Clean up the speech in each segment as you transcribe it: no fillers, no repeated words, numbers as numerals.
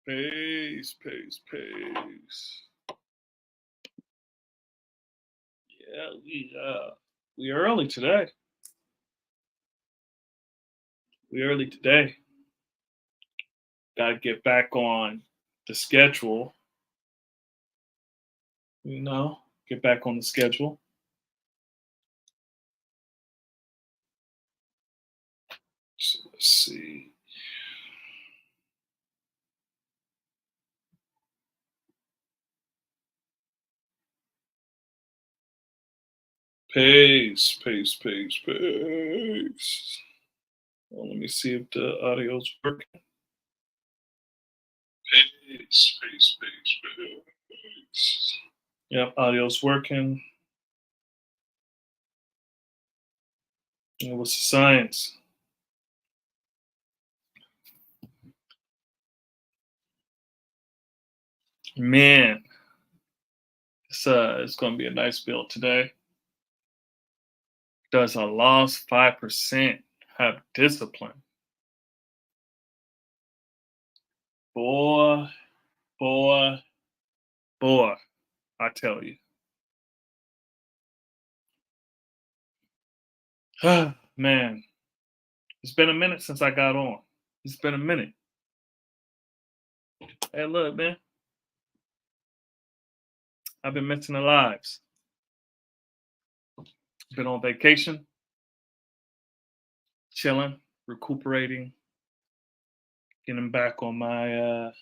Peace, peace, peace. Yeah, we early today. We early today. Got to get back on the schedule. Get back on the schedule. So let's see. Peace, peace, peace, peace. Well, let me see if the audio's working. Peace, peace, peace, peace. Yep, audio's working. What's the science? Man, it's gonna be a nice build today. Does a lost 5% have discipline? Boy, boy, boy, I tell you. Man, it's been a minute since I got on. It's been a minute. Hey, look, man, I've been missing the lives. Been on vacation, chilling, recuperating, getting back on my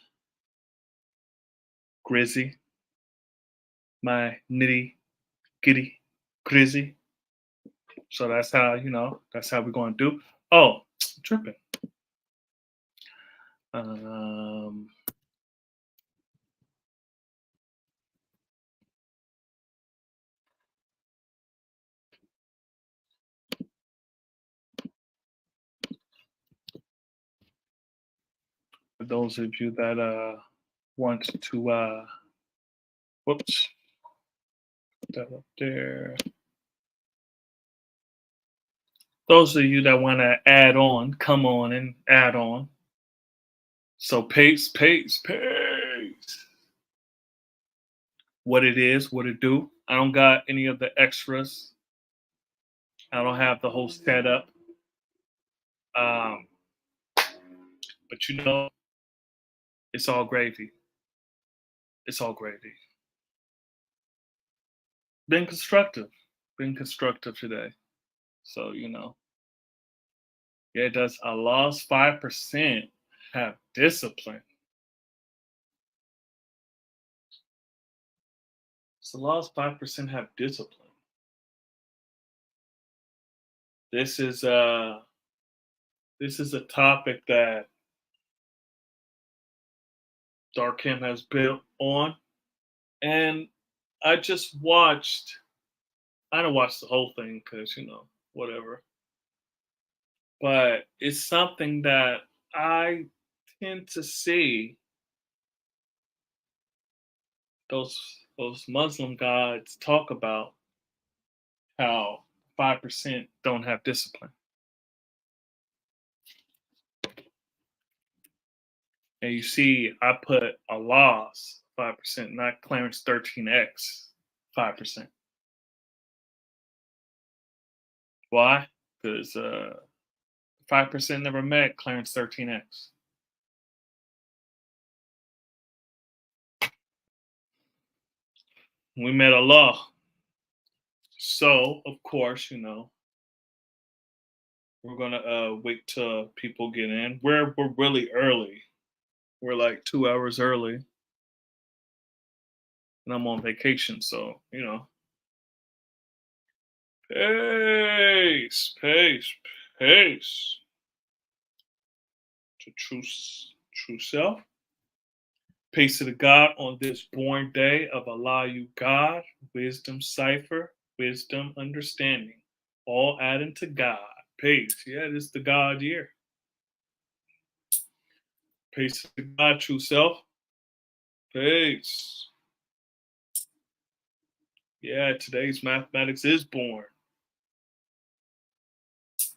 grizzy, my nitty gritty grizzy. So that's how we're going to do. Oh, tripping. Um, for those of you that want to, whoops, put that up there. Those of you that want to add on, come on and add on. So pace, pace, pace. What it is, what it do. I don't got any of the extras. I don't have the whole setup. Um, but it's all gravy. It's all gravy. Been constructive. Been constructive today. So, yeah, does a lost 5% have discipline? Does the lost 5% have discipline? This is uh this is a topic that Darkham has built on. And I just watched I don't watch the whole thing because, whatever. But it's something that I tend to see those those Muslim gods talk about how 5% don't have discipline. And you see, I put a loss 5%, not Clarence 13X 5%. Why? Because 5% never met Clarence 13X. We met Allah. So, of course, we're gonna wait till people get in. We're really early. We're like 2 hours early, and I'm on vacation, so pace, pace, pace. To true self. Peace to the God on this born day of Allah, you God, wisdom cipher, wisdom understanding, all adding to God. Peace. Yeah, this is the God year. Peace to God, true self. Peace. Yeah, today's mathematics is born,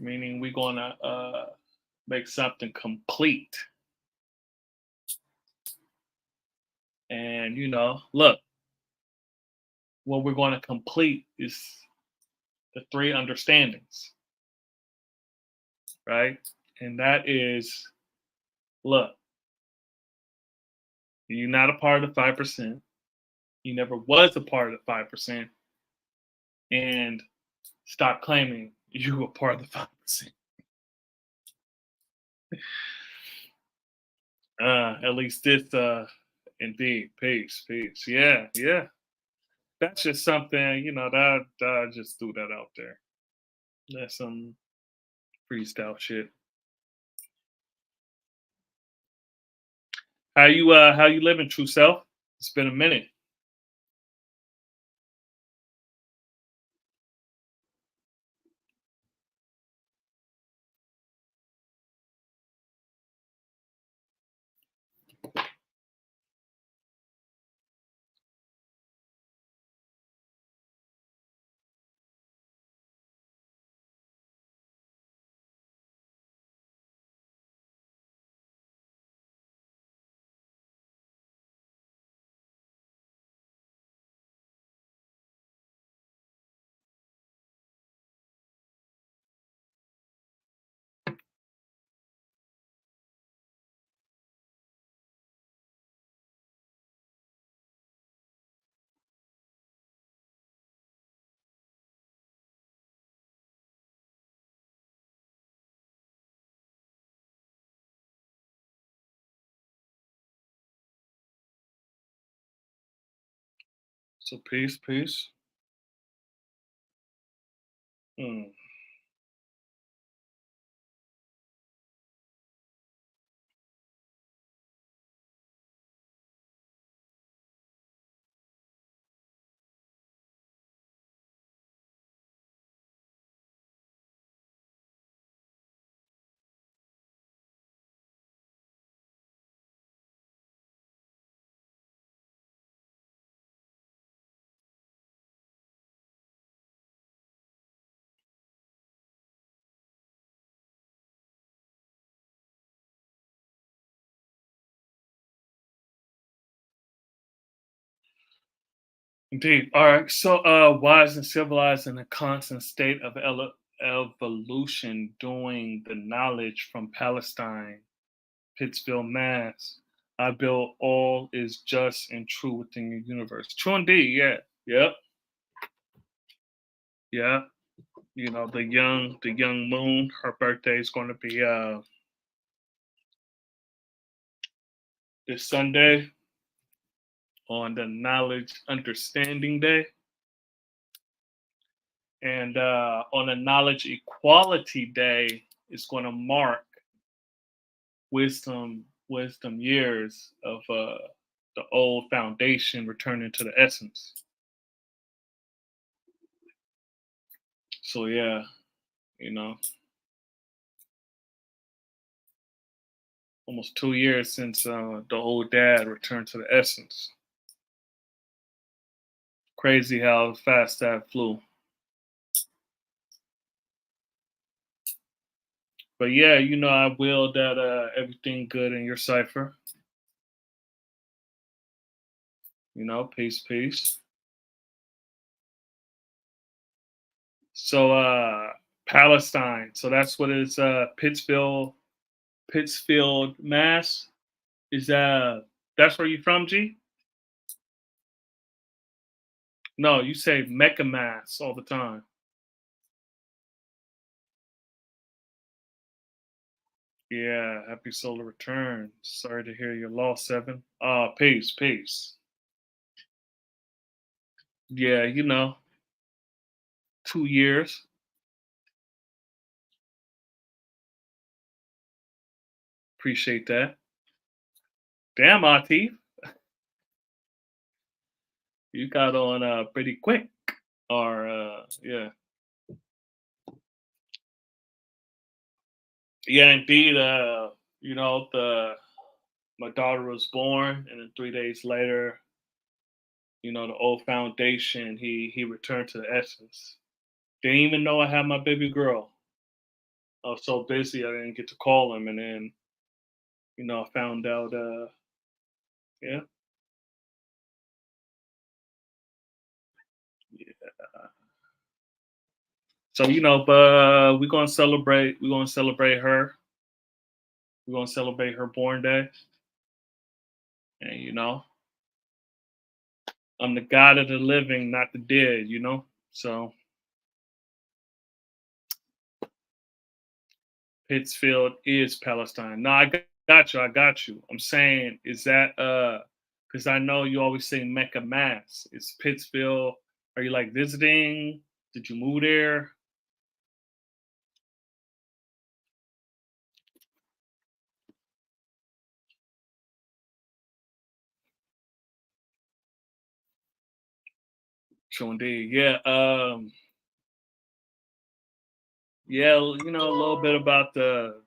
meaning we're gonna make something complete. And look, what we're going to complete is the three understandings, right? And that is, look, you're not a part of the 5%. You never was a part of the 5%. And stop claiming you were part of the 5%. At least this, indeed. Peace, peace. Yeah, yeah. That's just something, that I just threw that out there. That's some freestyle shit. How you living, true self? It's been a minute. So peace, peace. Mm. Indeed. All right. So, wise and civilized in a constant state of evolution, doing the knowledge from Palestine, Pittsfield, Mass. I build all is just and true within your universe. True indeed. Yeah. Yep. Yeah. The young moon. Her birthday is going to be this Sunday on the Knowledge Understanding Day, and on the Knowledge Equality Day, it's going to mark wisdom years of the old foundation returning to the essence. So yeah, you know, almost 2 years since the old dad returned to the essence. Crazy how fast that flew. But yeah, I will that everything good in your cipher. Peace, peace. So Palestine. So that's what is Pittsfield, Mass. Is that's where you from, G? No, you say Mecca Mass all the time. Yeah, happy solar return. Sorry to hear your loss, Seven. Peace, peace. Yeah, 2 years. Appreciate that. Damn, Atif, you got on pretty quick. Or yeah, yeah, indeed. The my daughter was born, and then 3 days later, the old foundation. He returned to the essence. Didn't even know I had my baby girl. I was so busy I didn't get to call him, and then I found out. Yeah, So but we're gonna celebrate. We're gonna celebrate her. We're gonna celebrate her born day, and I'm the God of the living, not the dead. So Pittsfield is Palestine. No, got you. I got you. I'm saying, is that because I know you always say Mecca Mass. Is Pittsfield? Are you like visiting? Did you move there? True indeed. Yeah. Yeah. A little bit about the.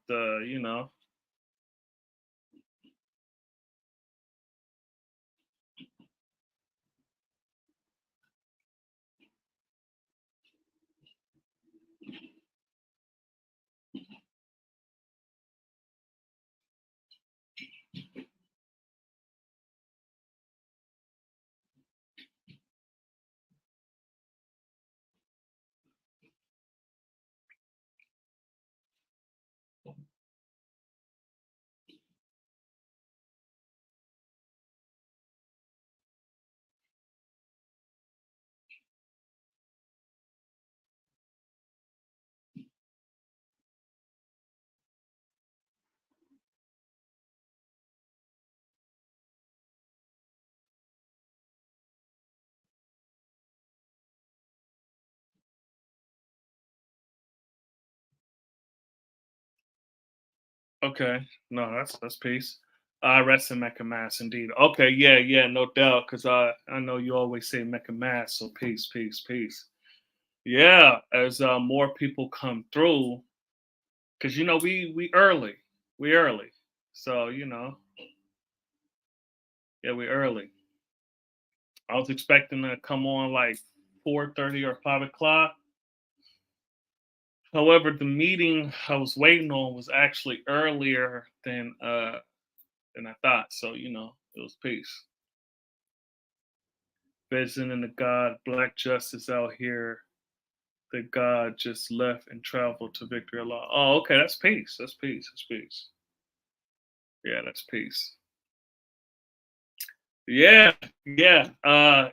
Okay. No, that's peace. I rest in Mecca Mass indeed. Okay, yeah, yeah, no doubt. Cause I know you always say Mecca Mass, so peace, peace, peace. Yeah, as more people come through, cause we early, we early, so yeah, we early. I was expecting to come on like 4:30 or 5 o'clock. However, the meeting I was waiting on was actually earlier than I thought. So it was peace. Visiting the God, Black Justice out here. The God just left and traveled to Victory Law. Oh, okay, that's peace. That's peace. That's peace. Yeah, that's peace. Yeah, yeah.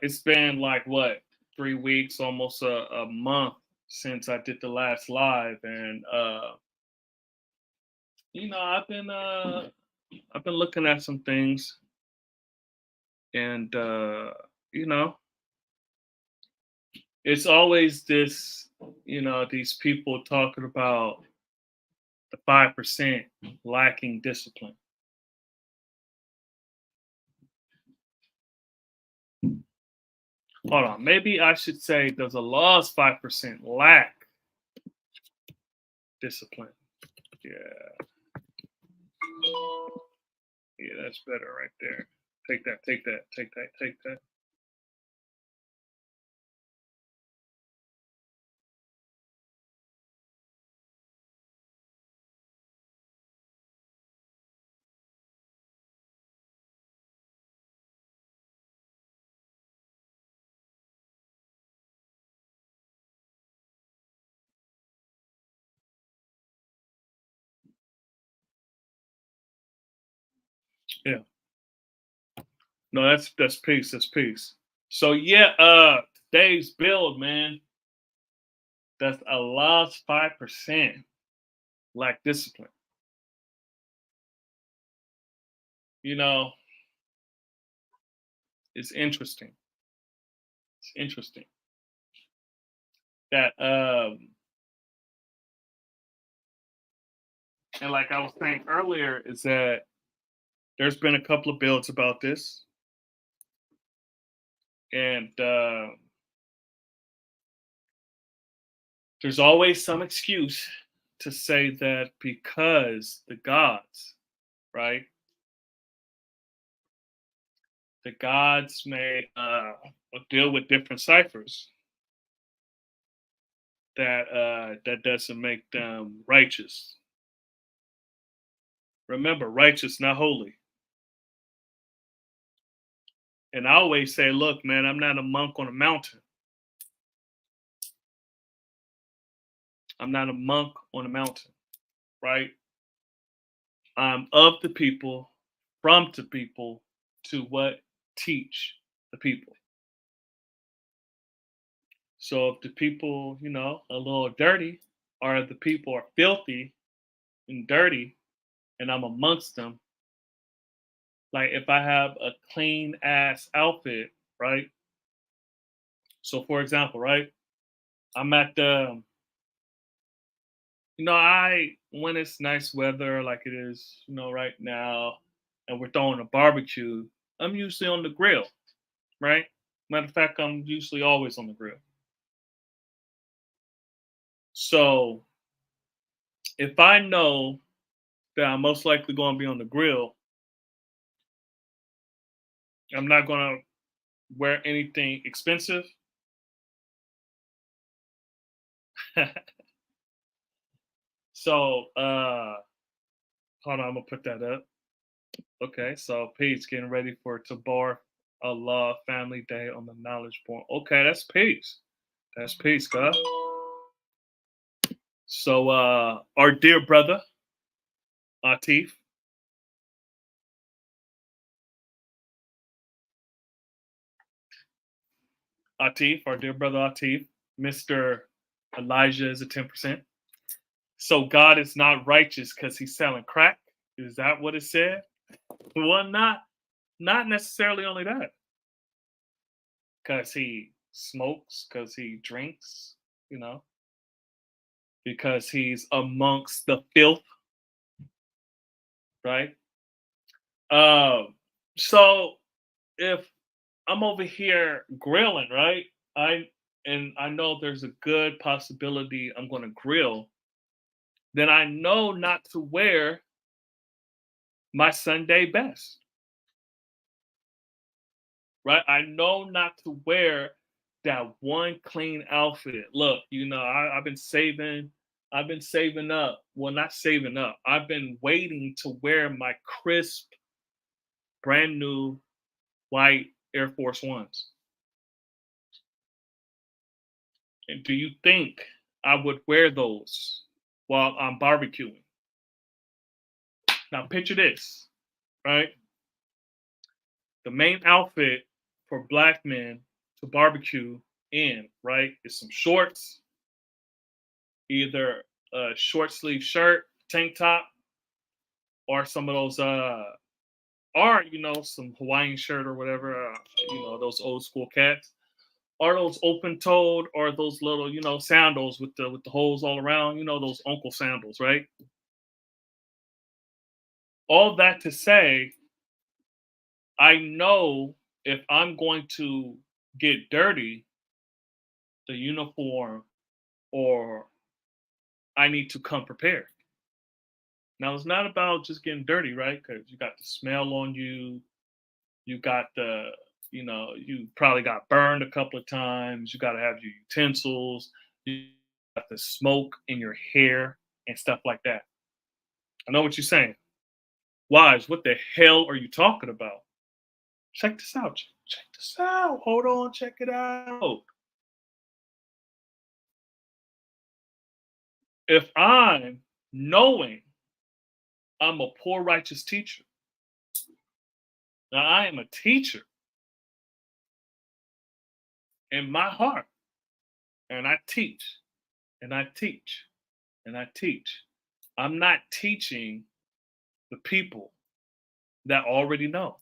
It's been like what, 3 weeks, almost a month since I did the last live, and you know, I've been uh, I've been looking at some things, and you know, it's always these people talking about the 5% lacking discipline. Hold on, maybe I should say there's a lost 5% lack discipline. Yeah, yeah, that's better right there. Take that, take that, take that, take that. Yeah, no, that's peace. That's peace. So yeah, today's build, man, that's a lost 5% lack discipline. You know, it's interesting. It's interesting that and like I was saying earlier, is that there's been a couple of builds about this, and there's always some excuse to say that because the gods, right? The gods may deal with different ciphers that doesn't make them righteous. Remember, righteous, not holy. And I always say, look, man, I'm not a monk on a mountain. I'm not a monk on a mountain, right? I'm of the people, from the people, to what? Teach the people. So if the people, a little dirty, or the people are filthy and dirty, and I'm amongst them, like if I have a clean ass outfit, right? So for example, right? I'm at the, I when it's nice weather like it is, right now, and we're throwing a barbecue, I'm usually on the grill, right? Matter of fact, I'm usually always on the grill. So if I know that I'm most likely going to be on the grill, I'm not going to wear anything expensive. So hold on, I'm gonna put that up. Okay, so Peace getting ready for Tabar Allah Family Day on the Knowledge Point. Okay, that's Peace. That's Peace, God. So our dear brother, Atif, our dear brother Atif, Mr. Elijah is a 10%. So God is not righteous because he's selling crack. Is that what it said? Well, not necessarily only that. Because he smokes, because he drinks, you know, because he's amongst the filth, right? Um, so if I'm over here grilling, right? I I know there's a good possibility I'm going to grill, then I know not to wear my Sunday best, right? I know not to wear that one clean outfit. Look, I've been saving up. Well, not saving up. I've been waiting to wear my crisp, brand new white Air Force Ones. And do you think I would wear those while I'm barbecuing? Now, picture this, right? The main outfit for black men to barbecue in, right, is some shorts, either a short sleeve shirt, tank top, or some of those, or, some Hawaiian shirt or whatever, those old school cats, or those open toed, or those little, sandals with the holes all around, those uncle sandals, right? All that to say, I know if I'm going to get dirty, the uniform, or I need to come prepared. Now, it's not about just getting dirty, right? Because you got the smell on you. You got you probably got burned a couple of times. You got to have your utensils. You got the smoke in your hair and stuff like that. I know what you're saying. Wise, what the hell are you talking about? Check this out. Check this out. Hold on. Check it out. If I'm knowing I'm a poor righteous teacher, now I am a teacher in my heart, and I teach, and I teach, and I teach. I'm not teaching the people that already know.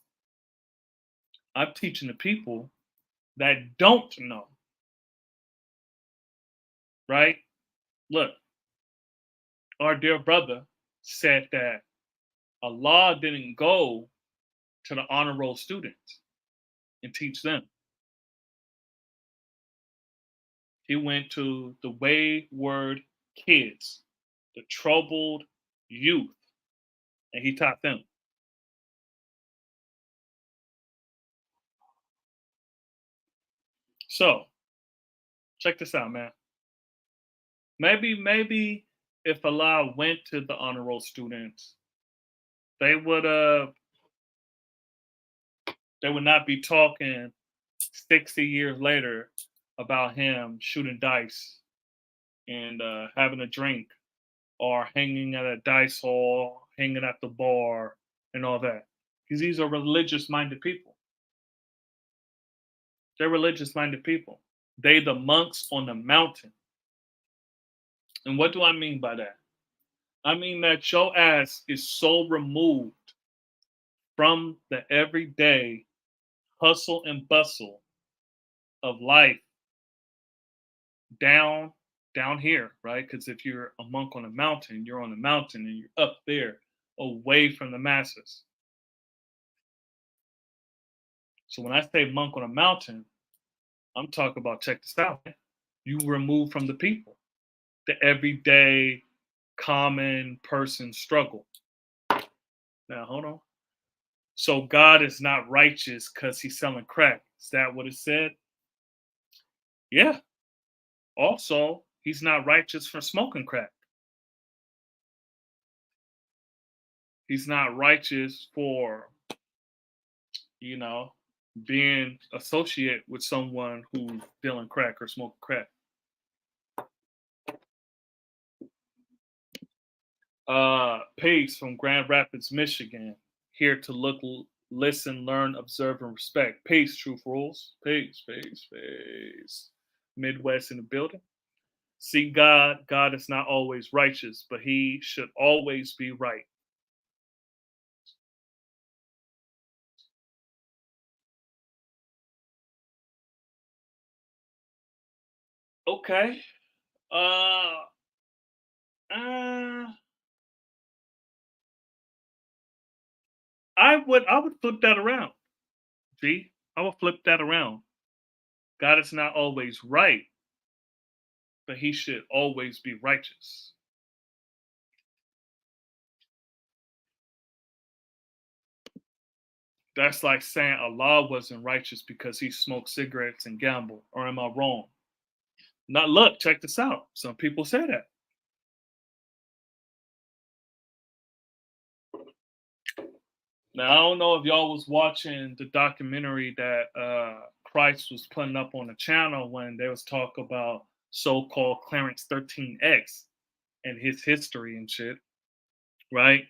I'm teaching the people that don't know, right? Look, our dear brother said that Allah didn't go to the honor roll students and teach them. He went to the wayward kids, the troubled youth, and he taught them. So check this out, man. Maybe if Allah went to the honor roll students, they would they would not be talking 60 years later about him shooting dice and having a drink, or hanging at a dice hall, hanging at the bar, and all that. Because these are religious minded people. They're religious minded people. They the monks on the mountain. And what do I mean by that? I mean that your ass is so removed from the everyday hustle and bustle of life down down here, right? Because if you're a monk on a mountain, you're on the mountain and you're up there away from the masses. So when I say monk on a mountain, I'm talking about, check this out. You remove from the people, the everyday common person struggle. Now hold on. So God is not righteous because he's selling crack. Is that what it said? Yeah. Also, he's not righteous for smoking crack. He's not righteous for, you know, being associate with someone who's dealing crack or smoking crack. Pace from Grand Rapids, Michigan, here to look, listen, learn, observe, and respect. Pace, Truth Rules. Pace, pace, pace. Midwest in the building. See, God is not always righteous, but he should always be right. Okay. Uh, uh I would flip that around. See? I would flip that around. God is not always right, but he should always be righteous. That's like saying Allah wasn't righteous because he smoked cigarettes and gambled. Or am I wrong? Now, look, check this out. Some people say that. Now, I don't know if y'all was watching the documentary that Christ was putting up on the channel when there was talk about so-called Clarence 13X and his history and shit, right?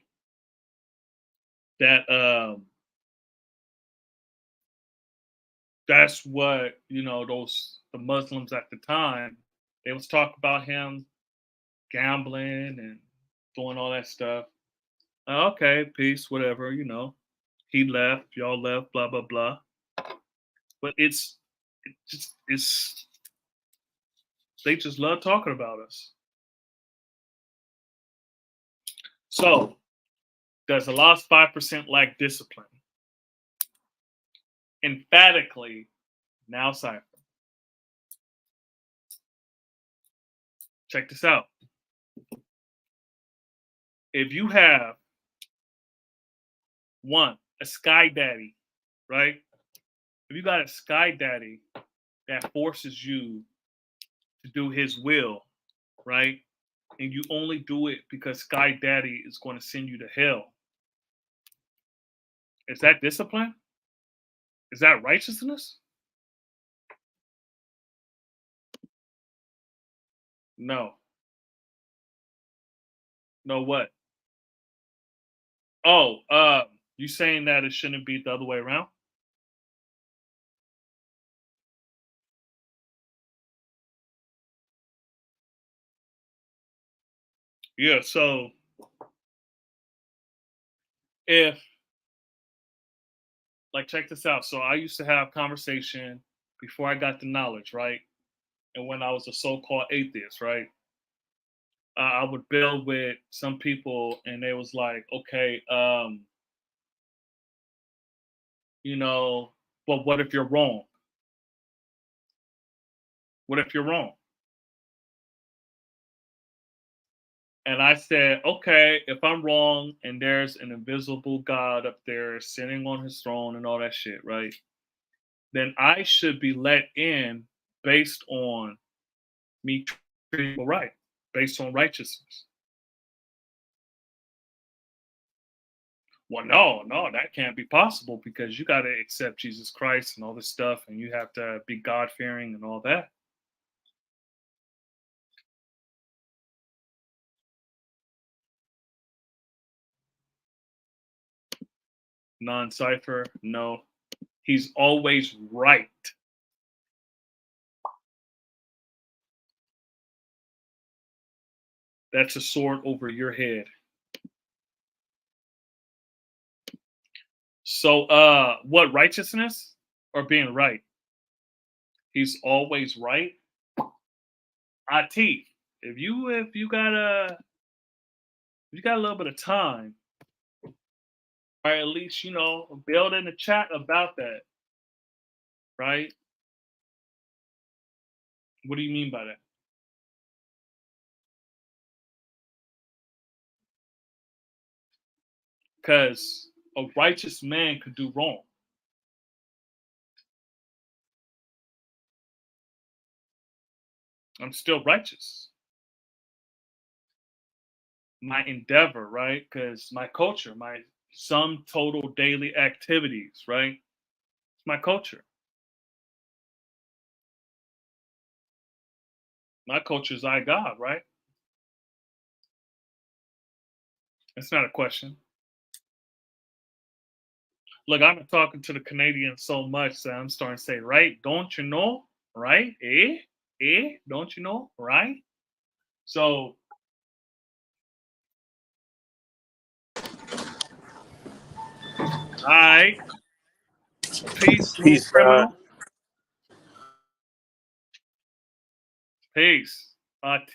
That that's what, those the Muslims at the time, they was talking about him gambling and doing all that stuff. Okay, peace, whatever, He left, y'all left, blah blah blah. But it's they just love talking about us. So does the last 5% lack discipline? Emphatically, now Cypher. Check this out. If you have one, a sky daddy, right? If you got a sky daddy that forces you to do his will, right? And you only do it because sky daddy is going to send you to hell. Is that discipline? Is that righteousness? No. No what? Oh, you saying that it shouldn't be the other way around? Yeah, so if like check this out. So I used to have conversation before I got the knowledge, right? And when I was a so-called atheist, right? I would build with some people and they was like, okay, you know, but what if you're wrong? What if you're wrong? And I said, okay, if I'm wrong and there's an invisible God up there sitting on his throne and all that shit, right? Then I should be let in based on me treating people right, based on righteousness. Well, no, no, that can't be possible because you got to accept Jesus Christ and all this stuff, and you have to be God fearing and all that. Non-cipher, no. He's always right. That's a sword over your head. So, what, righteousness or being right? He's always right. It. If you got a little bit of time, or at least build in the chat about that, right? What do you mean by that? Because a righteous man could do wrong. I'm still righteous. My endeavor, right? Because my culture, my sum total daily activities, right? It's my culture. My culture is I God, right? It's not a question. Look, I've been talking to the Canadians so much that I'm starting to say, right? Don't you know? Right? Don't you know? Right? So, all right. Peace, smooth Peace, God. criminal. Peace.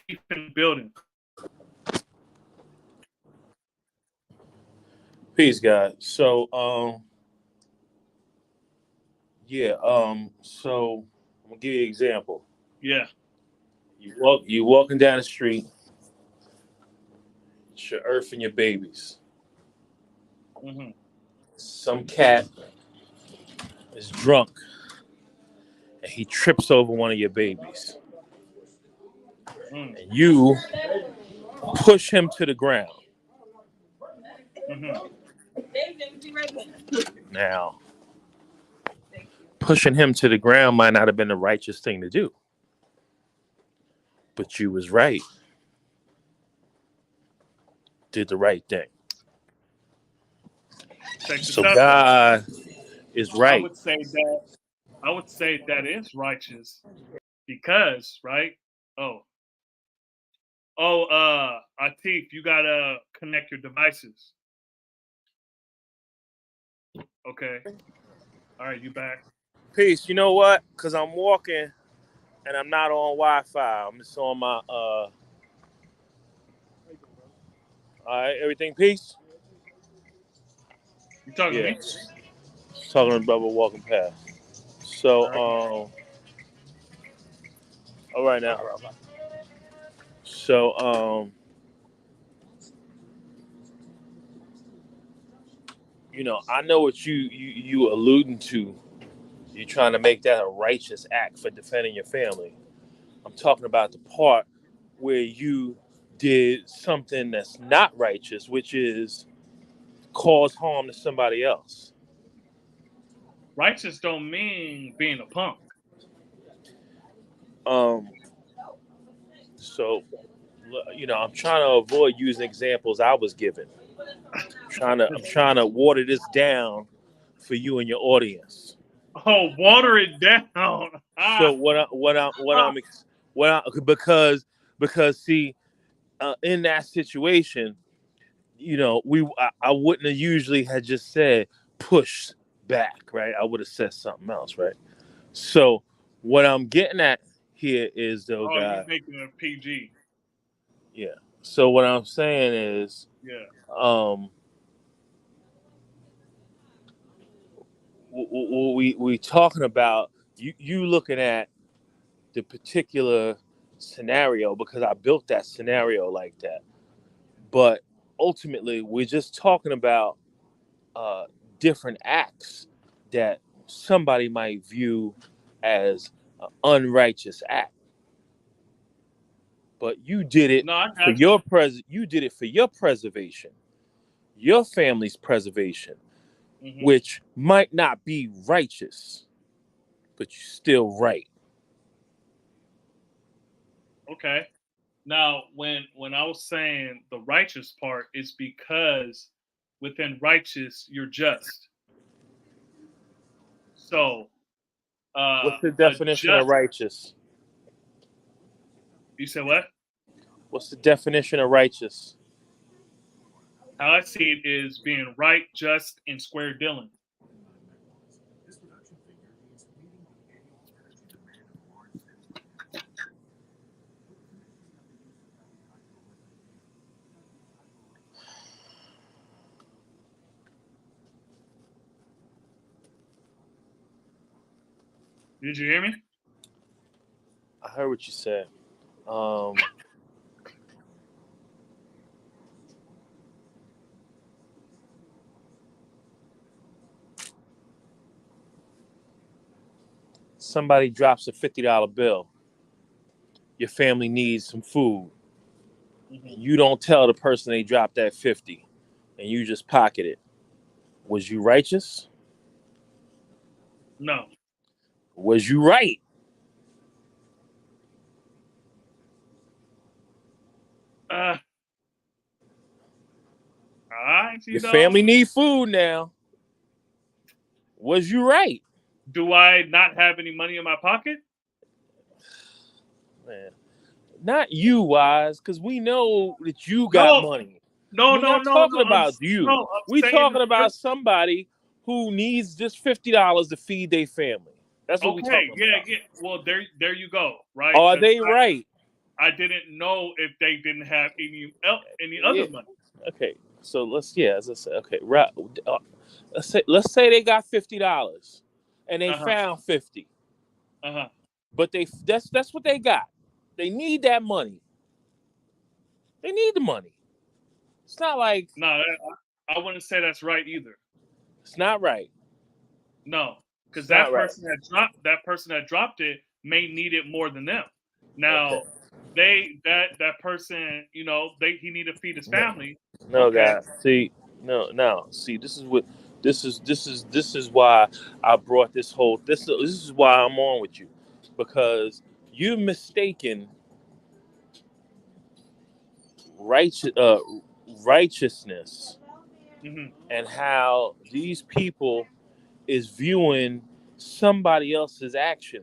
Teeth in the building. Peace, God. So, so I'm gonna give you an example. Yeah. You walking down the street, it's your earth and your babies. Hmm. Some cat is drunk and he trips over one of your babies. Mm. And you push him to the ground. Hmm. Now, pushing him to the ground might not have been the righteous thing to do. But you was right. Did the right thing. Check this So out, though. God is I right. would say that I would say that is righteous because, right? Oh, Atif, you gotta connect your devices. Okay. All right, you back. Peace. You know what? Because I'm walking and I'm not on Wi-Fi. I'm just on my All right, everything peace? You talking to Yeah. me? Talking to brother walking past. So, All right. all right now. So, I know what you alluding to. You're trying to make that a righteous act for defending your family. I'm talking about the part where you did something that's not righteous, which is cause harm to somebody else. Righteous don't mean being a punk. Um, so I'm trying to avoid using examples I was given. I'm trying to water this down for you and your audience. Oh, water it down. So Ah. because see, in that situation, I wouldn't have usually had just said push back, right? I would have said something else, right? So what I'm getting at here is though, Oh, you God, making it a PG. yeah. So what I'm saying is, Yeah. um, we talking about you looking at the particular scenario because I built that scenario like that. But ultimately, we're just talking about uh, different acts that somebody might view as an unrighteous act. But you did it No, I for got you did it for your preservation, your family's preservation, you. Hmm. which might not be righteous, but you're still right. Okay. Now, when I was saying the righteous part, is because within righteous you're just. So, What's the definition of righteous? You said what? What's the definition of righteous? How I see it is being right, just, and square dealing. Did you hear me? I heard what you said. Somebody drops a $50 bill. Your family needs some food. Mm-hmm. You don't tell the person they dropped that 50 and you just pocket it. Was you righteous? No. Was you right? Your family need food now. Was you right? Do I not have any money in my pocket? Man, not you, Wise, because we know that you got money. We're not talking about you. We're talking about somebody who needs just $50 to feed their family. That's what we're talking about. Yeah. Well, there you go. Right? Are they right? I didn't know if they didn't have any other money. Okay, so let's as I said, okay, right. Let's say they got $50 and they found 50. But that's what they got. They need that money. They need the money. It's not like no. I wouldn't say that's right either. It's not right. No, because that person that dropped it may need it more than them. Now, that person, he need to feed his family. No, guys. See, no. See, this is why I brought this whole. This is why I'm on with you, because you're mistaken righteousness and how these people is viewing somebody else's action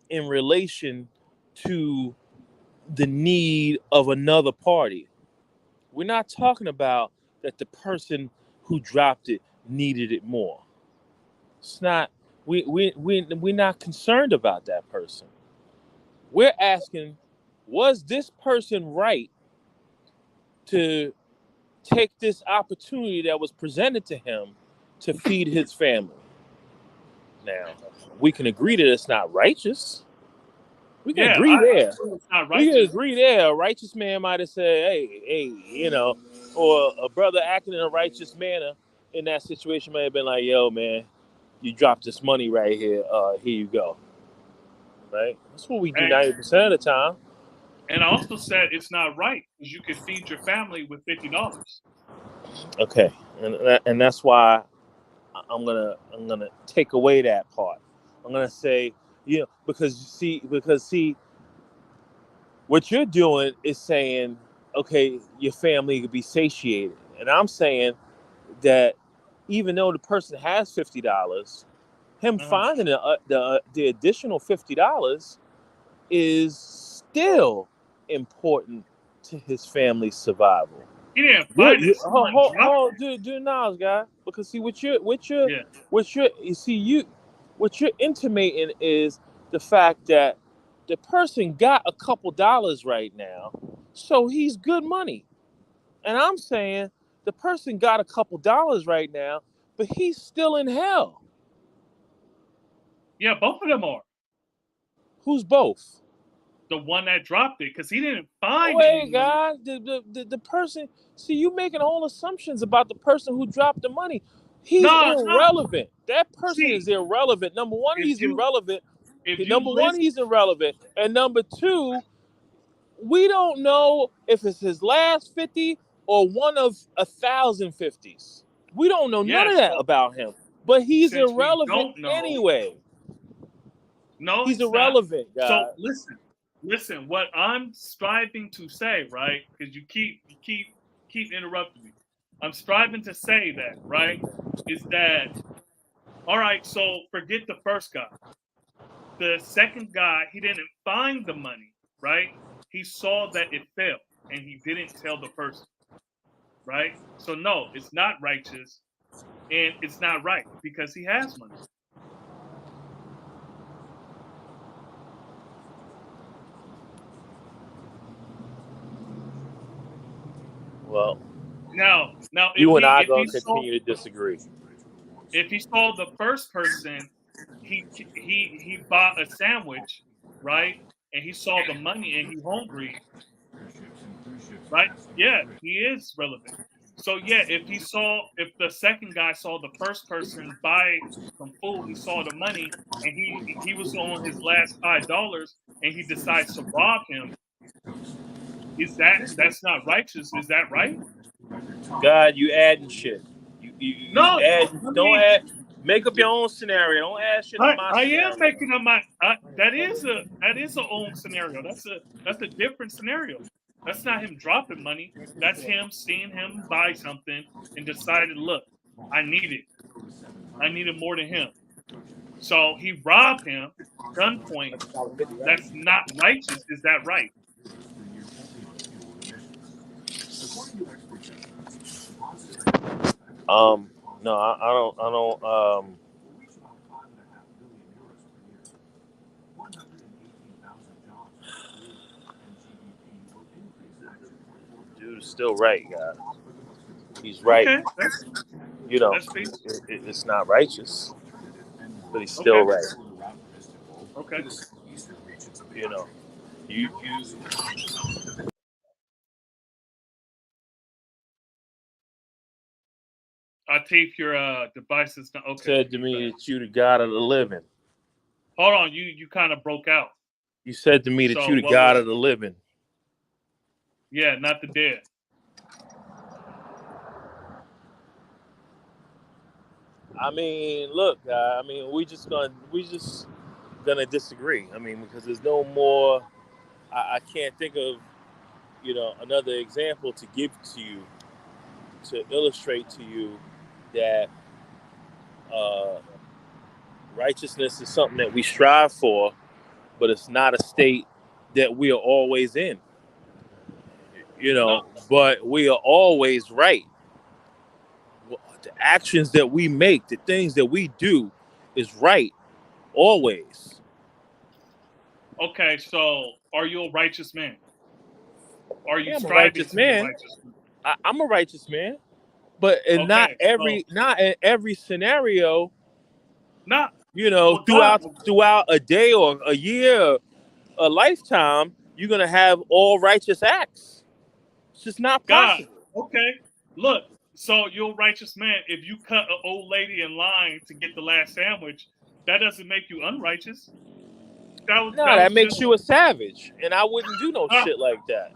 in relation to the need of another party. We're not talking about that the person who dropped it needed it more. It's not. We're not concerned about that person. We're asking, was this person right to take this opportunity that was presented to him to feed his family? Now, we can agree that it's not righteous. We can agree there. It's not righteous. We can agree there. A righteous man might have said, hey, or a brother acting in a righteous manner in that situation may have been like, yo, man, you dropped this money right here. Here you go. Right? That's what we do 90% of the time. And I also said it's not right because you can feed your family with $50. Okay, and that's why I'm gonna take away that part. I'm gonna say, because what you're doing is saying, okay, your family could be satiated, and I'm saying that even though the person has $50, him finding the additional $50 is still important to his family's survival. He didn't find it. Hold, dude, Nas, guy. Because see, what you're intimating is the fact that the person got a couple dollars right now, so he's good money. And I'm saying the person got a couple dollars right now, but he's still in hell. Yeah, both of them are. Who's both? The one that dropped it, because he didn't find it. Wait, guys, the person. See, you making all assumptions about the person who dropped the money. He's irrelevant. That person is irrelevant. Number one, he's irrelevant. He's irrelevant. And number two, we don't know if it's his last 50 or one of 1,000 50s. We don't know none of that about him. But he's irrelevant anyway. No, he's irrelevant, guys. So listen. What I'm striving to say, right? Because you keep interrupting me. I'm striving to say that, right? Is that All right, so forget the first guy. The second guy, he didn't find the money, right? He saw that it fell and he didn't tell the person, right? So no, it's not righteous and it's not right because he has money. Well, Now you and I are gonna continue to disagree. if he saw the first person, he bought a sandwich, right? And he saw the money and he hungry, right? Yeah, he is relevant. So yeah, if the second guy saw the first person buy some food, he saw the money, and he was on his last $5, and he decides to rob him. That's not righteous? Is that right? God, you adding shit. You No, add. I Don't mean, add. Make up your own scenario. Don't add shit on my I am scenario. making up my that is a own scenario. That's a different scenario. That's not him dropping money. That's him seeing him buy something and decided, look, I need it. I need it more than him. So he robbed him, gunpoint. That's not righteous. Is that right? No, I don't. Dude is still right, guys. He's right. Okay, You know, that's fair. it's not righteous, but he's still Okay, right. okay. You know, you I take your devices now. Okay. said to me that you the God of the living. Hold on, you kind of broke out. You said to me that So you the what God was? of the living. Yeah, not the dead. I mean, look, I mean, we just gonna disagree. I mean, because there's no more. I can't think of another example to give to you to illustrate to you that uh, righteousness is something that we strive for, but it's not a state that we are always in. No. But we are always right. The actions that we make, the things that we do, is right always. Okay, so are you a righteous man? Are you Yeah, I'm a striving righteous to be a man. righteous man? I'm a righteous man, but Okay, so not in every scenario. not well, God, Throughout a day or a year, a lifetime, you're gonna have all righteous acts. It's just not God. possible. Okay, look. So you're a righteous man. If you cut an old lady in line to get the last sandwich, that doesn't make you unrighteous. No, That that was makes just. you a savage, and I wouldn't do no Uh, shit like that.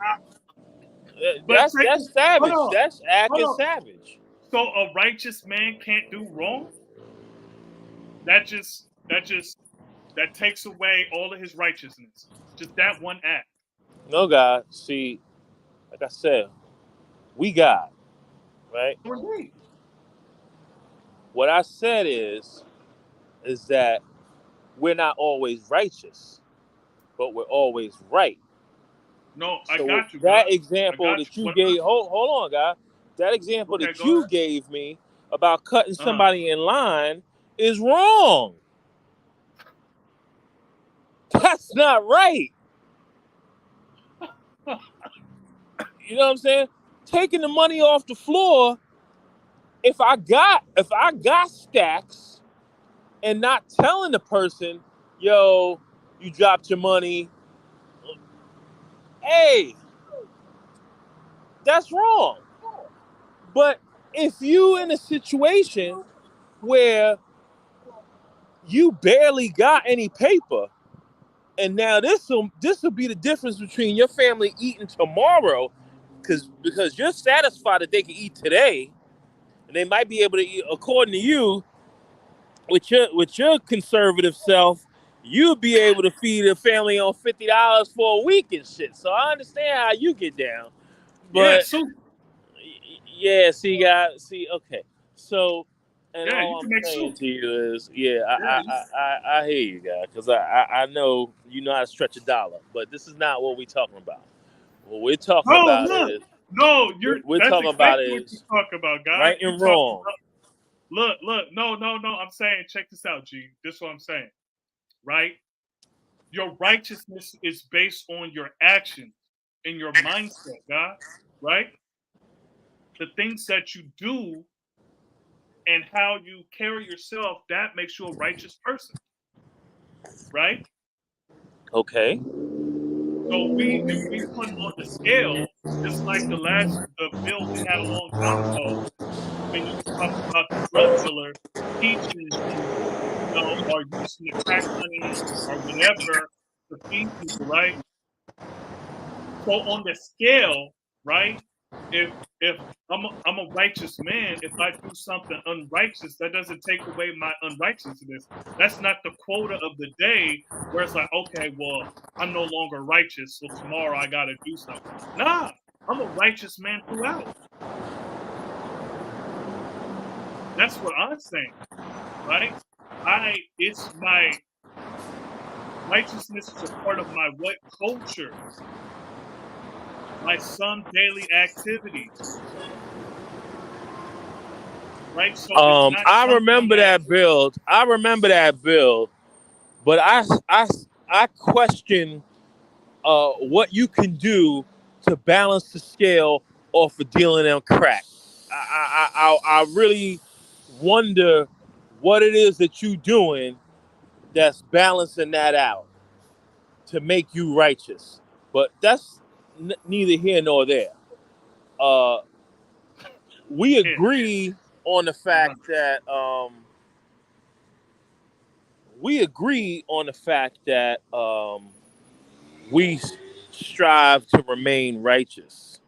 but take That's hold savage. on, That's hold acting on. savage. So a righteous man can't do wrong. That takes away all of his righteousness. Just that one act. No, God. See, like I said, we God, right? Indeed. What I said is that we're not always righteous, but we're always right. No, I So got you, that God. I example got that you. you gave, hold on, guy. That example Okay, that go you ahead. gave me about cutting Uh somebody in line is wrong. That's not right. huh. You know what I'm saying? Taking the money off the floor. If I got stacks and not telling the person, yo, you dropped your money. Hey, that's wrong. But if you in a situation where you barely got any paper, and now this will be the difference between your family eating tomorrow, because you're satisfied that they can eat today, and they might be able to eat according to you with your conservative self. You'll be able to feed a family on $50 for a week and shit. So I understand how you get down, Yeah, but so yeah, see, guys, see, okay, so And Yeah, you all can I'm make saying soup. to you is, yeah, Yeah, I hear you, guys, because I know you know how to stretch a dollar, but this is not what we're talking about. What we're talking no, about look, is no, we're that's talking about exactly what you is talk about, God. right You and talk wrong. about look, no. I'm saying, check this out, G. This is what I'm saying, right? Your righteousness is based on your actions and your mindset, God, right? The things that you do and how you carry yourself, that makes you a righteous person, right? Okay. So if we put on the scale, just like the bill we had a long time ago, when you was talking about the drug dealer teaching you, or using the crack money or whatever to feed people, right? So on the scale, right? If I'm a righteous man, if I do something unrighteous, that doesn't take away my unrighteousness. That's not the quota of the day where it's like, okay, well, I'm no longer righteous, so tomorrow I got to do something. Nah, I'm a righteous man throughout. That's what I'm saying, right? It's my righteousness is a part of my what culture, my some daily activities, right? So it's not I something remember that that build. I remember that build, but I question what you can do to balance the scale off of dealing in crack. I really wonder what it is that you doing that's balancing that out to make you righteous. But that's neither here nor there. Uh, we yeah, agree on the uh-huh. fact that we agree on the fact that we strive to remain righteous.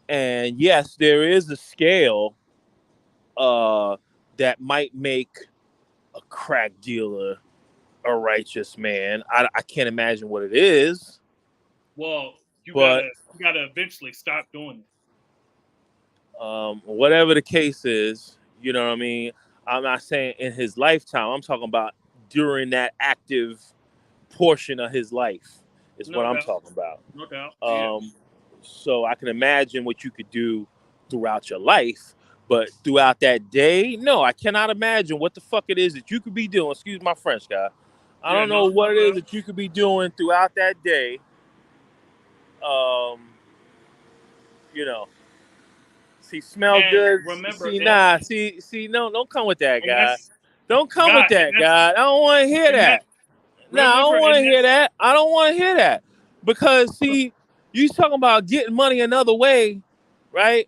And yes, there is a scale that might make a crack dealer a righteous man. I can't imagine what it is, Well, but you gotta eventually stop doing it. whatever the case is, you know what I mean? I'm not saying in his lifetime, I'm talking about during that active portion of his life, is what No I'm doubt, talking about. no doubt. Yeah, Um, so I can imagine what you could do throughout your life, but throughout that day, no, I cannot imagine what the fuck it is that you could be doing. Excuse my French, guy. I yeah, don't know no what it is doubt. that you could be doing throughout that day. Um, you know, see, smell And good. remember, See, nah, see, no, don't come with that, and guy. that's Don't come with God, that, guy. I don't want to hear and that that. No, I remember, don't want and to hear that's that. I don't want to hear that because see, you talking about getting money another way, right?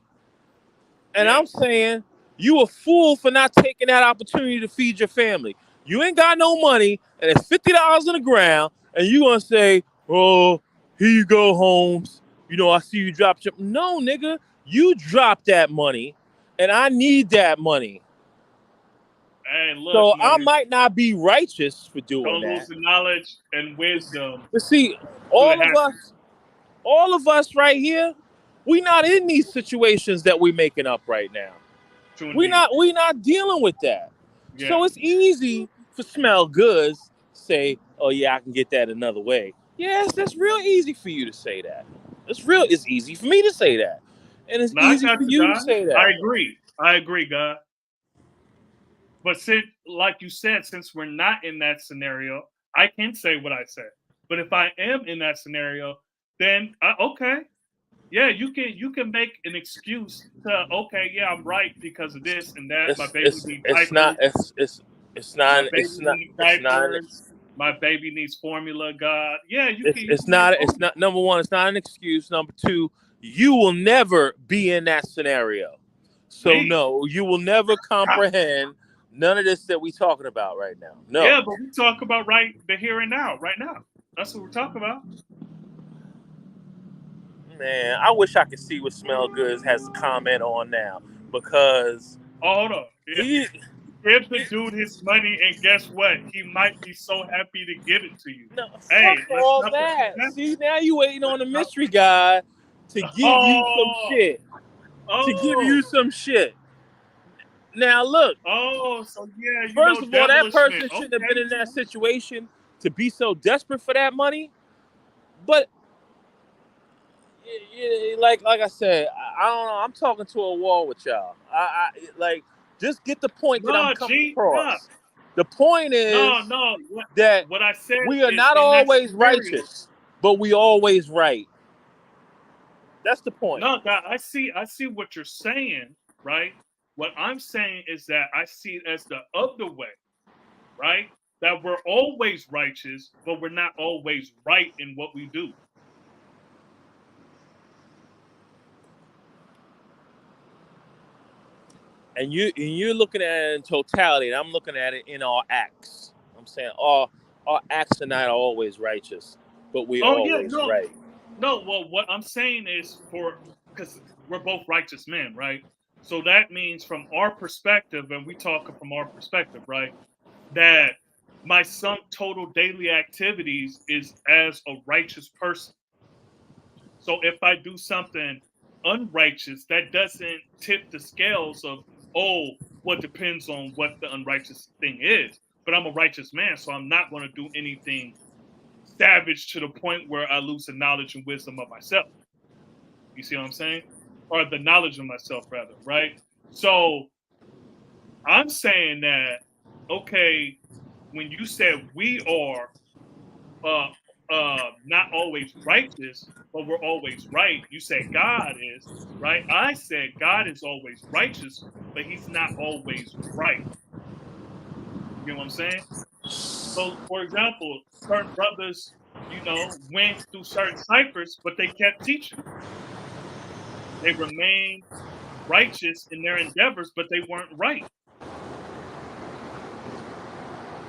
And yeah. I'm saying you a fool for not taking that opportunity to feed your family. You ain't got no money, and it's $50 on the ground, and you gonna say, "Oh, here you go, Holmes. You know, I see you drop your." No, nigga, you dropped that money, and I need that money. Hey, look, So I man, might not be righteous for doing don't that. lose the knowledge and wisdom But see, till it all of happens us, all of us right here, we not in these situations that we making up right now. to We indeed. not dealing with that. Yeah. So it's easy for smell goods say, "Oh yeah, I can get that another way." Yes, that's real easy for you to say that. It's easy for me to say that. And it's No, I easy got for you, you to God. say I that. agree. I agree, God. But since, like you said, since we're not in that scenario, I can say what I said. But if I am in that scenario, then okay, yeah, you can make an excuse to okay, yeah, I'm right because of this and that. My It's baby it's needs it's not diapers. it's not My it's baby not needs it's not diapers. My baby needs formula. God, yeah, you it's can make not all it's not number one, it's not an excuse. Number two, you will never be in that scenario. So me. no, you will never comprehend none of this that we talking about right now. No. Yeah, but we talk about the here and now, right now. That's what we're talking about. Man, I wish I could see what Smell Goods has to comment on now because Oh, hold on. Yeah. he, Give the dude his money, and guess what? He might be so happy to give it to you. no, Hey, fuck let's all not forget that. that. See, now you waiting on the Let's not. mystery guy to give you some Oh, shit. To give oh, you some shit. Now look. Oh, so yeah, First of all, that person devilishment. shouldn't have been Okay. in that situation to be so desperate for that money. But like I said, I don't know. I'm talking to a wall with y'all. I like just get the point that I'm No, coming G, no, across. The point no, is no. that What I said we are is not in that always scenario. righteous, but we always right. That's the point. No, God, I see what you're saying, right? What I'm saying is that I see it as the other way, right? That we're always righteous, but we're not always right in what we do. And you're looking at it in totality, and I'm looking at it in our acts. I'm saying our acts are not always righteous, but we Oh yeah, always no, right. no. Well, what I'm saying is because we're both righteous men, right? So that means from our perspective, and we talking from our perspective, right? That my sum total daily activities is as a righteous person. So if I do something unrighteous, that doesn't tip the scales of, oh, what depends on what the unrighteous thing is. But I'm a righteous man, so I'm not going to do anything savage to the point where I lose the knowledge and wisdom of myself. You see what I'm saying? Or the knowledge of myself, rather, right? So I'm saying that, okay, when you said we are not always righteous, but we're always right. You said God is, right? I said God is always righteous, but he's not always right. You know what I'm saying? So, for example, certain brothers, went through certain ciphers, but they kept teaching. They remained righteous in their endeavors, but they weren't right.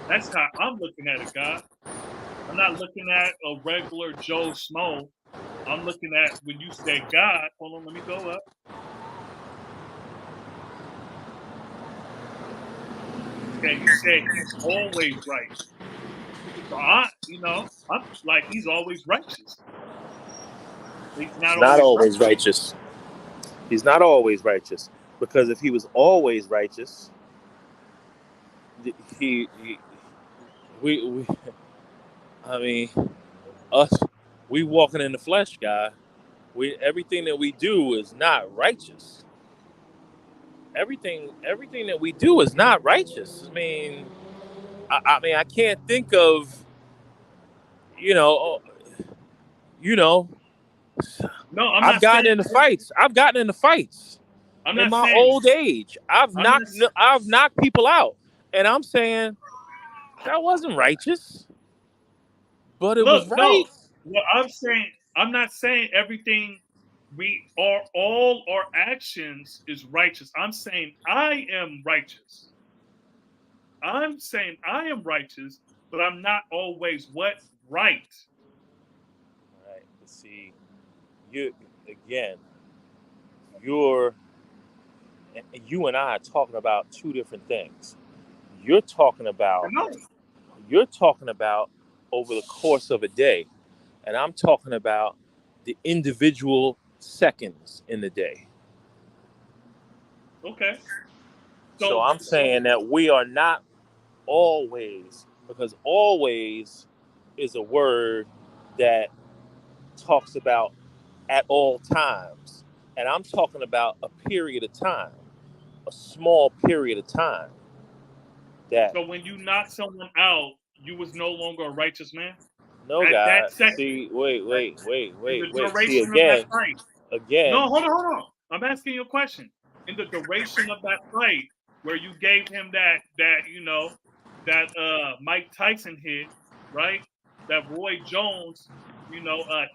That's how I'm looking at it, God. I'm not looking at a regular Joe Schmo. I'm looking at when you say God. Hold on, let me go up. Okay, you said he's always right. So I'm like he's always righteous. He's not He's not always right. always righteous. He's not always righteous, because if he was always righteous, he we I mean, us, we walking in the flesh, guy. We everything that we do is not righteous. Everything that we do is not righteous. I mean, I can't think of, you know, you know, No, I'm I've not saying. gotten into fights. I've gotten into fights I'm in not my saying. old age. I'm not. I've knocked people out, and I'm saying that wasn't righteous, but it was Look, right. no. What I'm saying, I'm not saying everything we are. All our actions is righteous. I'm saying I am righteous. I'm saying I am righteous, but I'm not always what right. Right. See, you again. You're you and I are talking about two different things. You're talking I about know. you're talking about over the course of a day, and I'm talking about the individual seconds in the day. Okay. So So I'm saying that we are not always, because always is a word that talks about at all times. And I'm talking about a period of time, a small period of time that so when you knock someone out, you was no longer a righteous man no at that God. second, See, wait, right? wait, wait, In the wait, wait. See duration of that again, fight. No, again. hold on. I'm asking you a question. In the duration of that fight, where you gave him that Mike Tyson hit, right? That Roy Jones,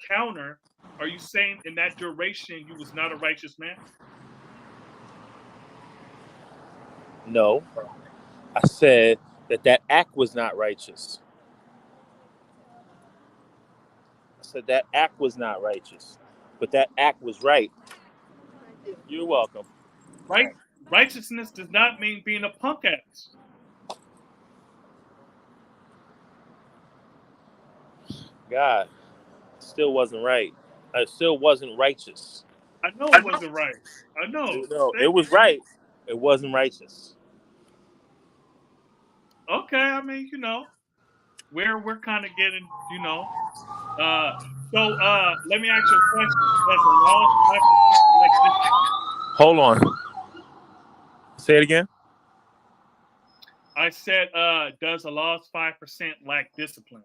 counter. Are you saying in that duration you was not a righteous man? No, I said that act was not righteous. I said that act was not righteous, but that act was right. You're welcome. Right? Righteousness does not mean being a punk ass. God, still wasn't right. It still wasn't righteous. I know it wasn't right. I know. No, it Thank was you. right. It wasn't righteous. Okay, I mean, we're kind of getting, Uh, let me ask you a question. Does the law 5% like this? Hold on. Say it again. I said, does the law's 5% lack discipline?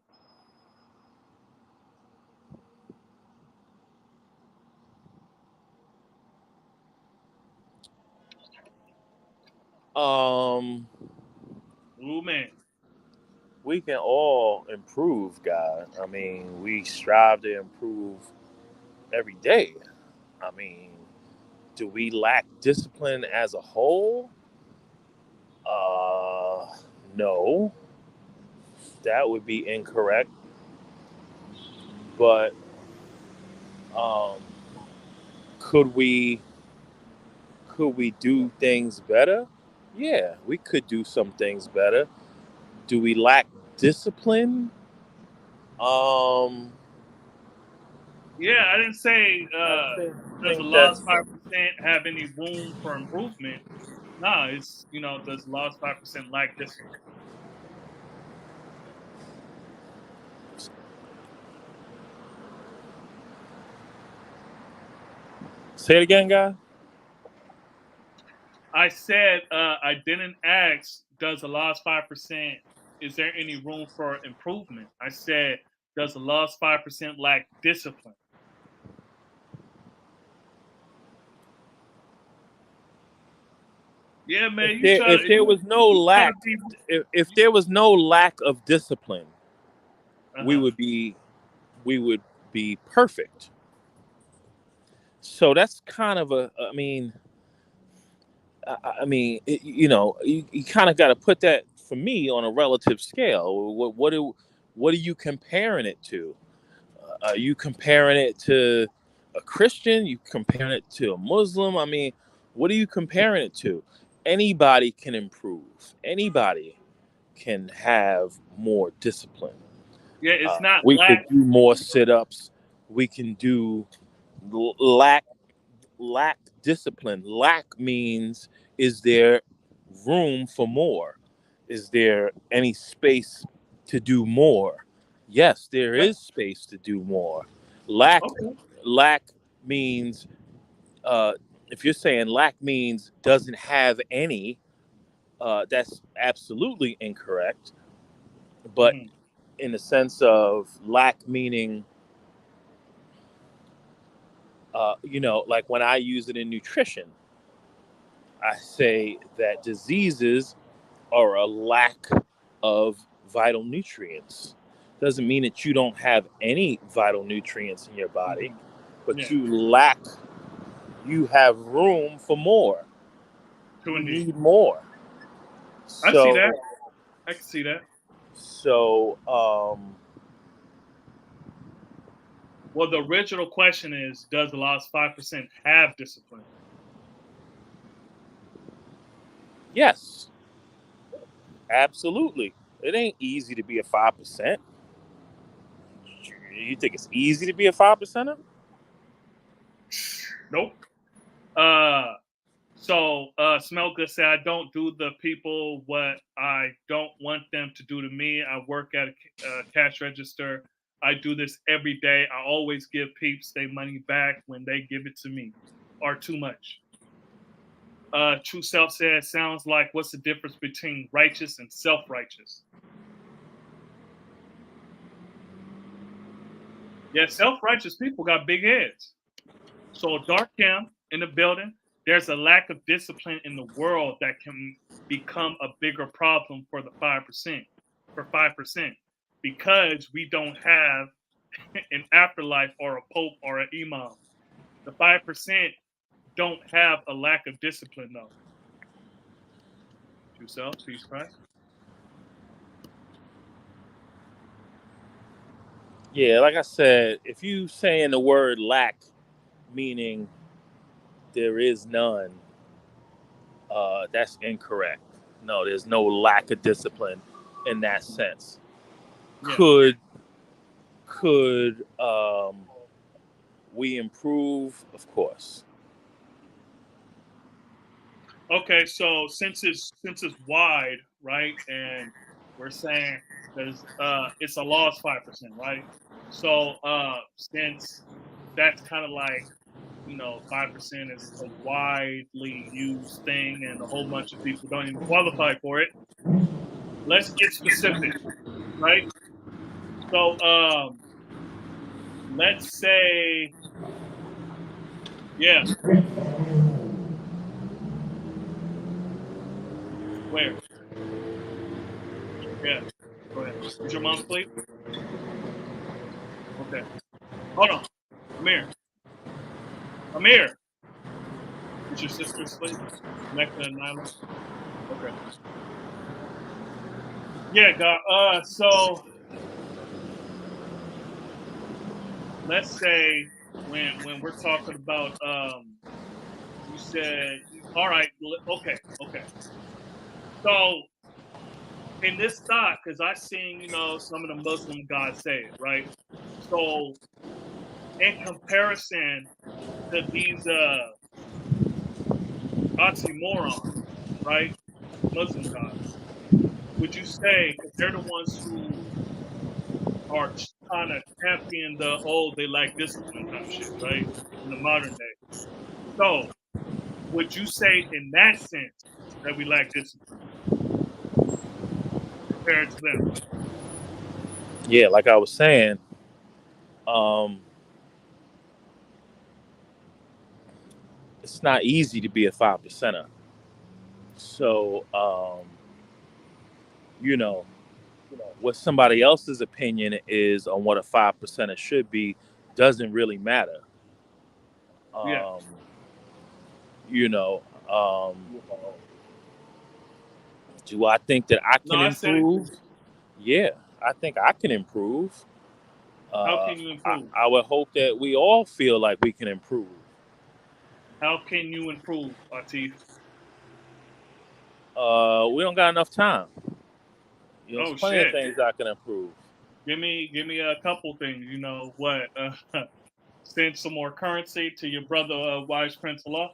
Ooh, man. We can all improve, God. I mean, we strive to improve every day. I mean, do we lack discipline as a whole? Uh, no, that would be incorrect. But um, could we do things better? Yeah, we could do some things better. Do we lack discipline? Um, Yeah, I didn't say, I does the think law's that's 5% have any room for improvement? No, it's, does the law's 5% lack discipline? say it again, guy. I said, I didn't ask, does the law's 5%, is there any room for improvement? I said, does the law's 5% lack discipline? Yeah, man, If there was no you try to lack, be. if there was no lack of discipline, we Uh-huh. would be perfect. So that's kind of I mean, you kind of got to put that for me on a relative scale. What are you comparing it to? Are you comparing it to a Christian? You comparing it to a Muslim? I mean, what are you comparing it to? Anybody can improve. Anybody can have more discipline. Yeah, it's not We could lack. do more sit-ups. We can do lack discipline. Lack means, is there room for more? Is there any space to do more? Yes, there Yeah, is space to do more. Lack okay. lack means, uh, if you're saying lack means doesn't have any, that's absolutely incorrect. But Mhm. in the sense of lack meaning, like when I use it in nutrition, I say that diseases are a lack of vital nutrients. Doesn't mean that you don't have any vital nutrients in your body, Mhm. but Yeah, you have room for more. true You indeed. need more. I see So, that. I can see that. so Well, the original question is, does the last 5% have discipline? yes, absolutely. It ain't easy to be a 5%. You think it's easy to be a 5%er? Nope. Smell Good said, I don't do the people what I don't want them to do to me. I work at a cash register. I do this every day. I always give peeps their money back when they give it to me or too much. True Self said, sounds like what's the difference between righteous and self righteous? Yeah, self righteous people got big heads. So, Dark Cam in the building, there's a lack of discipline in the world that can become a bigger problem for the 5%, for 5%, because we don't have an afterlife or a pope or an imam. The 5% don't have a lack of discipline, though. True Self, peace, Christ. Yeah, like I said, if you saying the word lack, meaning there is none, that's incorrect. No, there's no lack of discipline in that sense. Yeah. Could we improve? Of course. Okay, so since it's wide, right, and we're saying there's it's a lost 5%, right? So since that's kind of like 5% is a widely used thing, and a whole bunch of people don't even qualify for it. Let's get specific, right? So let's say, yeah, where? Yeah, go ahead. Is your mom asleep? Okay, hold on. Amir, Amir, is your sister asleep? Mecca and Nyla? Okay. Yeah, God. So let's say when we're talking about you said, all right, okay, okay. So in this thought, because I seen some of the Muslim gods say it, right? So in comparison to these oxymorons, right? Muslim gods, would you say, because they're the ones who are trying to champion they like discipline type shit, right? In the modern day. So would you say in that sense that we lack discipline compared to them? Yeah, like I was saying, um, it's not easy to be a 5%er. So, you know, what somebody else's opinion is on what a 5%er should be doesn't really matter. Yeah. Um, you know, um, do I think that I No, can I said it too. improve? Yeah, I think I can improve. How Uh, can you I, improve? I would hope that we all feel like we can improve. How can you improve, Atif? We don't got enough time. There's Oh plenty of shit. things I can improve. Give me a couple things. You know what? Send some more currency to your brother, Wise Prince Allah.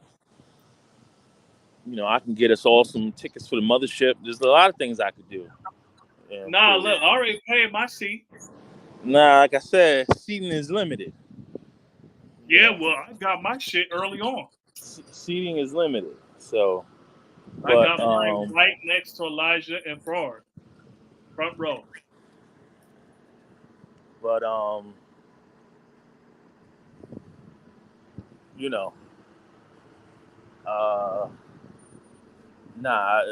I can get us all some tickets for the mothership. There's a lot of things I could do and Nah, improve. look, I already paid my seat. Nah, like I said, seating is limited. You Yeah, know, well, I got my shit early on. seating is limited. So, I but got mine right next to Elijah and Fraud, front row. but you know, uh, nah,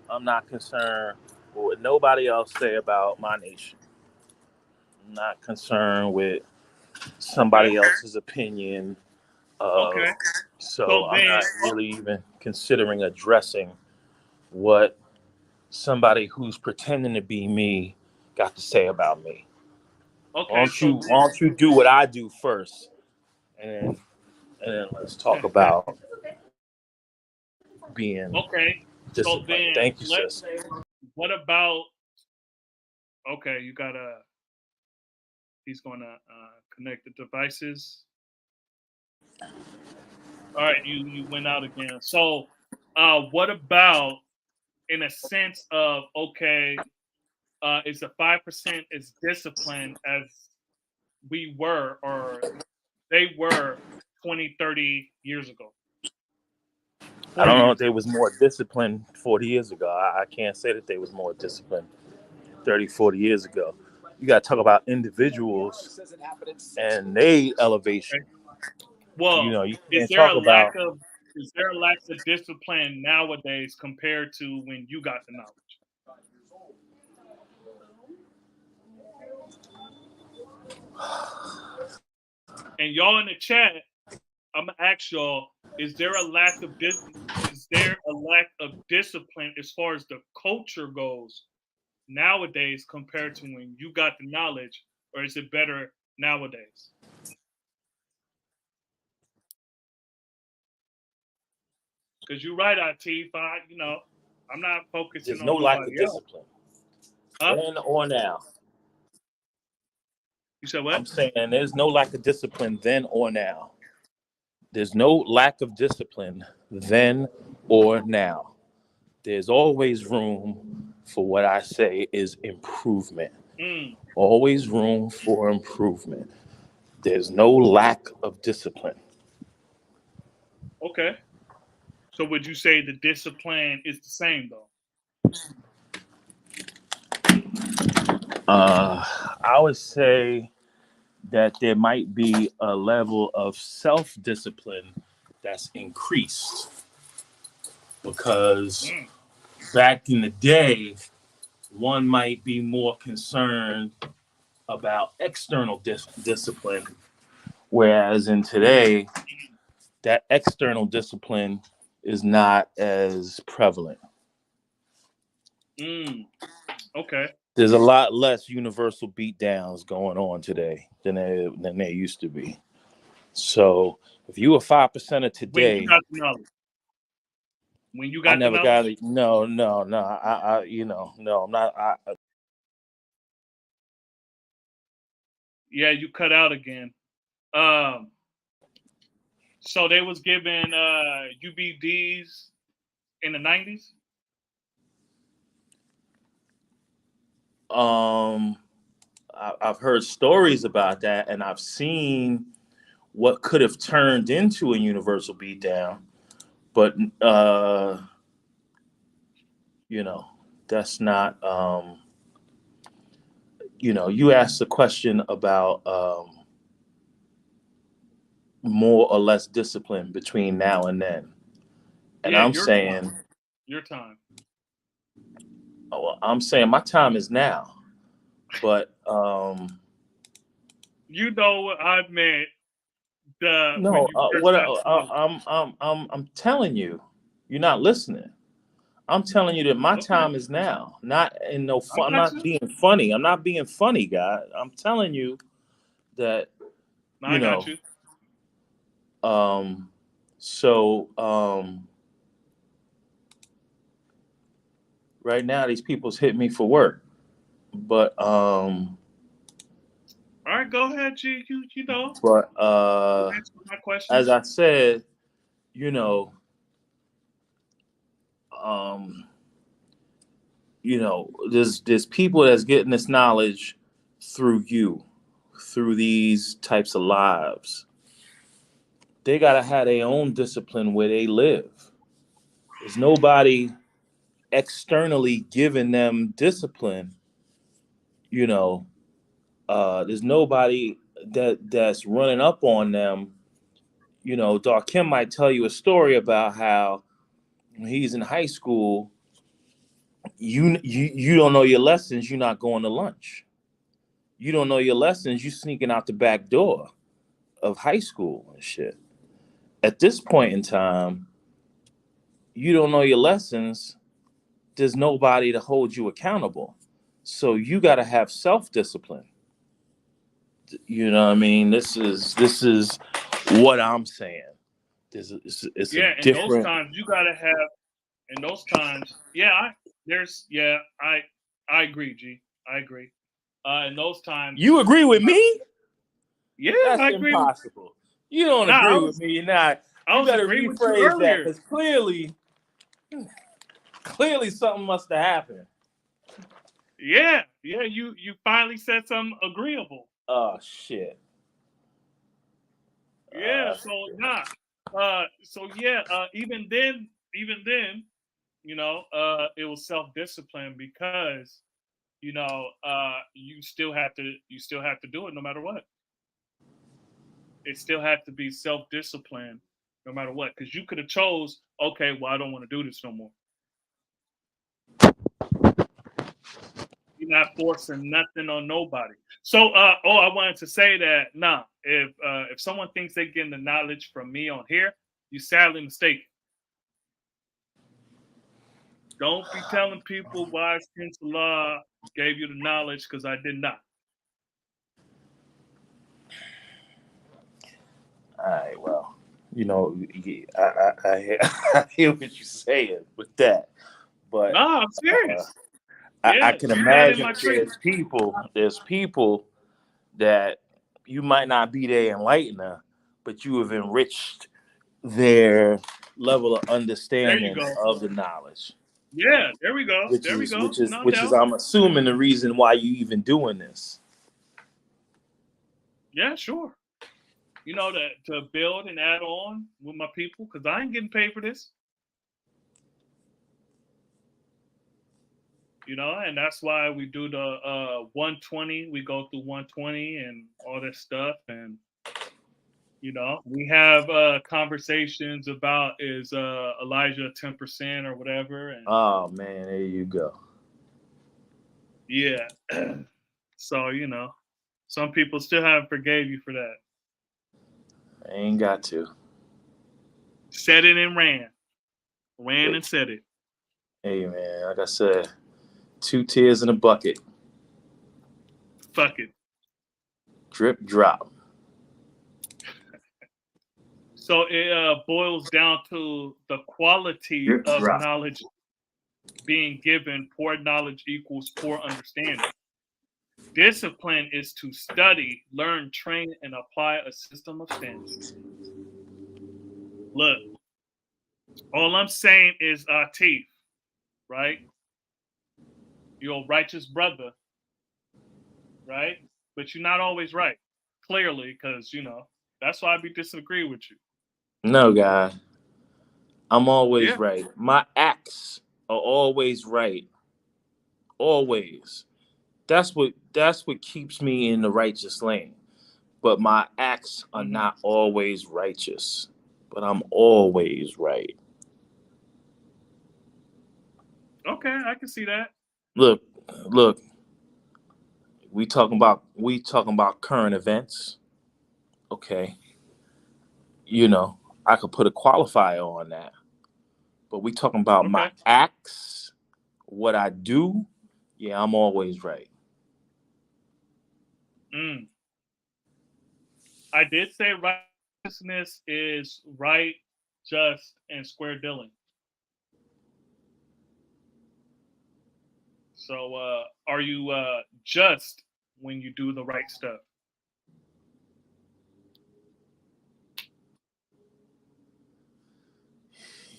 I'm not concerned with what nobody else say about my nation. I'm not concerned with Okay, somebody else's opinion. Uh, okay. so So I'm then, not really even considering addressing what somebody who's pretending to be me got to say about me. okay, so Why don't you do what I do first, and then let's talk then, about being okay, so disciplined. then, Thank you, sis. what about? Okay, you gotta. He's gonna connect the devices. All right, you went out again. So, what about in a sense of okay, is the 5% as disciplined as we were or they were 20, 30 years ago, I 40 don't know if years they ago? was more disciplined 40 years ago. I can't say that they was more disciplined 30, 40 years ago. You got to talk about individuals and they elevation. Okay. Well, You is can't there talk a lack about. of is there a lack of discipline nowadays compared to when you got the knowledge? And y'all in the chat, I'm gonna ask y'all: is there a lack of discipline as far as the culture goes nowadays compared to when you got the knowledge, or is it better nowadays? Because you're right, IT. I'm not focusing There's on no lack of nobody else. discipline Huh? then or now. You said what? I'm saying there's no lack of discipline then or now. There's no lack of discipline then or now. There's always room for what I say is improvement. Mm, Always room for improvement. There's no lack of discipline. okay. So would you say the discipline is the same though? I would say that there might be a level of self-discipline that's increased because Mm, back in the day, one might be more concerned about external discipline, whereas in today, that external discipline is not as prevalent. mm, okay. There's a lot less universal beatdowns going on today than there used to be. So if you were 5% of When you today, got the knowledge. When you I got the never got knowledge. it. No, no, no. No, I'm not. Yeah, you cut out again. Um, so they was giving UBDs in the 90s. Um, I've heard stories about that, and I've seen what could have turned into a universal beatdown, but you know, that's not. You asked the question about more or less discipline between now and then, and Yeah, I'm your time. saying, Your time. well, I'm saying my time is now, but You know what I meant the when no, you first what got the knowledge. I'm telling you, you're not listening. I'm telling you that my Okay, time is now, not in no I fun. I'm got not you. being funny. I'm not being funny, guy. I'm telling you that No, you I got know. you. Um, so right now these people's hit me for work, but All right, go ahead, G. You know, but answer my as questions. I said, you know, um, there's people that's getting this knowledge through you, through these types of lives. They gotta have their own discipline where they live. There's nobody externally giving them discipline. You know, there's nobody that's running up on them. Dark Kim might tell you a story about how when he's in high school, you don't know your lessons, you're not going to lunch. You don't know your lessons, you sneaking out the back door of high school and shit. At this point in time, you don't know your lessons, there's nobody to hold you accountable. So you got to have self-discipline. You know what I mean? This is what I'm saying. It's a Yeah, in those different. times you gotta have. In those times, yeah, I agree, G. I agree. In those times, You agree with me? yeah, That's I agree with. impossible. You don't Nah, agree with me. You're not. I You was better agreeing with you rephrase that earlier. because clearly something must have happened. Yeah, yeah, you finally said something agreeable. Oh shit. Yeah, Uh, so nah. So yeah, even then, it was self discipline because you still have to do it no matter what. It still had to be self discipline no matter what. Because you could have chose, okay, well I don't want to do this no more. You're not forcing nothing on nobody. So I wanted to say that nah, if someone thinks they're getting the knowledge from me on here, you sadly mistaken. Don't be telling people why Prince Allah gave you the knowledge because I did not. all right. Well, I hear what you're saying with that, but Nah, I'm serious. I Yeah, can keep that in imagine my trailer. there's people that you might not be their enlightener, but you have enriched their level of There you understanding go. of the knowledge, Yeah, there we go. There we go. No which is doubt. I'm assuming the reason why you even doing this. Yeah, sure. You know, to build and add on with my people, because I ain't getting paid for this. You know, and that's why we do the 120. We go through 120 and all this stuff, and you know, we have conversations about is Elijah 10% or whatever, and Oh man, there you go. yeah. So you know, some people still haven't forgave you for that. I ain't got to. Said it and ran and said it. Hey man, like I said, 2 tears in a bucket, Fuck it. drip drop. So it boils down to the quality Drip of drop. knowledge being given. Poor knowledge equals poor understanding. Discipline is to study, learn, train, and apply a system of standards. Look, all I'm saying is Teeth, right? You're a righteous brother, right? But you're not always right, clearly, because, you know, that's why I be disagree with you. No, guy, I'm always Yeah. right. My acts are always right. Always. That's what keeps me in the righteous lane. But my acts are Mm-hmm. not always righteous. But I'm always right. Okay, I can see that. Look, look. We talking about current events. Okay, you know, I could put a qualifier on that. But we talking about my Okay. acts, what I do. Yeah, I'm always right. Mm. I did say righteousness is right, just, and square dealing. So, are you just when you do the right stuff?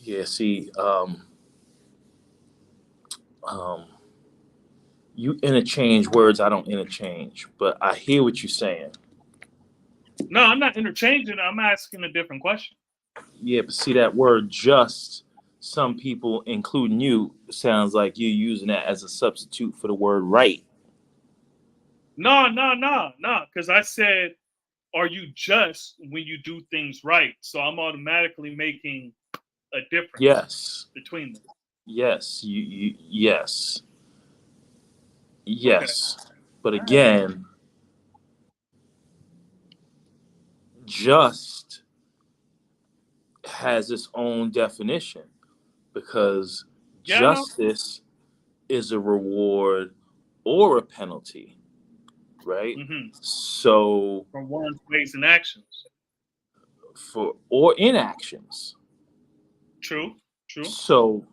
Yeah. See, um, you interchange words. I don't interchange, but I hear what you're saying. No, I'm not interchanging. I'm asking a different question. Yeah, but see that word "just." Some people, including you, sounds like you're using that as a substitute for the word "right." No. Because I said, are you just when you do things right? So I'm automatically making a difference Yes, between them. yes, yes, Okay. yes. But All right. again, just has its own definition because Yeah, I know. justice is a reward or a penalty, right? Mm-hmm. So From one's ways and actions. for or inactions. True. True. So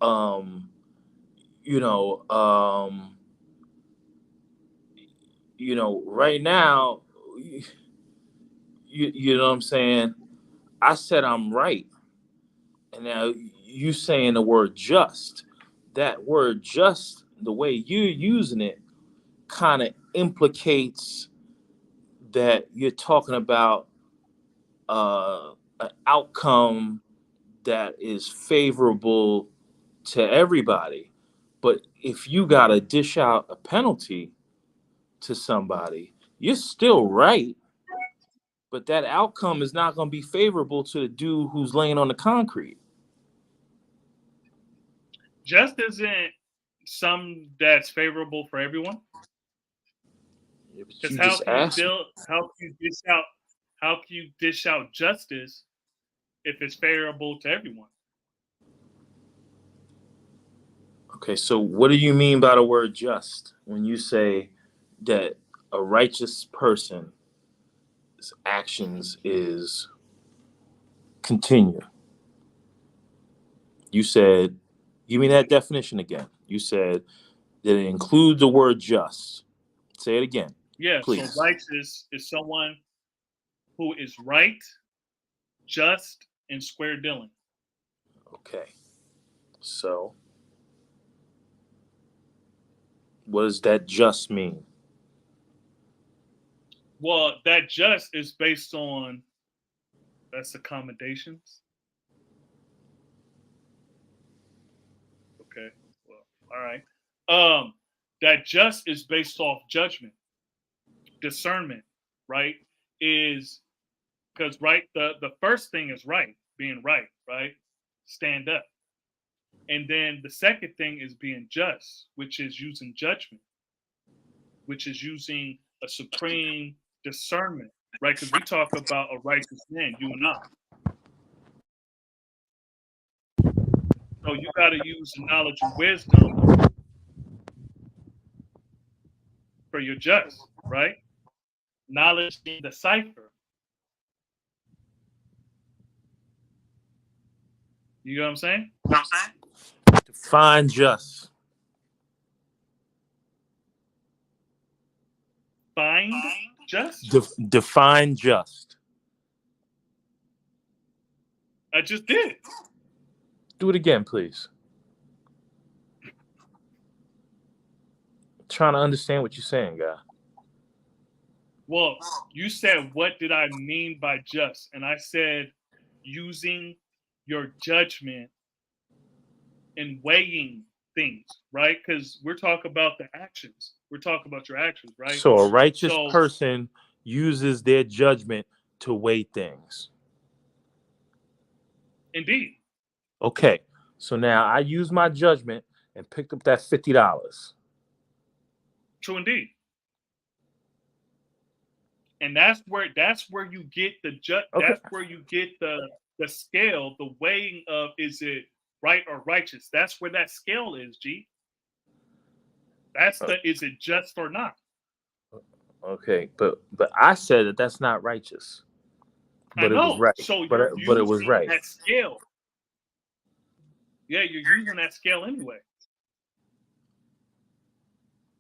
um you know um right now you know what I'm saying? I said I'm right. And now you saying the word just. That word just, the way you're using it, kind of implicates that you're talking about an outcome that is favorable to everybody. But if you got to dish out a penalty to somebody, you're still right. But that outcome is not going to be favorable to the dude who's laying on the concrete. Just isn't some that's favorable for everyone. Yeah, but Because you just asked. how can you dish out justice if it's favorable to everyone? Okay, so what do you mean by the word just when you say that a righteous person's actions is continue? You said, give me that definition again. You said that it includes the word just. Say it again, Yeah, so please. righteous is someone who is right, just and square dealing. Okay. So, what does that just mean? Well, that just is based on that's accommodations. Okay. Well, all right. That just is based off judgment, discernment, right? Is because right, the first thing is right, being right? Stand up. And then the second thing is being just, which is using judgment, which is using a supreme discernment, right? Because we talk about a righteous man, you and I. So you got to use the knowledge and wisdom for your just, right? Knowledge in the cipher. You know what I'm saying? Define just. Find just. Define just. I just did. Do it again, please. Trying to understand what you're saying, guy. Well, you said, what did I mean by just? And I said, using your judgment and weighing things, right? Because we're talking about the actions. We're talking about your actions, right? So a righteous person uses their judgment to weigh things. Indeed. Okay. So now I use my judgment and picked up that $50. True indeed. And that's where you get the Okay. That's where you get the scale, the weighing of, is it right or righteous? That's where that scale is, G. That's is it just or not? Okay, but I said that that's not righteous. But I know. It was right. So but it was right. That scale. Yeah, you're using that scale anyway.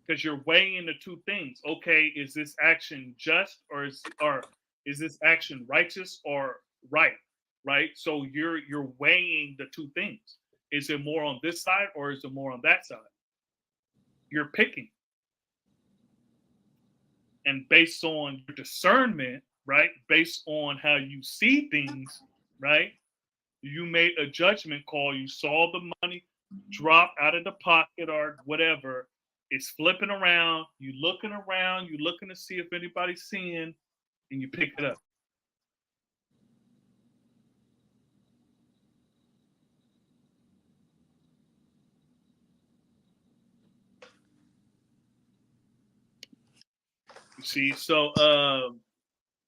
Because you're weighing the two things. Okay, is this action just or is this action righteous or right? Right? So you're weighing the two things. Is it more on this side or is it more on that side? You're picking. And based on your discernment, right? Based on how you see things, right? You made a judgment call. You saw the money drop out of the pocket or whatever. It's flipping around. You looking around. You looking to see if anybody's seeing, and you pick it up. You see, so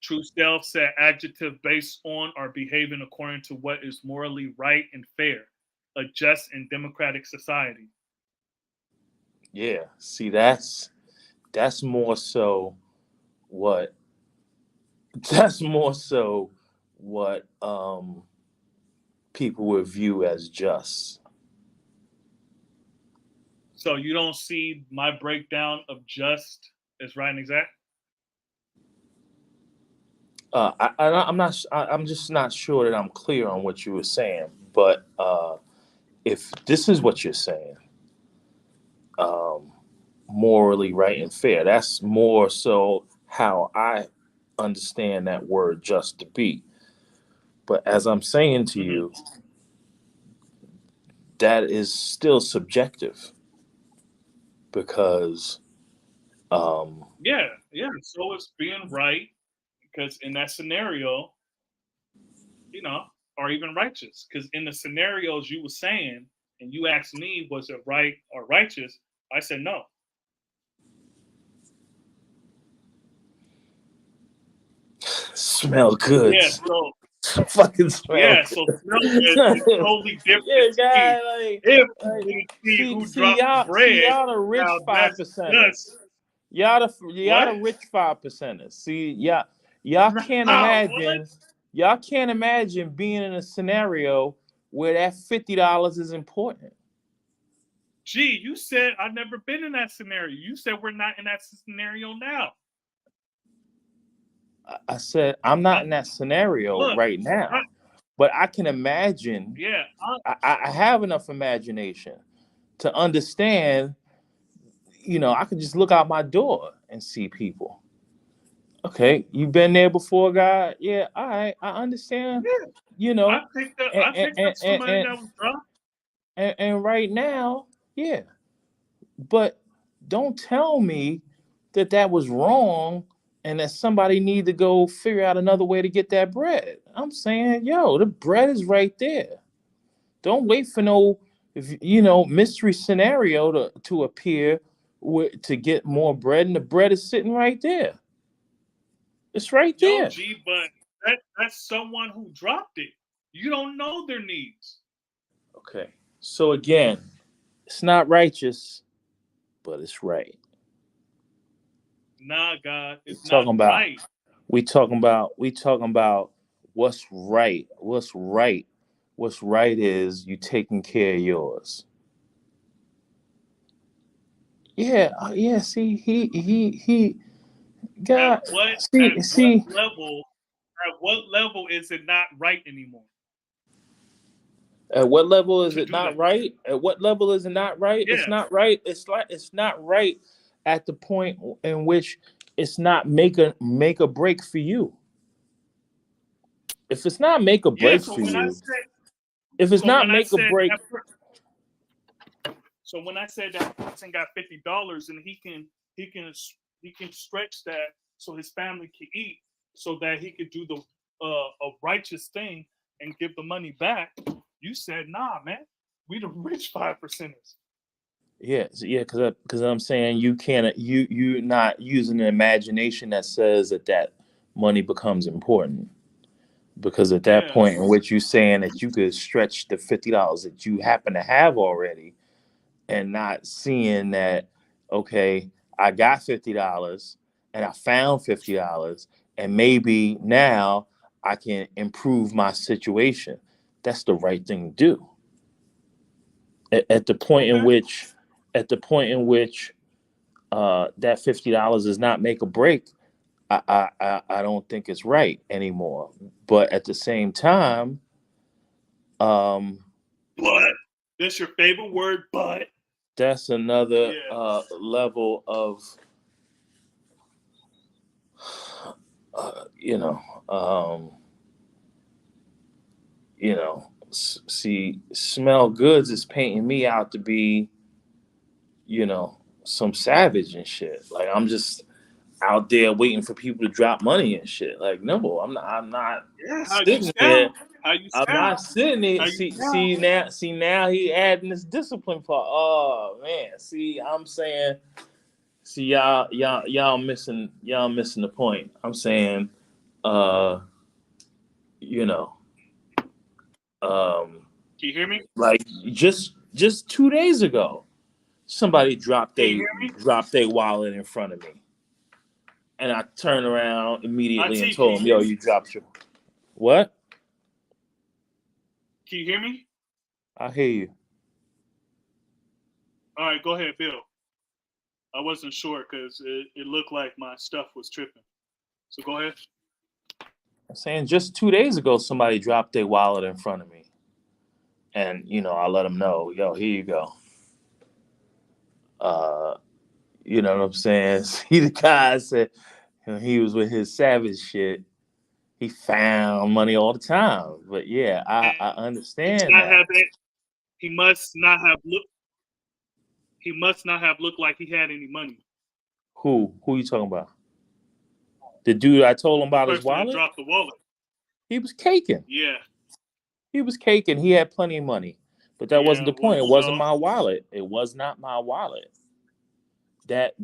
True Self said adjective based on or behaving according to what is morally right and fair, a just and democratic society. Yeah. See, that's more so what people would view as just. So you don't see my breakdown of just as right and exact? I'm just not sure that I'm clear on what you were saying. But if this is what you're saying, morally right and fair, that's more so how I understand that word just to be. But as I'm saying to you, that is still subjective because yeah, so it's being right, because in that scenario, or even righteous, because in the scenarios you were saying, and you asked me, was it right or righteous? I said no. Smell good. Yeah, so fucking smell. Yeah, so smell good is totally different. Yeah, guy, if who dropped bread, y'all the rich 5%ers. Y'all the rich 5%ers. See, y'all can't imagine. What? Y'all can't imagine being in a scenario where that $50 is important. Gee, you said I've never been in that scenario. You said we're not in that scenario now. I said I'm not in that scenario right now. But I can imagine. Yeah, I have enough imagination to understand. I can just look out my door and see people. Okay, you've been there before, God. Yeah, all right, I understand. yeah. You know, I picked up somebody that was drunk. and right now, yeah. But don't tell me that that was wrong and that somebody need to go figure out another way to get that bread. I'm saying, yo, the bread is right there. Don't wait for no, mystery scenario to appear to get more bread, and the bread is sitting right there. It's right Yo, there. G, but that's someone who dropped it. You don't know their needs. Okay. So again, it's not righteous, but it's right. Nah, God, We it's not talking about right. we talking about what's right. What's right? What's right is you taking care of yours. Yeah, yeah. See, he At God. what See, see. at what level is it not right anymore At what level is to it do not that? right? At what level is it not right? It's Yeah. not right. It's not right at the point in which it's not make a break for you. If it's not make a Yeah. break So for when I you, said if it's so not when I make a said break, that so when I said that person got $50 and he can he can stretch that so his family can eat so that he could do the a righteous thing and give the money back, you said, nah, man, we the rich 5%ers. yeah, because I'm saying you can't you not using an imagination that says that money becomes important. Because at that Yeah. point in which you're saying that you could stretch the $50 that you happen to have already, and not seeing that, okay, I got $50 and I found $50, and maybe now I can improve my situation. That's the right thing to do. At the point in Okay. which, that $50 does not make a break, I don't think it's right anymore. But at the same time, um, But that's your favorite word, but that's another yeah. level of uh, you know, um, see, Smell Goods is painting me out to be, some savage and shit. Like I'm just out there waiting for people to drop money and shit. Like no, I'm not Yeah, how you sitting there. sound. How you I'm sound. not sitting there. How you sound. See now he adding this discipline part. Oh man, see, I'm saying, see y'all missing the point. I'm saying, uh, you know, um, Can you hear me? like just 2 days ago, somebody Can you hear me? dropped their wallet in front of me, and I turned around immediately and IT, can told you them, hear "Yo, me? you dropped your what?" Can you hear me? I hear you. All right, go ahead, Bill. I wasn't sure because it looked like my stuff was tripping. So go ahead. I'm saying just 2 days ago, somebody dropped their wallet in front of me, and I let them know, "Yo, here you go." Uh, you know what I'm saying? See, the guy said, he was with his savage shit. He found money all the time, but yeah, I He must understand not that. have that. He must not have looked. He must not have looked like he had any money. Who you talking about? The dude I told him The about his person that wallet? dropped the wallet. He was caking. Yeah, He was caking. He had plenty of money. But that wasn't yeah. the Well, point. It wasn't my wallet. It was not my wallet. That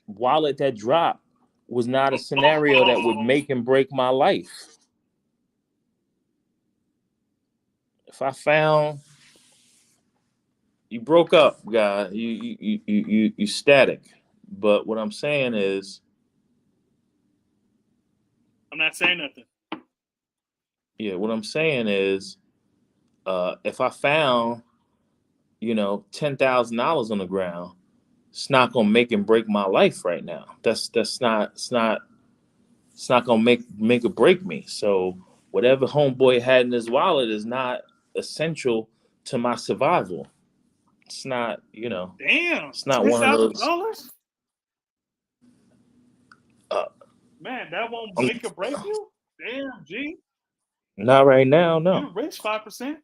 wallet that dropped was not a scenario that would oh, make and break my life. If I found you broke up, guy, you static. But what I'm saying is, I'm not saying nothing. yeah, what I'm saying is, if I found, $10,000 on the ground, it's not gonna make and break my life right now. That's not it's not gonna make or break me. So whatever homeboy had in his wallet is not essential to my survival. It's not, Damn, it's not one of those. $10,000. Uh, Man, that won't I'm make or break you. Damn, G, not right now, no. you're rich 5%.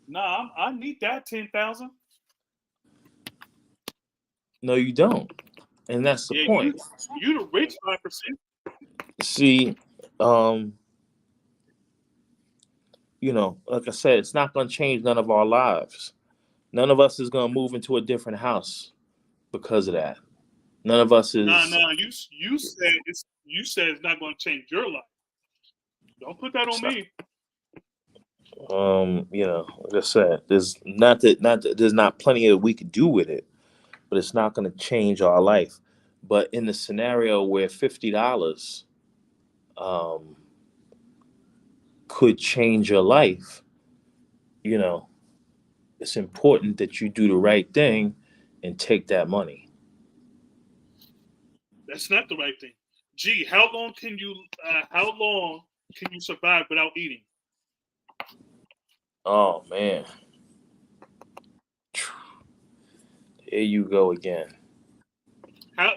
Nah, I need that 10,000. No, you don't. And that's the Yeah, point. you the rich 5%. See, like I said, it's not going to change none of our lives. None of us is going to move into a different house because of that. None of us is. Nah, you said it's not going to change your life. Don't put that on me. Like I said, there's there's not plenty that we could do with it, but it's not going to change our life. But in the scenario where $50 could change your life, it's important that you do the right thing and take that money. That's not the right thing. Gee, how long can you survive without eating? Oh man. Here you go again.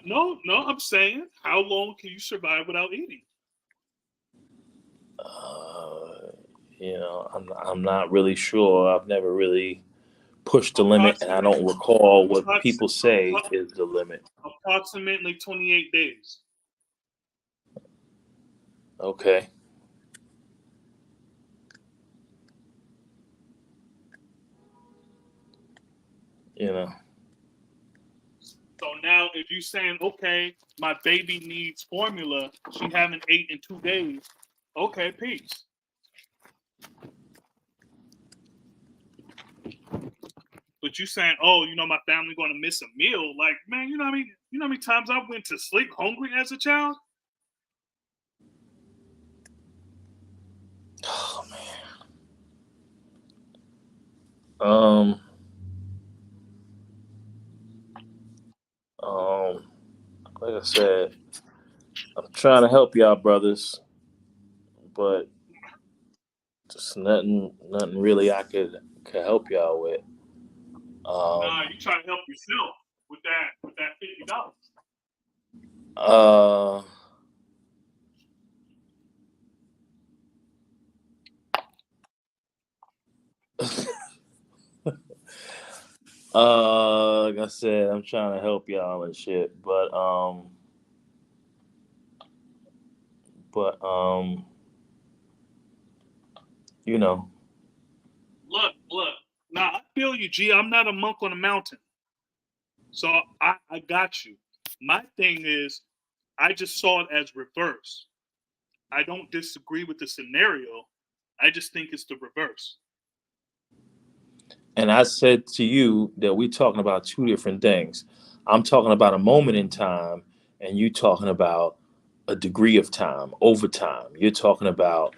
No, I'm saying, how long can you survive without eating? I'm not really sure. I've never really pushed the limit, and I don't recall what people say is the limit. Approximately 28 days. Okay. So now, if you're saying, okay, my baby needs formula, she haven't ate in 2 days. Okay, peace. But you saying, oh, my family going to miss a meal? Like, man, you know what I mean? You know how many times I went to sleep hungry as a child? Oh man. Like I said, I'm trying to help y'all brothers, but just nothing really I could help y'all with. Nah, you trying to help yourself with that $50. Like I said, I'm trying to help y'all and shit, but Look. Now I feel you, G. I'm not a monk on a mountain, so I got you. My thing is, I just saw it as reverse. I don't disagree with the scenario. I just think it's the reverse. And I said to you that we're talking about two different things. I'm talking about a moment in time, and you talking about a degree of time, over time. You're talking about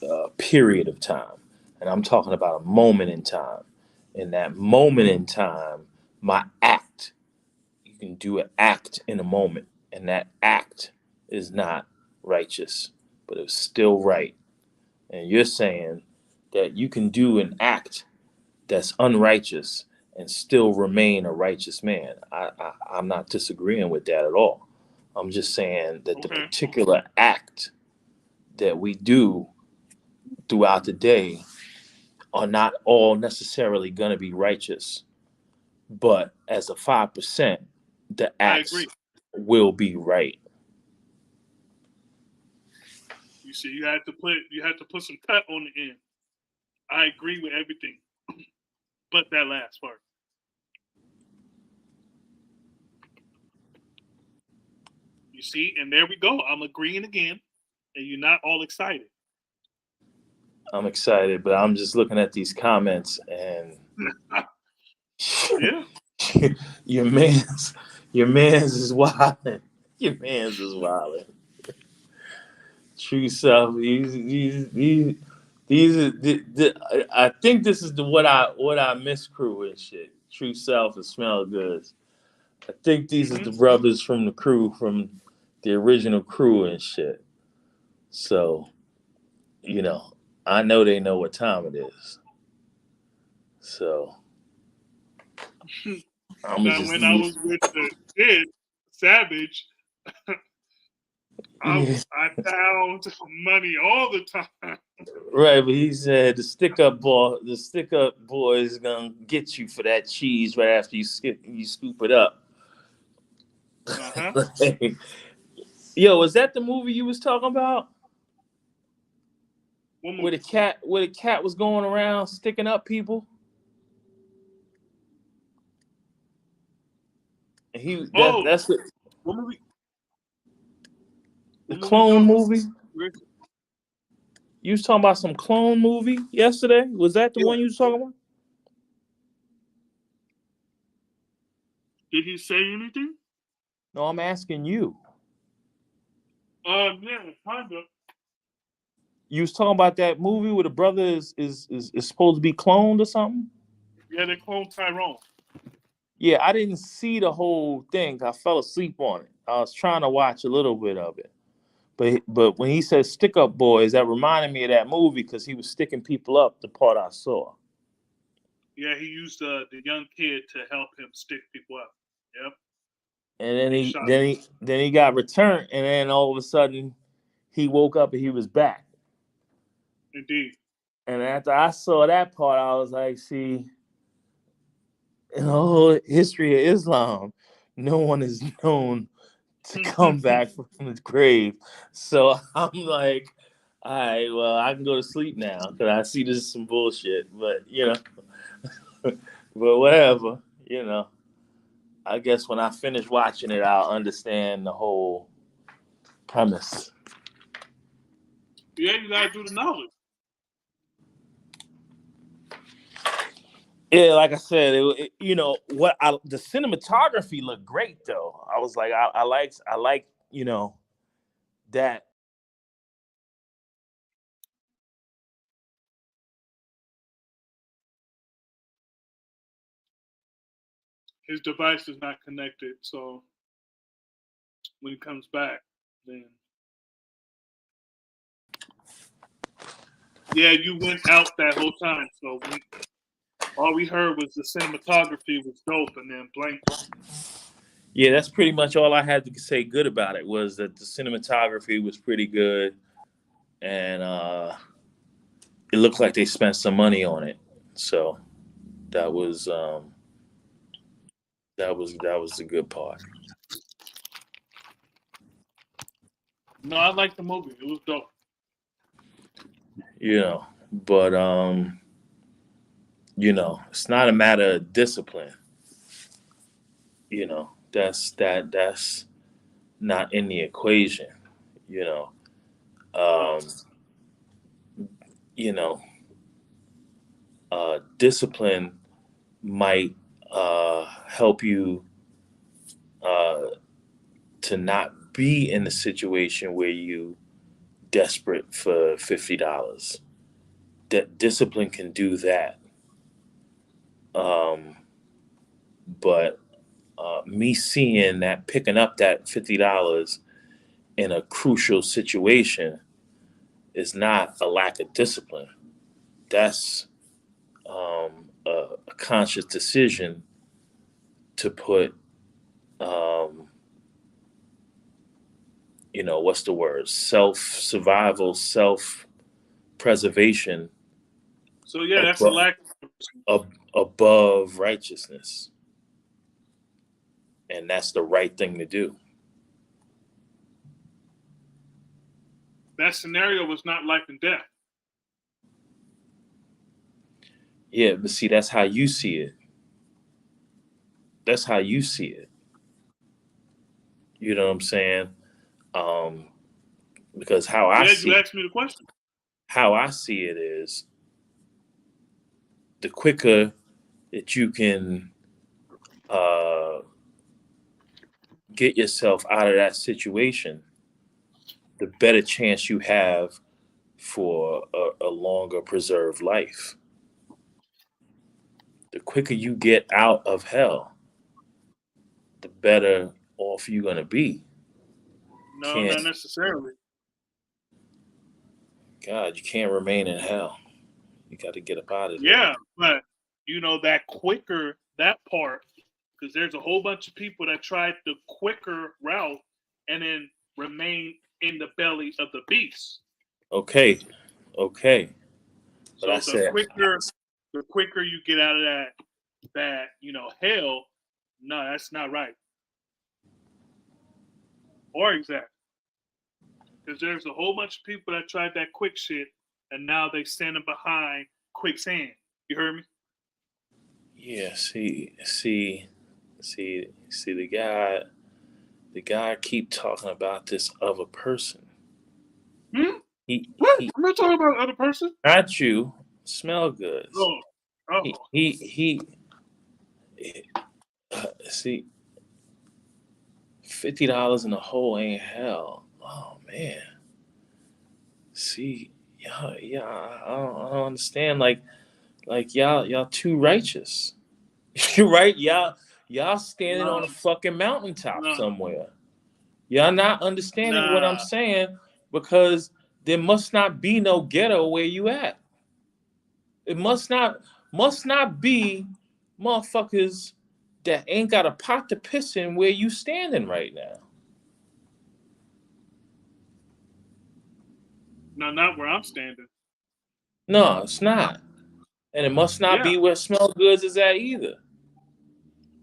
a period of time, and I'm talking about a moment in time. In that moment in time, my act, you can do an act in a moment, and that act is not righteous, but it's still right. And you're saying that you can do an act that's unrighteous and still remain a righteous man. I'm not disagreeing with that at all. I'm just saying that the particular act that we do throughout the day are not all necessarily going to be righteous. But as a 5%, the acts will be right. You see, you had to put some cut on the end. I agree with everything, but that last part. You see, and there we go. I'm agreeing again, and you're not all excited. I'm excited, but I'm just looking at these comments and yeah, your man's is wilding. Your man's is wilding. True self. These I think this is what I miss crew and shit. True self and smell goods. I think these are the brothers from the crew, from the original crew and shit. So you know, I know they know what time it is. So I'm gonna Now, just when I leave. was with the kid, Savage, Yeah, I found money all the time. right, but he said the stick up boy is gonna get you for that cheese right after you scoop it up. Uh-huh. Yo, is that the movie you was talking about? One Where movie. the cat was going around sticking up people? And Oh, that's what movie? the What movie you clone talking about? movie. You was talking about some clone movie yesterday. Was that the Yeah. one you was talking about? Did he say anything? No, I'm asking you. Yeah, kind of. You was talking about that movie where the brother is supposed to be cloned or something? Yeah, they cloned Tyrone. Yeah, I didn't see the whole thing. I fell asleep on it. I was trying to watch a little bit of it. But when he said stick up boys, that reminded me of that movie because he was sticking people up, the part I saw. Yeah, he used the young kid to help him stick people up. Yep. And then He he shot. then he got returned, and then all of a sudden he woke up and he was back. Indeed. And after I saw that part, I was like, see, in the whole history of Islam, no one is known to come back from the grave. So I'm like, all right, well, I can go to sleep now because I see this is some bullshit. But but whatever, I guess when I finish watching it, I'll understand the whole premise. Yeah, you gotta do the knowledge. Yeah, like I said, the cinematography looked great though. I was like, I like that. His device is not connected, so when he comes back, then yeah, you went out that whole time. So all we heard was the cinematography was dope, and then blank. Yeah, that's pretty much all I had to say good about it was that the cinematography was pretty good, and it looked like they spent some money on it. So that was that was the good part. No, I liked the movie. It was dope. But it's not a matter of discipline. That's not in the equation. You know, Right. um, you know, discipline might help you uh, to not be in a situation where you desperate for $50. That discipline can do that, um, but me seeing that picking up that $50 in a crucial situation is not a lack of discipline. That's a conscious decision to put, um, what's the word? Self survival, self preservation So yeah, that's a above, lack. above righteousness. And that's the right thing to do. That scenario was not life and death. Yeah, but see, that's how you see it. That's how you see it. You know what I'm saying? Um, because Yeah, you asked me the question. how I see it is the quicker that you can uh, get yourself out of that situation, the better chance you have for a longer preserved life. The quicker you get out of hell, the better off you're gonna be. No, Can't not necessarily. God, you can't remain in hell. You got to get up out of there. Yeah, but that part, because there's a whole bunch of people that tried the quicker route and then remain in the belly of the beast. Okay. But so I said, the quicker you get out of that hell, no, that's not right. Or exactly. Because there's a whole bunch of people that tried that quick shit and now they standing behind quicksand. You heard me? yeah, see, the guy keep talking about this other person. What? I'm not talking about other person. Not you. Smell good. Oh. He see, $50 in the hole ain't hell. Oh man. See, yeah, I don't understand. Like y'all too righteous. You're right. Y'all standing on a fucking mountaintop somewhere. Y'all not understanding what I'm saying, because there must not be no ghetto where you at. It must not be motherfuckers that ain't got a pot to piss in where you standing right now. No, not where I'm standing. No, it's not. And it must not be where Smell Goods is at either.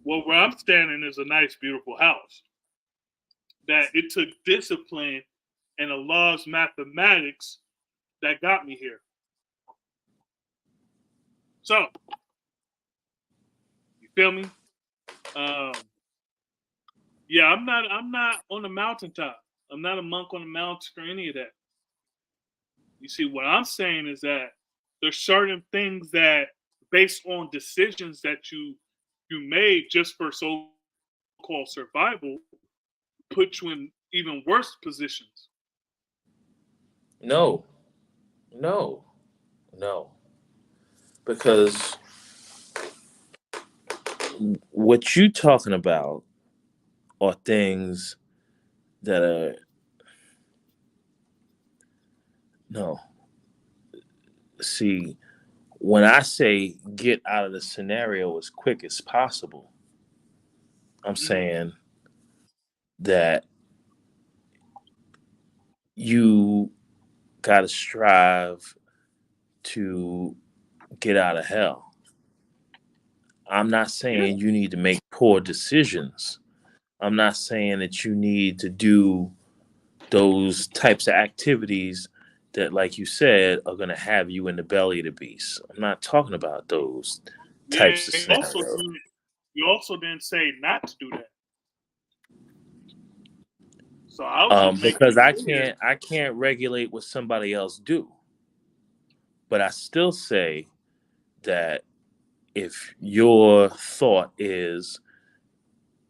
Well, where I'm standing is a nice, beautiful house. That it took discipline and the law's mathematics that got me here. So, you feel me? Yeah, I'm not on the mountaintop. I'm not a monk on the mountain or any of that. You see, what I'm saying is that there's certain things that, based on decisions that you made just for so-called survival, put you in even worse positions. No. Because what you talking about are things that are no. See, when I say get out of the scenario as quick as possible, I'm saying that you got to strive to get out of hell. I'm not saying you need to make poor decisions. I'm not saying that you need to do those types of activities that, like you said, are going to have you in the belly of the beast. I'm not talking about those types of scenarios. You also didn't say not to do that. So because I can't regulate what somebody else do. But I still say that if your thought is,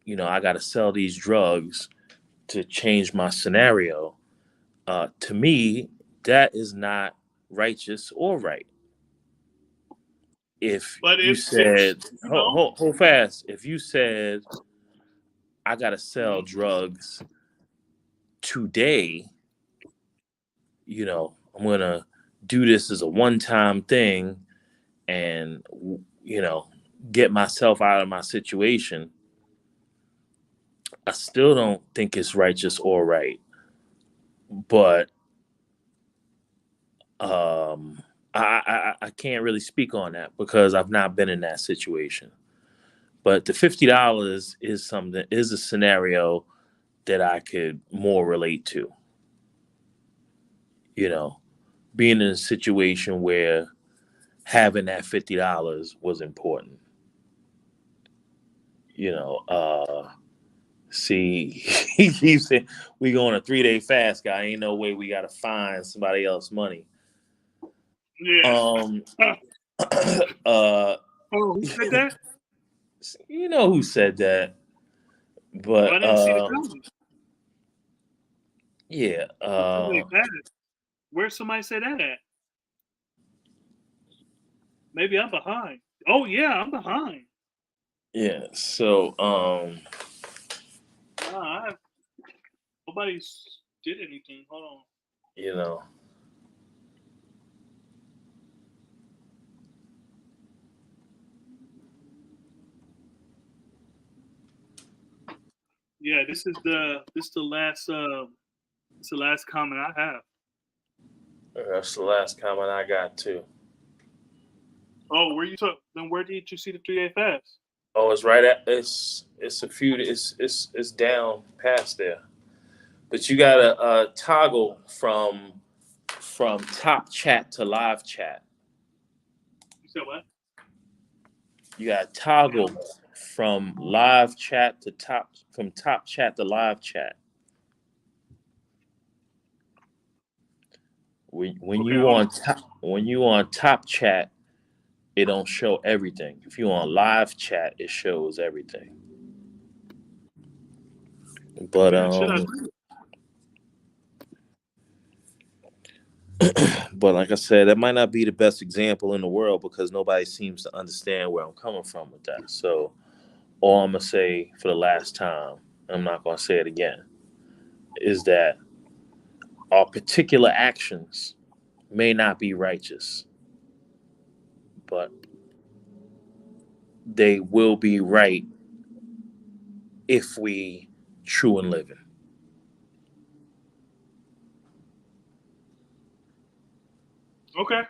I got to sell these drugs to change my scenario, to me, that is not righteous or right. If you said, hold fast, if you said, I got to sell drugs today, I'm going to do this as a one-time thing and, get myself out of my situation, I still don't think it's righteous or right. But I can't really speak on that because I've not been in that situation. But the $50 is a scenario that I could more relate to. Being in a situation where having that $50 was important. See, he keeps saying we go on a 3-day fast, guy. Ain't no way we gotta find somebody else money. Yeah. Who said that? You know who said that, but I didn't see the comments. Yeah. Where's somebody say that at? Maybe I'm behind. Oh yeah, I'm behind. Yeah. So nobody's did anything. Hold on. Yeah, this the last comment I have. That's the last comment I got too. Oh, where did you see the 3-day fast? Oh, it's right at it's a few it's down past there. But you gotta toggle from top chat to live chat. You said what? You gotta toggle from live chat to top chat to live chat. When Okay, you hold on on. top chat, it don't show everything. If you on live chat, it shows everything. But Yeah, should I? but like I said, that might not be the best example in the world because nobody seems to understand where I'm coming from with that. So all I'm gonna say for the last time, and I'm not gonna say it again, is that our particular actions may not be righteous, but they will be right if we true and living. Okay.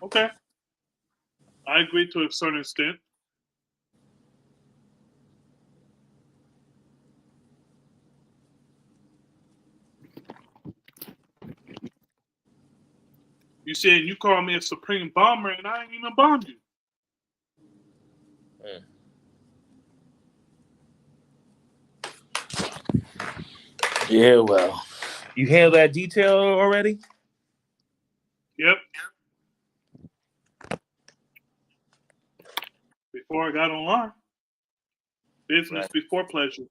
Okay. I agree to a certain extent. You said you called me a supreme bomber and I ain't even bombed you. Mm. Yeah, well, you handle that detail already? Yep. Before I got online. Business Right, before pleasure.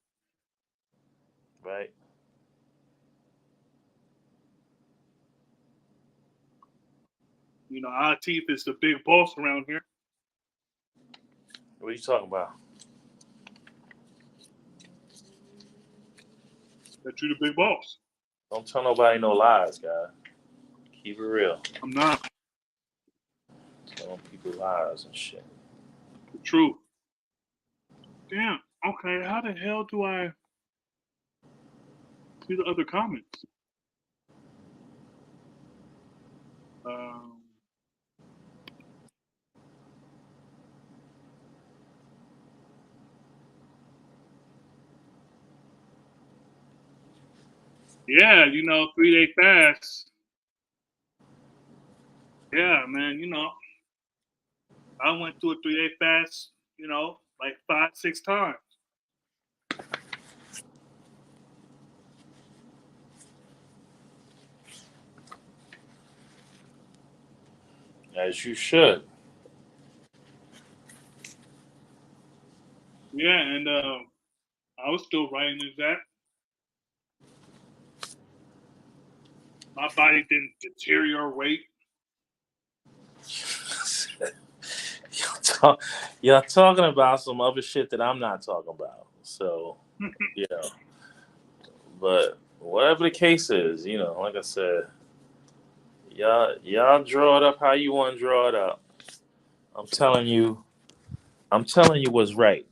right. You know, our teeth is the big boss around here. What are you talking about? That you the big boss. Don't tell nobody no lies, guy. Keep it real. I'm not. Telling people lies and shit. The truth. Damn. Okay, how the hell do I see the other comments? Um, yeah, 3-day fast. Yeah, man, I went through a 3-day fast, like 5, 6 times. As you should. Yeah, and I was still writing that. My body didn't deteriorate. Y'all talking about some other shit that I'm not talking about. So, you know, but whatever the case is, like I said, y'all draw it up how you want to draw it up. I'm telling you, what's right.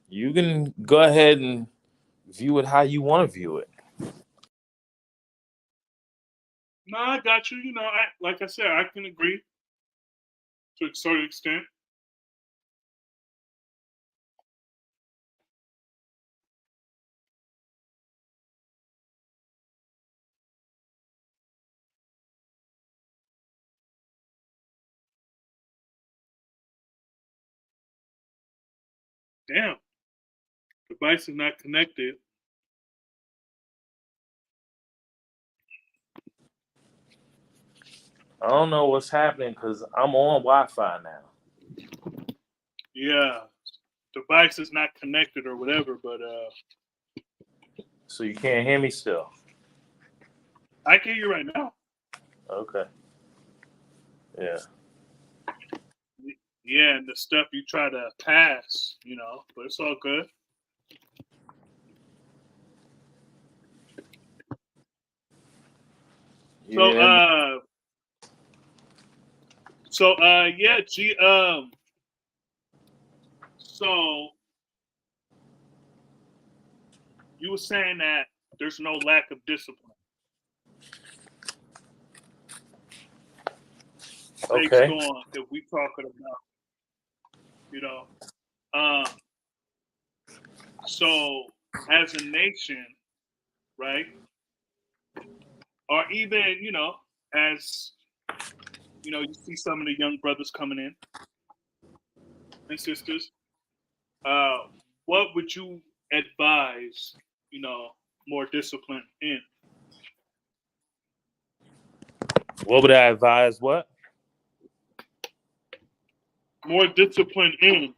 You can go ahead and view it how you want to view it. No, I got you. Like I said, I can agree to a certain extent. Damn, device is not connected. I don't know what's happening because I'm on Wi-Fi now. Yeah, device is not connected or whatever. But So you can't hear me still. I can hear you right now. Okay. Yeah. Yeah, and the stuff you try to pass, but it's all good. So Yeah. yeah, G. So you were saying that there's no lack of discipline based Okay. on if we talking about, you know, um. So as a nation, right, or even as you see some of the young brothers coming in and sisters, uh, what would you advise, more discipline in? What would I advise? What? More discipline in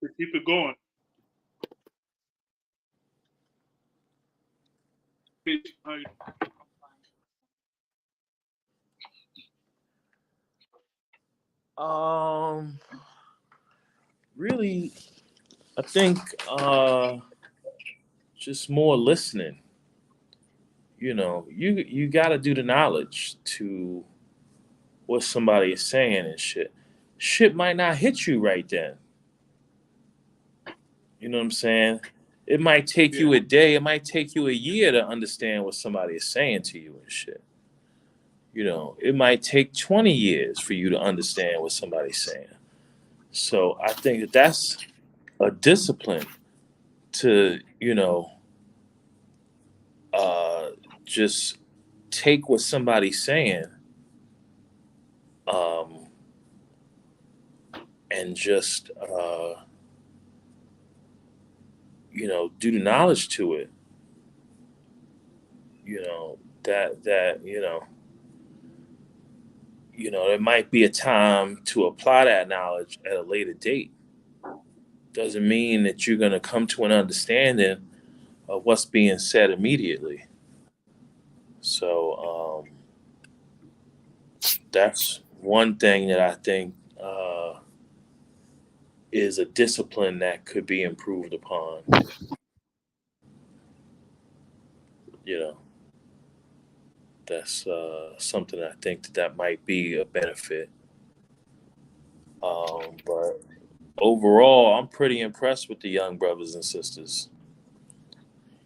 to keep it going. Really, I think just more listening. You got to do the knowledge to what somebody is saying and shit. Shit might not hit you right then. You know what I'm saying? It might take you a day, it might take you a year to understand what somebody is saying to you and shit. It might take 20 years for you to understand what somebody's saying. So I think that's a discipline to, just take what somebody's saying, um, and just, do the knowledge to it. There might be a time to apply that knowledge at a later date. Doesn't mean that you're going to come to an understanding of what's being said immediately. So that's one thing that I think is a discipline that could be improved upon. That's something I think that might be a benefit. But overall, I'm pretty impressed with the young brothers and sisters.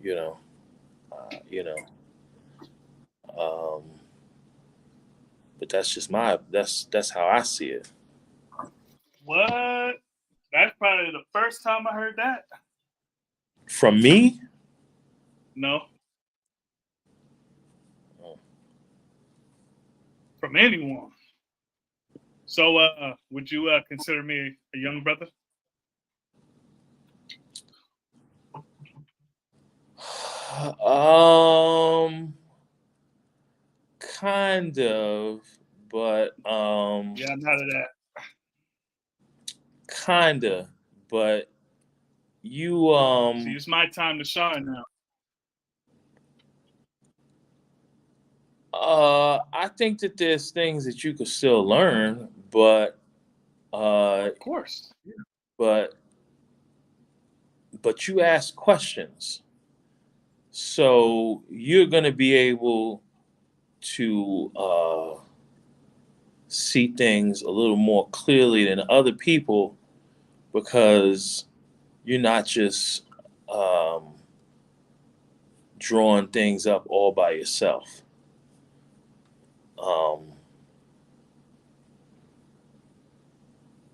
You know, you know. Um, but that's just that's how I see it. What? That's probably the first time I heard that. From me? No. Oh. From anyone. So, would you consider me a young brother? Kind of, but Yeah, none of that. kinda, but you See, it's my time to shine now. I think that there's things that you could still learn, but Of course. Yeah. but you ask questions. So you're gonna be able to see things a little more clearly than other people because you're not just drawing things up all by yourself.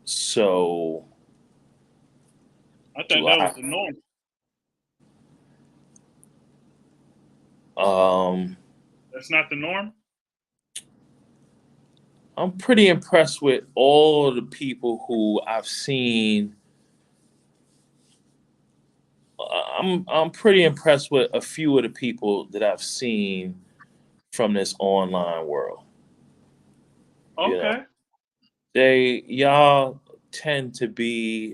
So I thought do that was the norm. That's not the norm. I'm pretty impressed with all the people who I've seen. I'm pretty impressed with a few of the people that I've seen from this online world. Okay. Y'all tend to be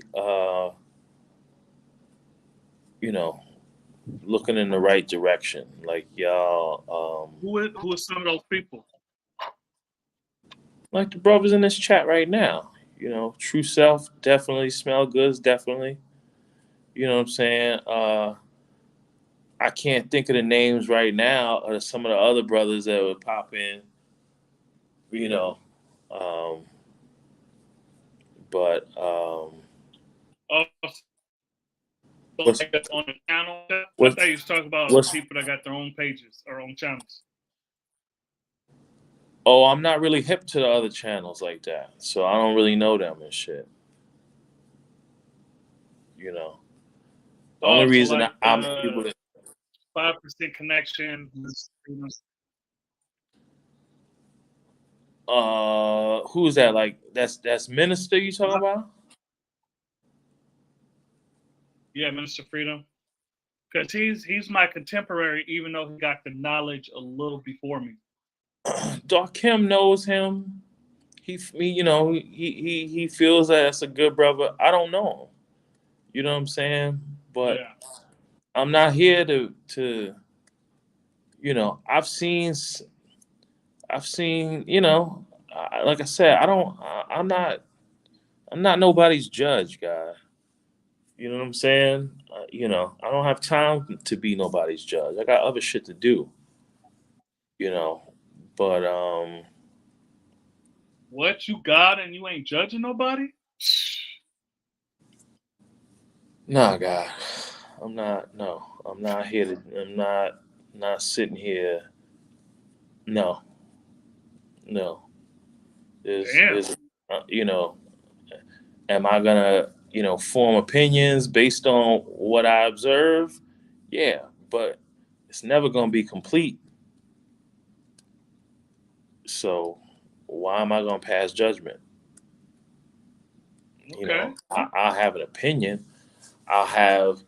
looking in the right direction. Like y'all Who is some of those people? like the brothers in this chat right now. True Self, definitely. Smell Goods, definitely. You know what I'm saying? I can't think of the names right now of some of the other brothers that would pop in, you know. Um, but Oh, so what's like on the channel. I what's thought you was talking about what's people that got their own pages or own channels. Oh, I'm not really hip to the other channels like that, so I don't really know them and shit. You know, the only Oh, so reason like I'm able the to 5% connection. who's that? Like that's Minister you talking about? Yeah, Minister Freedom. Because he's my contemporary, even though he got the knowledge a little before me. Doc Kim knows him. You know, he feels that it's a good brother. I don't know him. You know what I'm saying? But Yeah. I'm not here to you know. I've seen you know. Like I said, I don't. I'm not nobody's judge, guy. You know what I'm saying? You know, I don't have time to be nobody's judge. I got other shit to do. You know, but What you got and you ain't judging nobody? nah, guy. I'm not. No, I'm not here to. I'm not sitting here. No, no. Damn. Is you know, am I gonna form opinions based on what I observe? Yeah, but it's never gonna be complete. So why am I gonna pass judgment? You Okay. know, I'll have an opinion. I'll have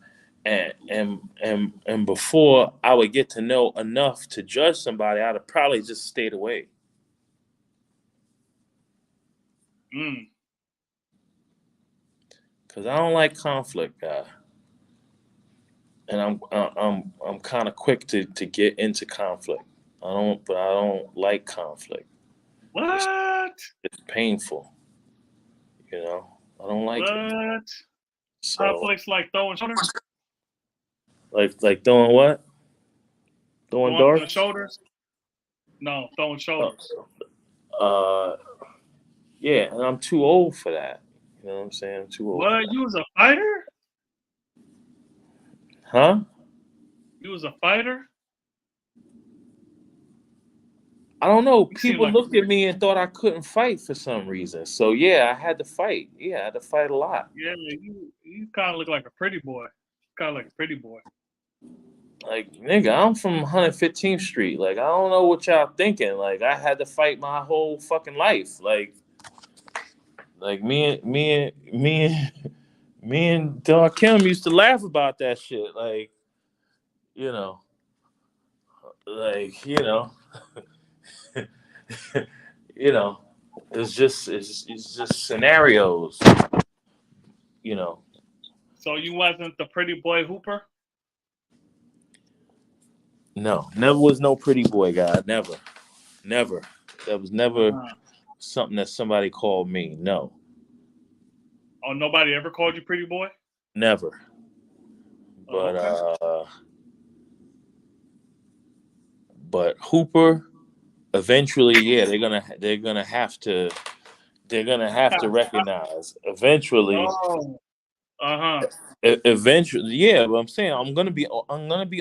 and before I would get to know enough to judge somebody, I'd have probably just stayed away. Mm. Cause I don't like conflict, guy. And I'm kind of quick to get into conflict. But I don't like conflict. It's What? it's painful, you know. I don't like it. What? So Conflicts like throwing shoulders? like doing what? Throwing Throwing darts? shoulders? No, throwing Uh, shoulders. uh, yeah, and I'm too old for that. You know what I'm saying? I'm too old for What? that. You was a fighter? Huh? You was a fighter? I don't know. You seem People like looked at me and thought I couldn't fight for some reason. So yeah, I had to fight. Yeah, I had to fight a lot. yeah, you kind of look like a pretty boy. Kind of like a pretty boy. Like, nigga, I'm from 115th Street. Like, I don't know what y'all thinking. Like, I had to fight my whole fucking life. Like me and Dog Kim used to laugh about that shit. Like, you know, like you know, it's just scenarios. You know, So you wasn't the pretty boy hooper? no, never was no pretty boy guy. Never, never. That was never Uh-huh. something that somebody called me. No, Oh, nobody ever called you pretty boy? never. Oh, But okay. but Hooper, eventually, yeah, they're gonna have to recognize eventually. Oh, uh-huh. Eventually, yeah. But I'm saying I'm gonna be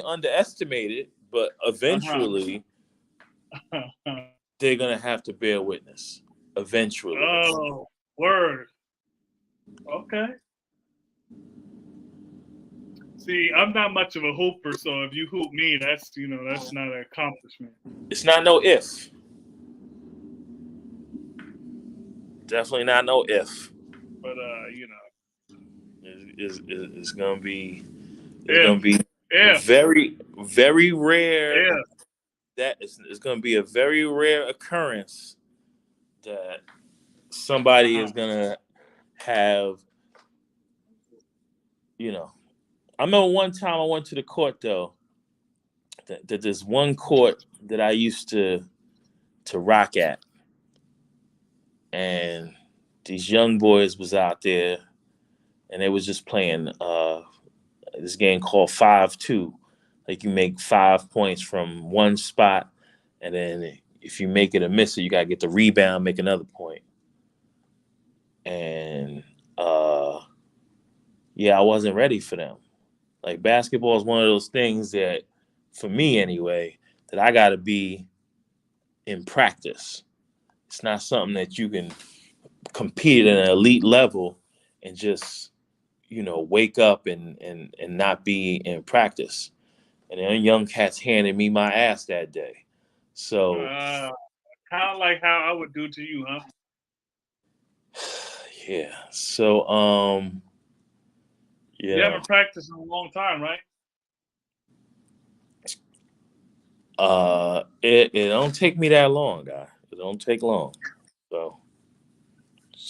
underestimated, but Uh-huh. eventually they're gonna have to bear witness. Eventually, Oh, word. Okay. See, I'm not much of a hooper, so if you hoop me, that's not an accomplishment. it's not no if. Definitely not no if. But It's gonna be it's if gonna be if very rare. if That is going to be a very rare occurrence that somebody uh-huh. is going to have, you know. I remember one time I went to the court though. That there's one court that I used to rock at, and these young boys was out there, and they was just playing this game called 5-2. Like you make 5 points from one spot, and then if you make it a misser, you gotta get the rebound, make another point. And yeah, I wasn't ready for them. Like basketball is one of those things that, for me anyway, that I gotta be in practice. It's not something that you can compete at an elite level and just, wake up and not be in practice. And then young cats handed me my ass that day. So Kind of like how I would do to you, huh? yeah. So You haven't practiced in a long time, right? It don't take me that long, guy. It don't take long. So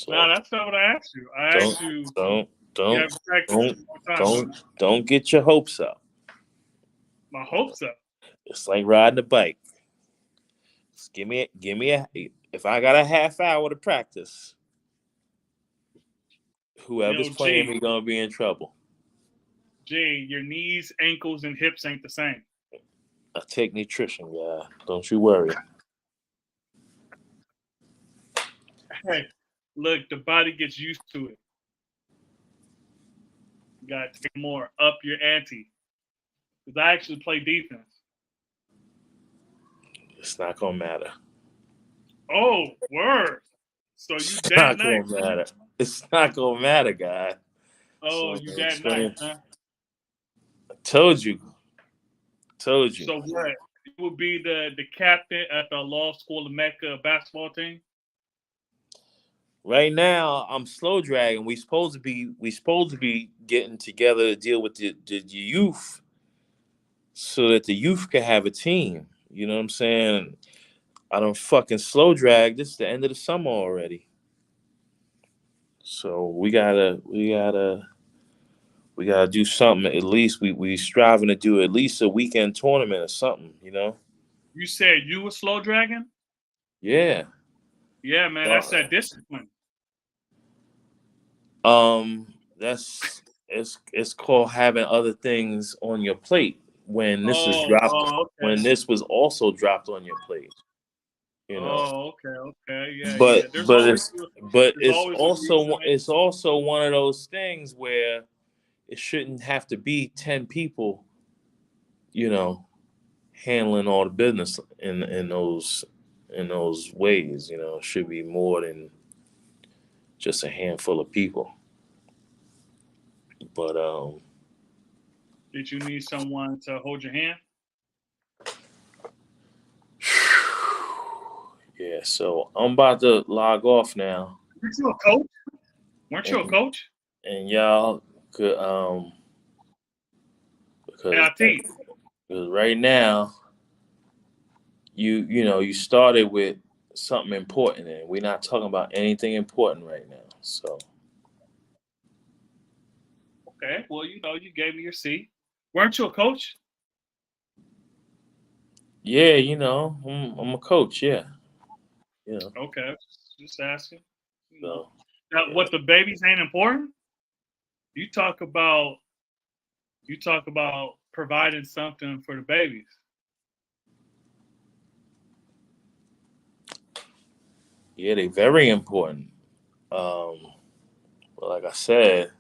No, that's not what I asked you. I asked you. You don't haven't practiced in a long time. don't get your hopes up. My hopes up. It's like riding a bike. Just give me a. If I got a half hour to practice, whoever's playing me gonna be in trouble. Jay, your knees, ankles, and hips ain't the same. I take nutrition, guy. Don't you worry. Hey, look, the body gets used to it. You gotta take more up your ante. Because I actually play defense. It's not gonna matter. Oh, word. So you It's that not nice. gonna matter. It's not gonna matter, guy. Oh, So you that nice, huh? I told you. So what? You would be the captain at the Law School of Mecca basketball team? Right now, I'm slow dragging. We supposed to be getting together to deal with the youth, so that the youth can have a team. You know what I'm saying? I don't fucking slow drag. This is the end of the summer already. So we gotta do something. At least we striving to do at least a weekend tournament or something. You said you were slow dragging? Yeah. Yeah, man, that's that discipline. It's called having other things on your plate when this is dropped. Okay. When this was also dropped on your plate. Oh, okay, yeah. But it's always also one of those things where it shouldn't have to be 10 people, handling all the business in those ways. It should be more than just a handful of people. But did you need someone to hold your hand? yeah, so I'm about to log off now. Weren't you a coach? Weren't you a coach? And y'all could because right now you started with something important, and we're not talking about anything important right now. So okay, well, you gave me your seat. Weren't you a coach? yeah, I'm a coach. Yeah. Okay, just asking. So Now, yeah. what the babies ain't important? You talk about providing something for the babies. Yeah, they're very important. But like I said,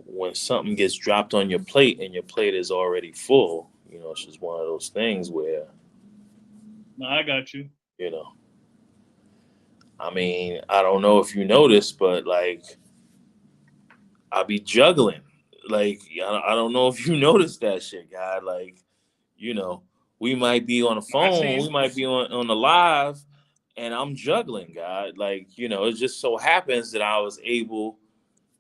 when something gets dropped on your plate and your plate is already full, it's just one of those things where. No, I got you. I mean, I don't know if you noticed, but like, I'll be juggling. Like, I don't know if you noticed that shit, guy. Like, we might be on the phone, we might be on the live, and I'm juggling, guy. Like, it just so happens that I was able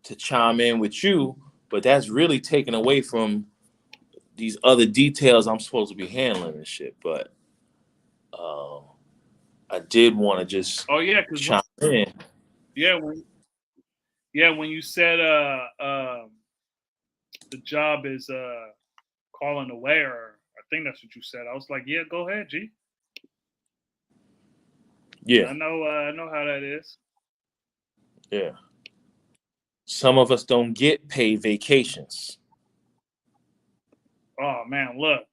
to chime in with you, but that's really taken away from these other details I'm supposed to be handling and shit. But I did want to just chime in. Yeah, when you said the job is calling away, or I think that's what you said. I was like, yeah, go ahead, G. Yeah, I know how that is. Yeah. Some of us don't get paid vacations. Oh man, look.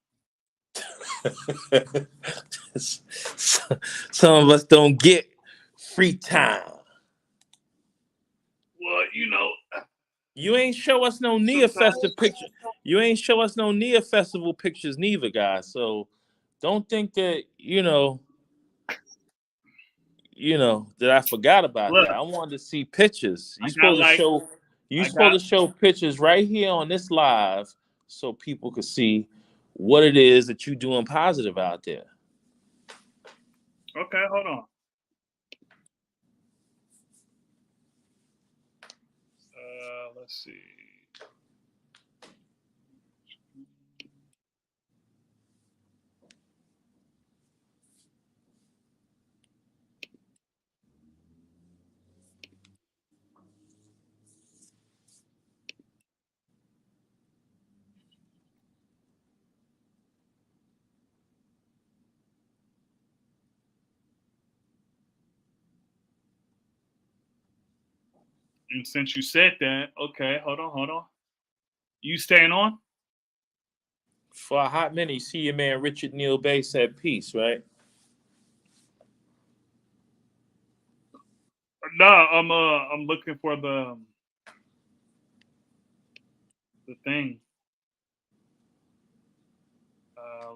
Some of us don't get free time. Well, You ain't show us no Nia Festive picture. You ain't show us no Nia Festival pictures neither, guys. So don't think that that I forgot about look. that. I wanted to see pictures. I got like You I got. supposed to show pictures right here on this live so people could see what it is that you doing positive out there. Okay, hold on. Let's see. And since you said that, okay, hold on. You staying on? For a hot minute, you see your man Richard Neal Bay said peace, right? No, I'm looking for the thing.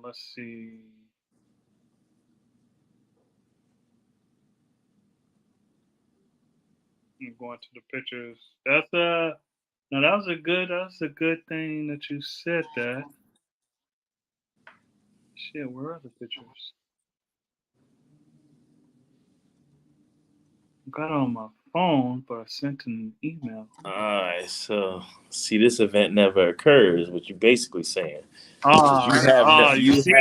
Let's see. I'm going to the pictures. That's no, that's a good thing that you said that. Shit, where are the pictures? I got it on my phone, but I sent an email. All right, so see, this event never occurs. What you're basically saying, You see,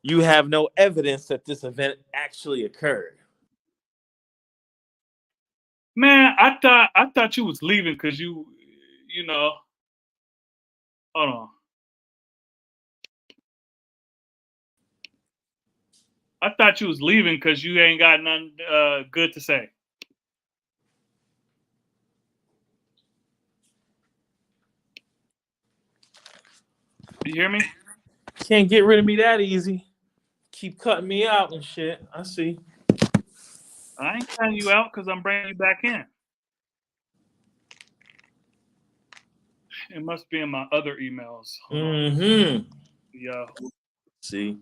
you have no evidence that this event actually occurred. man, I thought you was leaving because you know. Hold on. I thought you was leaving because you ain't got nothing good to say. You hear me? Can't get rid of me that easy. Keep cutting me out and shit. I see. I ain't cutting you out because I'm bringing you back in. It must be in my other emails. Hold on. Mm-hmm. Yahoo. See.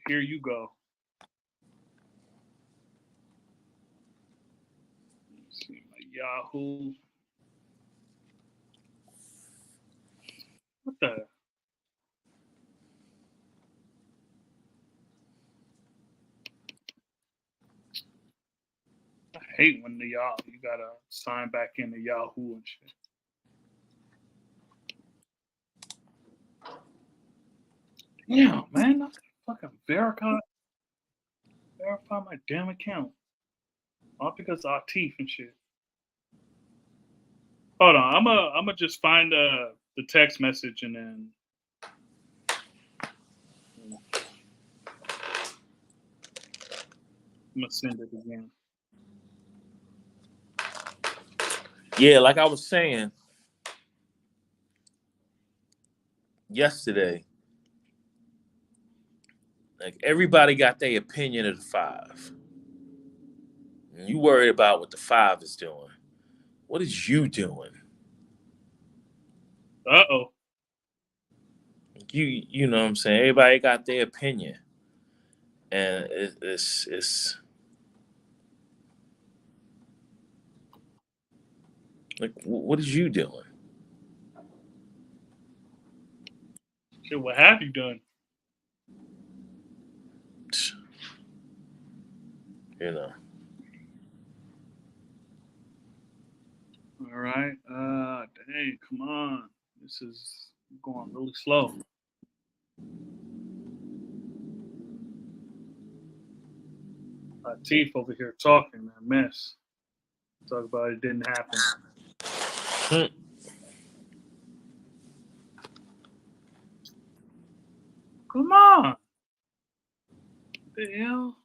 Here you go. Let's see my Yahoo. What the? I hate when you gotta sign back into Yahoo and shit. Yeah, man, I fucking verify my damn account. All because of Atif and shit. Hold on, I'm gonna just find the text message and then I'm gonna send it again. Yeah, like I was saying yesterday, like everybody got their opinion of the five. And you worried about what the five is doing. What is you doing? Uh-oh. You know what I'm saying? Everybody got their opinion. And it's like, what is you doing? Shit, what have you done? You know. All right. Dang, come on. This is going really slow. Teeth over here talking, man. Mess. Talk about it didn't happen. Come on. What the hell?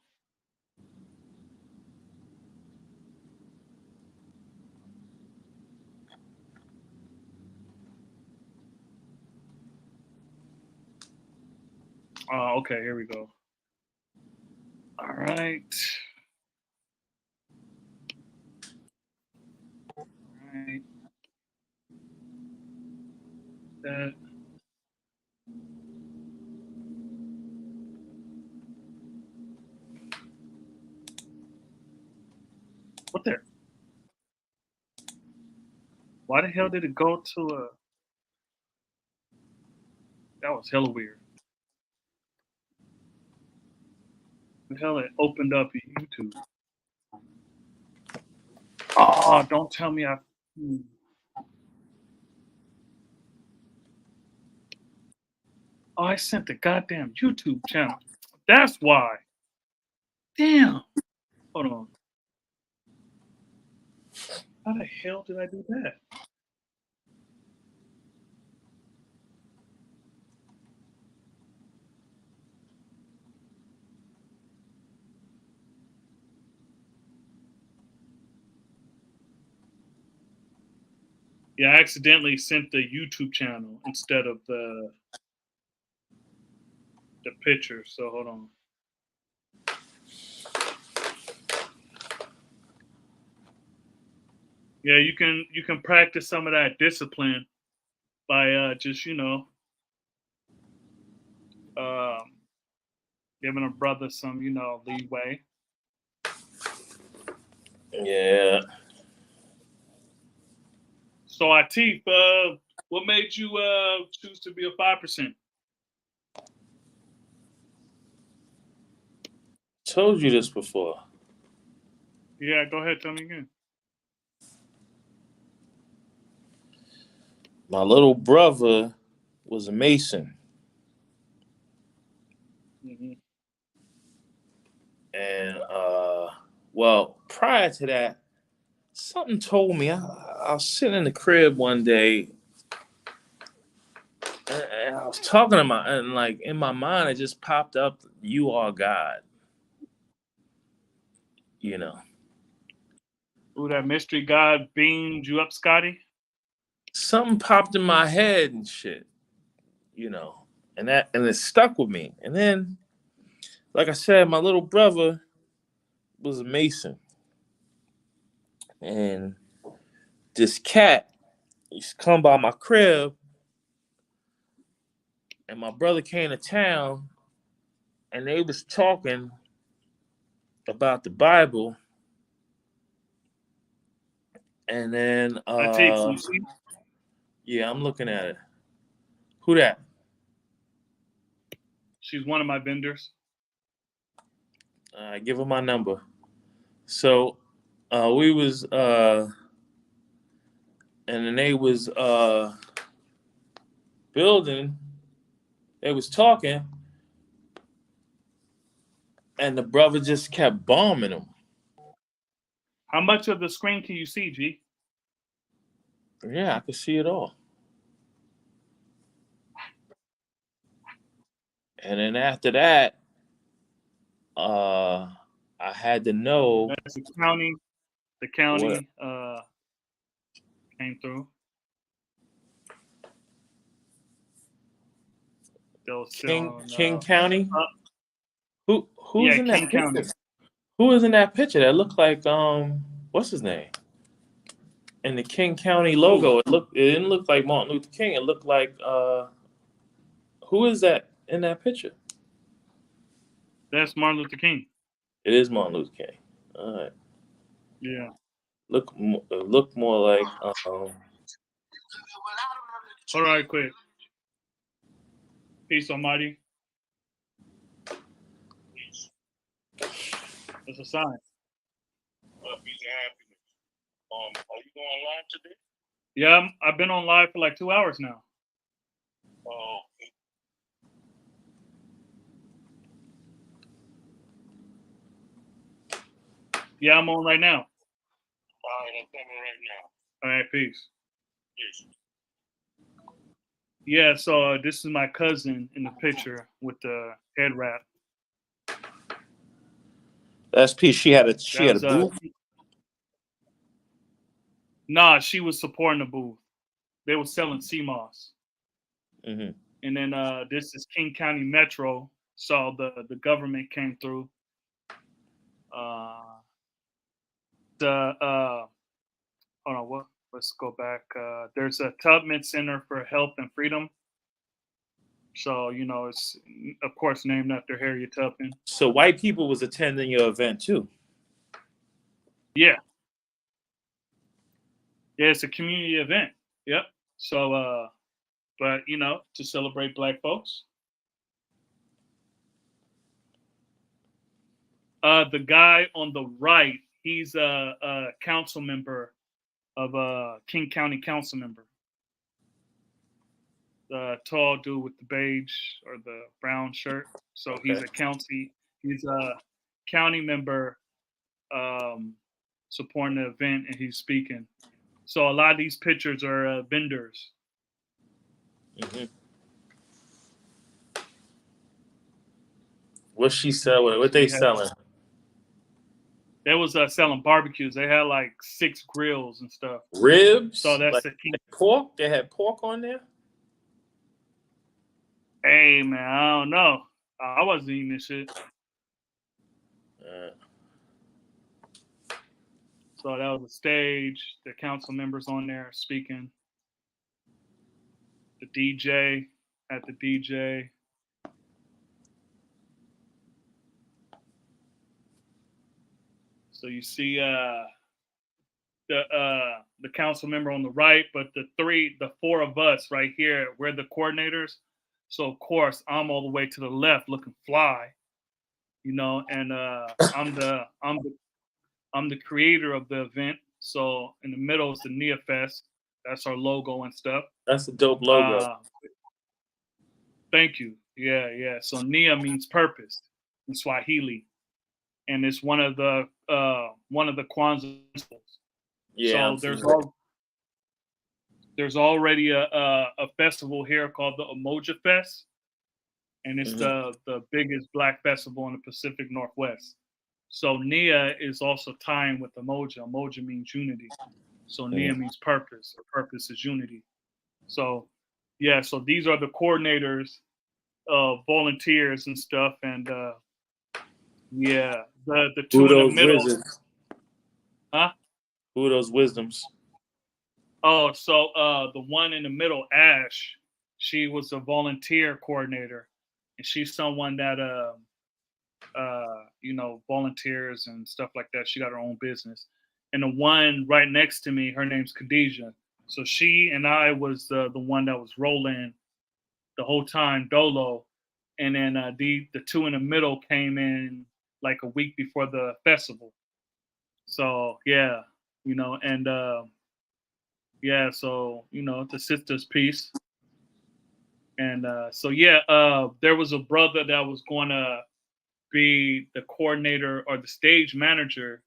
Okay, here we go. All right. All right. That. What the? Why the hell did it go to a? That was hella weird. The hell it opened up YouTube. Oh, don't tell me I. Hmm. Oh, I sent the goddamn YouTube channel. That's why. Damn. Hold on. How the hell did I do that? Yeah, I accidentally sent the YouTube channel instead of the picture. So hold on. Yeah, you can practice some of that discipline by just um, giving a brother some leeway. Yeah. So Atif, what made you choose to be a 5%? Told you this before. Yeah, go ahead, tell me again. My little brother was a Mason. Hmm. And well, prior to that, something told me I was sitting in the crib one day and I was talking to and like in my mind it just popped up, you are God, you know. Ooh, that mystery God beamed you up, Scotty. Something popped in my head and shit, you know. And it stuck with me. And then, like I said, my little brother was a Mason. And this cat used to come by my crib, and my brother came to town, and they was talking about the Bible. And then, Atif, you see? yeah, I'm looking at it. Who that? She's one of my vendors. Give her my number. So, we was, and then they was building. They was talking, and the brother just kept bombing him. How much of the screen can you see, G? Yeah, I could see it all. And then after that, uh, I had to know That's the county. The what county came through. They'll sit on. King County. Who's Yeah, in King that County. picture? Who is in that picture? That looked like what's his name? In the King County logo, it didn't look like Martin Luther King. It looked like who is that in that picture? That's Martin Luther King. It is Martin Luther King. All right. Yeah. Look more like All right, quick. Peace, Almighty. It's a sign. Peace and happiness. Are you going live today? Yeah, I've been on live for like 2 hours now. Oh, Yeah, I'm on right now. all right, I'm coming right now. All right, peace. Yes. Yeah, so this is my cousin in the picture with the head wrap. that's piece. She had a That was booth. Nah, she was supporting the booth. They were selling CMOS. Mm-hmm. And then this is King County Metro. So the government came through. The hold on, what? Let's go back. There's a Tubman Center for Health and Freedom. So it's of course named after Harriet Tubman. So white people was attending your event too. Yeah, yeah, it's a community event. Yep. So, but to celebrate Black folks. The guy on the right, he's a council member of King County council member. The tall dude with the beige or the brown shirt. So he's a county member supporting the event, and he's speaking. So a lot of these pictures are vendors. Mm-hmm. What's she selling? What they selling? They was selling barbecues. They had like 6 grills and stuff. Ribs? So that's like the key. Pork? They had pork on there? Hey, man, I don't know. I wasn't eating this shit. So that was the stage. The council members on there speaking. The DJ at the DJ. So you see the council member on the right, but the 4 of us right here, we're the coordinators. So of course I'm all the way to the left looking fly, and I'm the creator of the event. So in the middle is the Nia Fest. That's our logo and stuff. That's a dope logo. Thank you. Yeah. So Nia means purpose in Swahili, and it's one of the Kwanzaa principles. Yeah. So there's already a festival here called the Umoja Fest, and it's the biggest Black festival in the Pacific Northwest. So Nia is also tying with Umoja. Umoja means unity. So Nia means purpose, or purpose is unity. So yeah, so these are the coordinators, volunteers and stuff, and yeah, the 2 in the middle. Wizards? Huh? Who are those wisdoms? Oh, so the one in the middle, Ash, she was a volunteer coordinator, and she's someone that volunteers and stuff like that. She got her own business. And the one right next to me, her name's Khadijah. So she and I was the one that was rolling the whole time, dolo. And then the 2 in the middle came in like a week before the festival. So yeah, and yeah, so the sisters piece. And so yeah, there was a brother that was going to be the coordinator or the stage manager,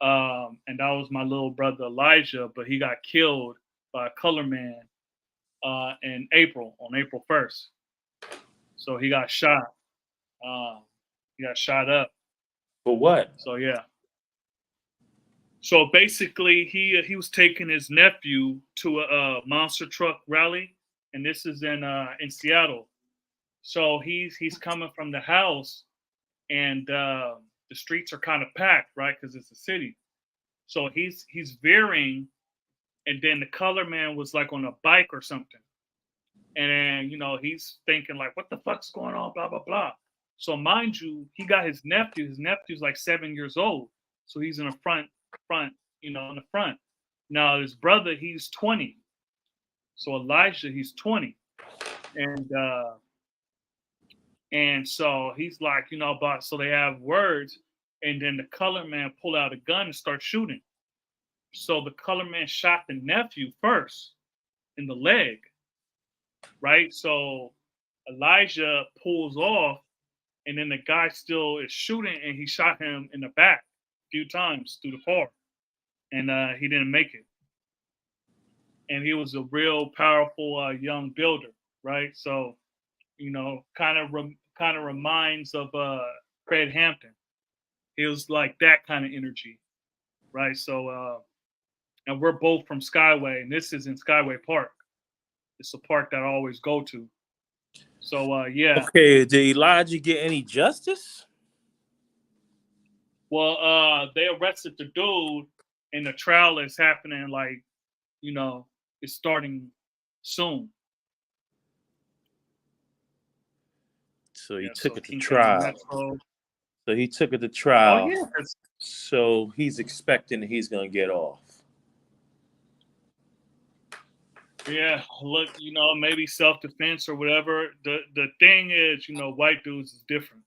and that was my little brother Elijah, but he got killed by a color man on April 1st. So he got shot. He got shot up. For what? So yeah. So basically, he was taking his nephew to a monster truck rally, and this is in Seattle. So he's coming from the house, and the streets are kind of packed, right? Because it's a city. So he's veering, and then the color man was like on a bike or something, and then he's thinking like, what the fuck's going on? Blah blah blah. So mind you, he got his nephew. His nephew's like 7 years old, so he's in the front, in the front. Now his brother, he's 20. So Elijah, he's 20, and so he's like, so they have words, and then the color man pull out a gun and start shooting. So the color man shot the nephew first in the leg, right? So Elijah pulls off, and then the guy still is shooting, and he shot him in the back a few times through the car, and he didn't make it. And he was a real powerful young builder, right? So, kind of reminds of Fred Hampton. He was like that kind of energy, right? So, and we're both from Skyway, and this is in Skyway Park. It's a park that I always go to. So yeah. Okay, did Elijah get any justice? Well, they arrested the dude, and the trial is happening. Like, it's starting soon. So he Yeah. took So it to King County trial. Metro. So he took it to Oh trial. yeah. So he's expecting he's gonna get off. Yeah, look, maybe self-defense or whatever. The thing is, white dudes is different.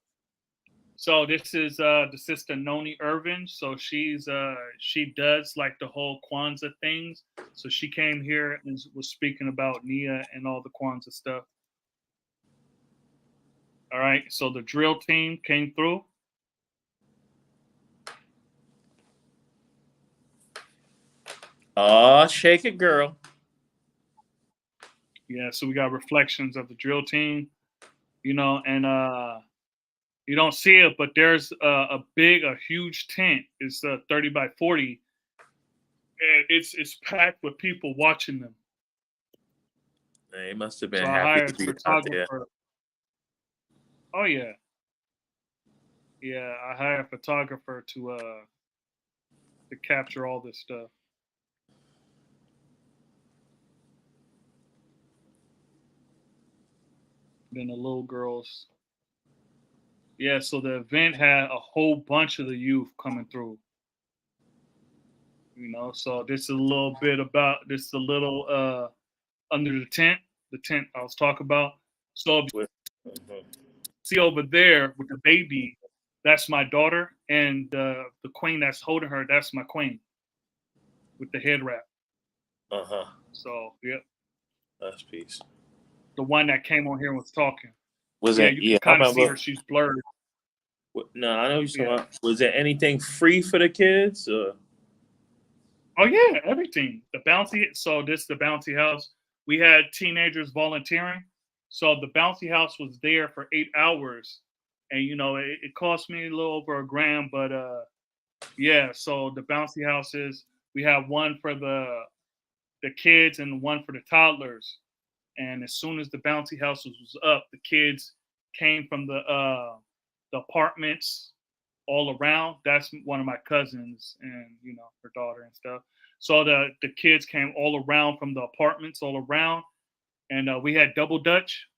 So this is the sister Noni Irvin. So she does like the whole Kwanzaa things. So she came here and was speaking about Nia and all the Kwanzaa stuff. All right. So the drill team came through. Oh, shake it, girl. Yeah. So we got reflections of the drill team, and you don't see it, but there's a huge tent. It's 30 by 40. And it's packed with people watching them. They must have been So I happy hired to a be out there. photographer. Oh yeah. Yeah, I hired a photographer to capture all this stuff. Then the little girls. Yeah, so the event had a whole bunch of the youth coming through. So this is a little bit about this is a little under the tent I was talking about. So see over there with the baby, that's my daughter, and the queen that's holding her, that's my queen with the head wrap. So yeah, That's peace. the one that came on here and was talking. Was Yeah, it? you Yeah, can kind of see her. She's blurred. No, I know you're talking Yeah. about. Was there anything free for the kids? Oh yeah, everything. The bouncy. So this is the bouncy house. We had teenagers volunteering. So the bouncy house was there for 8 hours, and it cost me a little over $1,000. But yeah. So the bouncy houses, we have one for the kids and one for the toddlers. And as soon as the bouncy house was up, the kids came from the apartments all around. That's one of my cousins and her daughter and stuff. So the kids came all around from the apartments all around, and we had double dutch.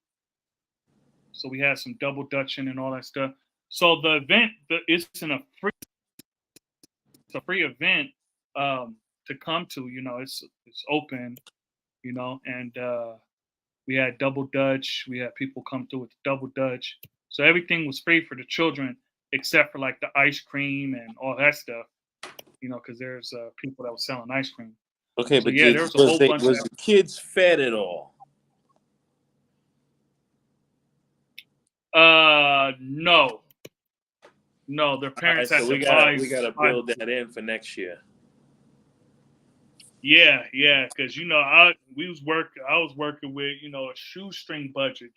So we had some double dutching and all that stuff. So the event it's a free event to come to. It's open. And we had double dutch. We had people come through with double dutch. So everything was free for the children except for like the ice cream and all that stuff. Because there's people that were selling ice cream. Okay, So, but yeah, there was a whole bunch was the kids fed at all? No, their parents had so to buy. we gotta build that in for next year. Yeah, because I was working with a shoestring budget.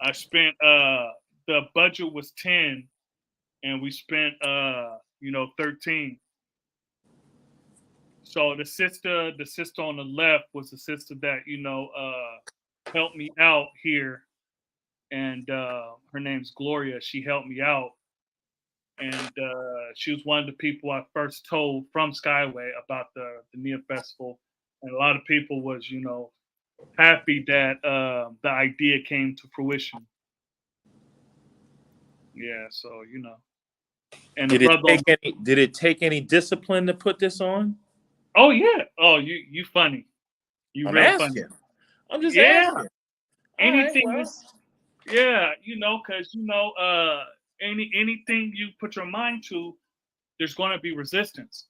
I spent the budget was 10, and we spent 13. So the sister on the left was the sister that helped me out here, and her name's Gloria. She helped me out, and she was one of the people I first told from Skyway about the Nia Festival, and a lot of people was happy that the idea came to fruition. Yeah, so and Did it take any discipline to put this on? Oh yeah. Oh, you funny. You I'm real asking. funny. I'm just Yeah. asking. Anything All right, is yeah, because anything you put your mind to, there's gonna be resistance.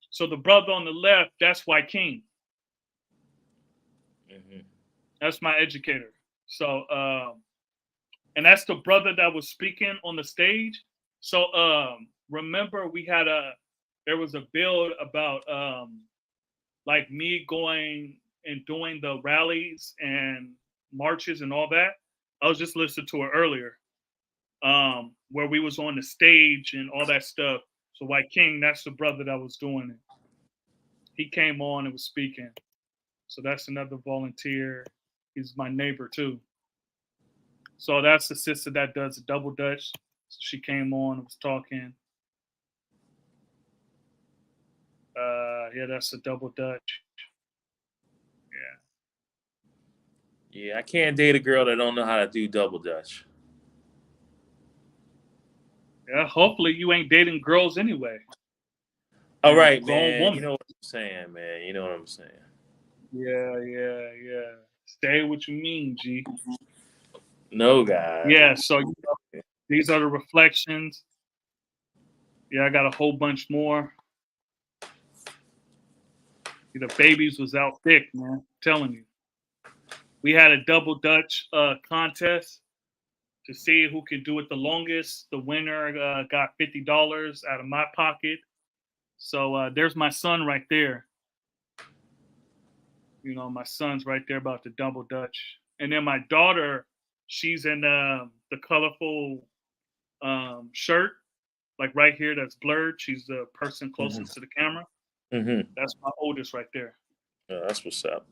So the brother on the left, that's White King. That's my educator. So and that's the brother that was speaking on the stage. So remember there was a build about like me going and doing the rallies and marches and all that. I was just listening to it earlier, where we was on the stage and all that stuff. So White King, that's the brother that was doing it. He came on and was speaking. So that's another volunteer. He's my neighbor too. So that's the sister that does the double dutch. So she came on and was talking. Yeah, that's the double dutch. Yeah. Yeah, I can't date a girl that don't know how to do double dutch. Yeah, hopefully you ain't dating girls anyway. All You're a right, grown man. You woman. know what I'm saying, man. You know what I'm saying. Yeah. Stay what you mean, G. No, guys. Yeah, so these are the reflections. Yeah, I got a whole bunch more. The babies was out thick, man. I'm telling you. We had a double Dutch contest to see who could do it the longest. The winner got $50 out of my pocket. So there's my son right there. You know, my son's right there about the double Dutch. And then my daughter, she's in the colorful shirt, like right here that's blurred. She's the person closest to the camera. Mm-hmm. That's my oldest right there. Oh, that's what's up.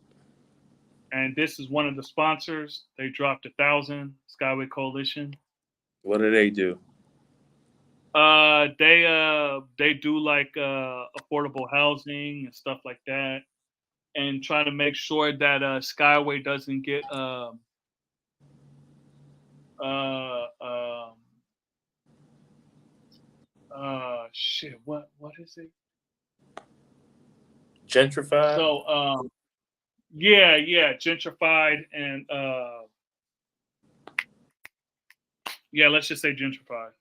And this is one of the sponsors. They dropped 1,000 Skyway Coalition. What do they do? They do like affordable housing and stuff like that, and try to make sure that Skyway doesn't get shit. What is it? Gentrified? So yeah, gentrified and yeah, let's just say gentrified.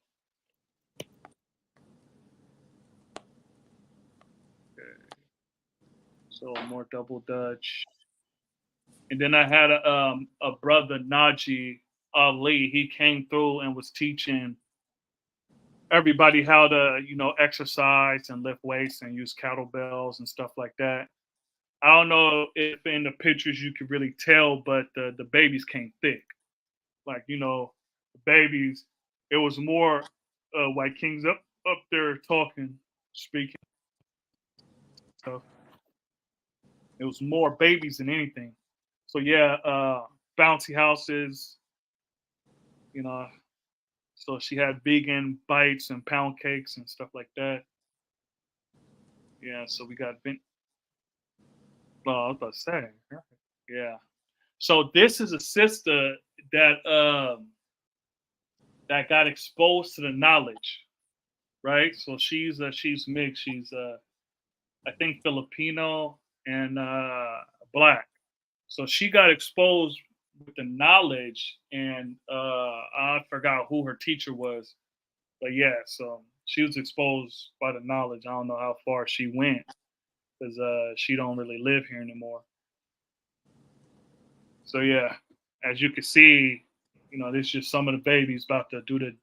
So more double Dutch. And then I had a brother, Najee Ali. He came through and was teaching everybody how to, exercise and lift weights and use kettlebells and stuff like that. I don't know if in the pictures you could really tell, but the babies came thick. Like, the babies, it was more White Kings up there talking, speaking. So it was more babies than anything. So yeah, bouncy houses, you know. So she had vegan bites and pound cakes and stuff like that. Yeah, so we got I was about to say. Yeah. So this is a sister that got exposed to the knowledge, right? So she's mixed. She's I think Filipino and black. So she got exposed with the knowledge, and I forgot who her teacher was, but yeah, so she was exposed by the knowledge. I don't know how far she went because she don't really live here anymore. So yeah, as you can see, this is just some of the babies about to do the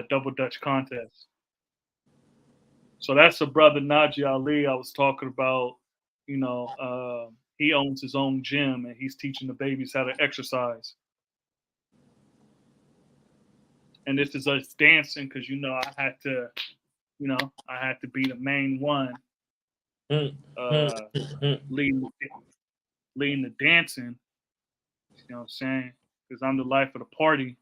double Dutch contest. So that's the brother Najee Ali I was talking about. He owns his own gym and he's teaching the babies how to exercise. And this is us dancing because I had to be the main one leading the dancing. You know what I'm saying? Because I'm the life of the party.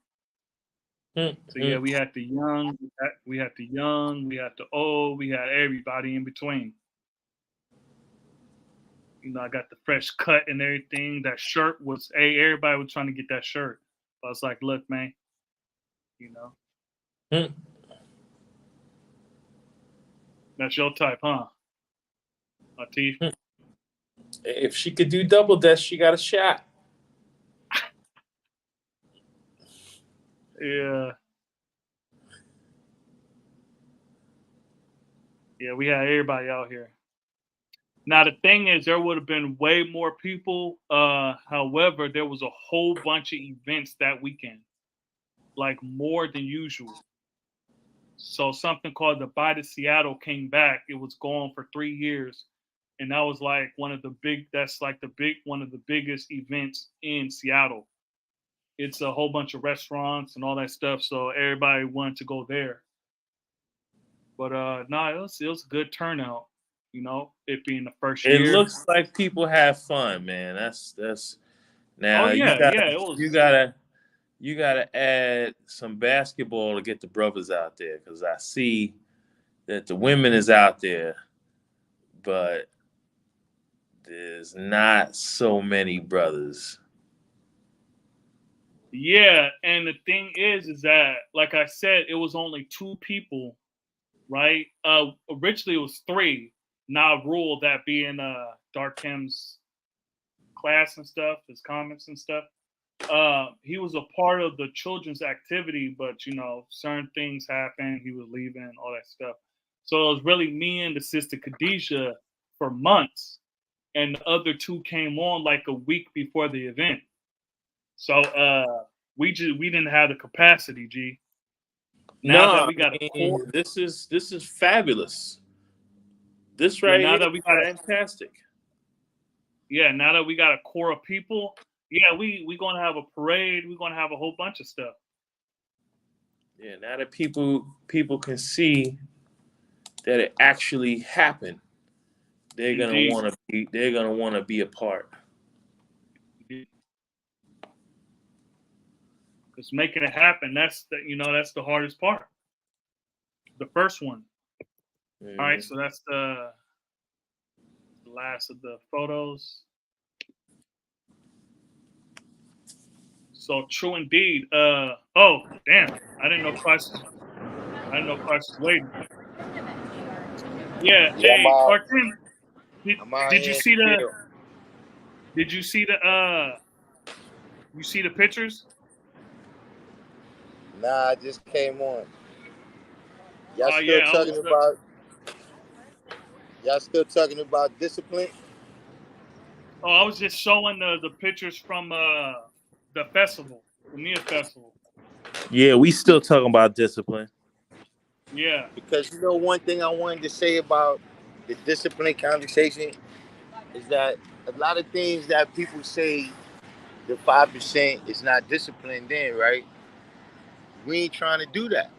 So yeah, we had the young, we had the old, we had everybody in between. I got the fresh cut and everything. That shirt was, everybody was trying to get that shirt. I was like, look, man, that's your type, huh? Latif? If she could do double dutch, she got a shot. Yeah. Yeah, we had everybody out here. Now the thing is, there would have been way more people. However, there was a whole bunch of events that weekend, like more than usual. So something called the Bite of Seattle came back. It was gone for 3 years, and that was like one of the biggest events in Seattle. It's a whole bunch of restaurants and all that stuff, so everybody wanted to go there. But no, it was a good turnout. It being the first year. It looks like people have fun, man. That's now. Oh yeah, you gotta you got to add some basketball to get the brothers out there, because I see that the women is out there, but there's not so many brothers. Yeah, and the thing is that, like I said, it was only 2 people, right? Originally it was 3. Now Rule, that being Dark Kim's class and stuff, his comments and stuff. He was a part of the children's activity, but certain things happened. He was leaving, all that stuff. So it was really me and the sister Khadijah for months, and the other 2 came on like a week before the event. So we didn't have the capacity, G. Now that we got a core, this is fabulous. This yeah, right now here that we is got fantastic. now that we got a core of people, yeah, we gonna have a parade. We're gonna have a whole bunch of stuff. Yeah, now that people can see that it actually happened, they're Indeed. gonna want to be a part. Because making it happen, that's the hardest part. The first one. Mm-hmm. All right, so that's the last of the photos. So true indeed. Oh damn! I didn't know Christ was waiting. Yeah. Yeah, Hey, Cartoon. I'm out Did you here see the? still. Did you see the? You see the pictures? Nah, I just came on. Y'all Oh still yeah, talking about discipline? I was just showing the pictures from the festival, the Mia festival. Yeah, we still talking about discipline. Yeah. Because one thing I wanted to say about the discipline conversation is that a lot of things that people say the 5% is not disciplined in, right? We ain't trying to do that.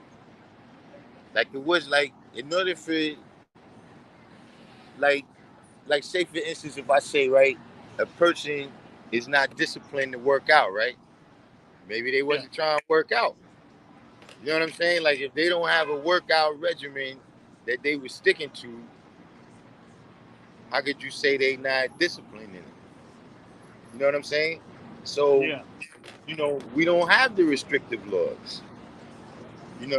Like it was like in order for like say for instance if I say right a person is not disciplined to work out, right? Maybe they wasn't trying to work out. You know what I'm saying? Like if they don't have a workout regimen that they were sticking to, how could you say they not disciplined in it? You know what I'm saying? So, Yeah. We don't have the restrictive laws.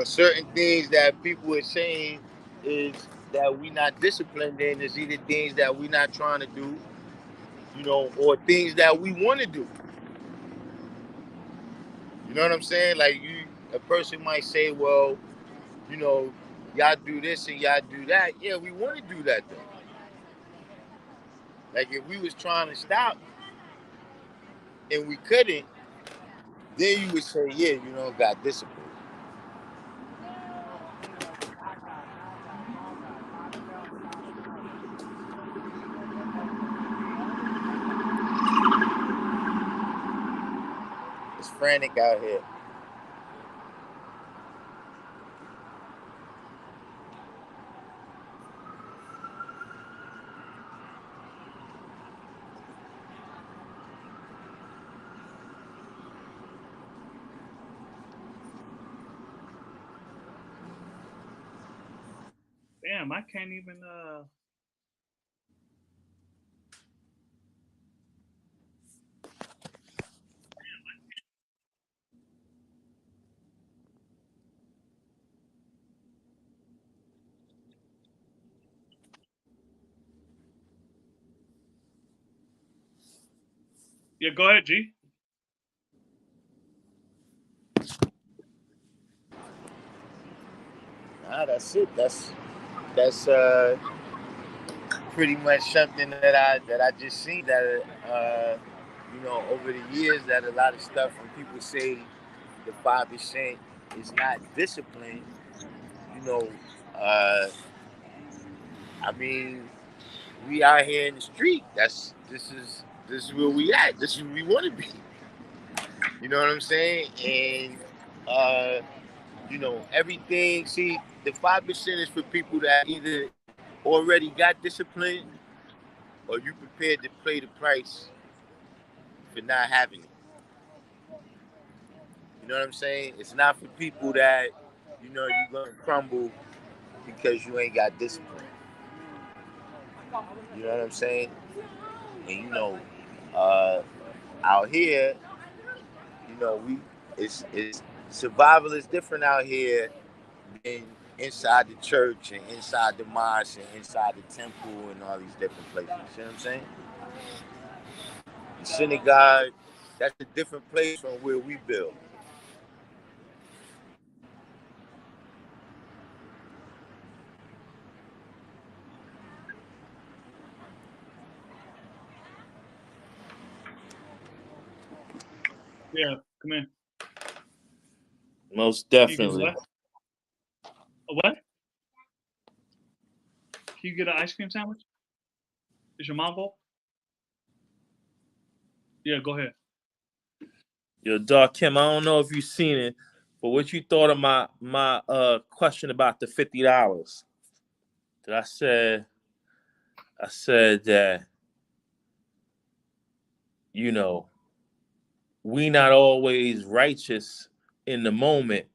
Certain things that people are saying is that we not disciplined in is either things that we not trying to do, or things that we want to do. You know what I'm saying? Like a person might say, well, y'all do this and y'all do that. Yeah, we want to do that though. Like if we was trying to stop and we couldn't, then you would say, yeah, got discipline. It's frantic out here. Damn, I can't even Yeah, go ahead, G. Nah, that's it. That's pretty much something that I just seen that over the years that a lot of stuff when people say the 5% is not discipline, you know, uh, I mean, we out here in the street. This is where we at. This is where we want to be. You know what I'm saying? And everything. See, the 5% is for people that either already got discipline or you prepared to pay the price for not having it. know what I'm saying? It's not for people that, you know, you're gonna crumble because you ain't got discipline. You know what I'm saying? And you know, out here, you know, it's survival is different out here than inside the church and inside the mosque and inside the temple and all these different places. You see what I'm saying? The synagogue, that's a different place from where we build. Yeah, come in. Most Can you get definitely. what? A what? Can you get an ice cream sandwich? Is your mom full? Yeah, go ahead. Yo, Dark Kim, I don't know if you've seen it, but what you thought of my question about the $50? That I said that, you know, we not always righteous in the moment,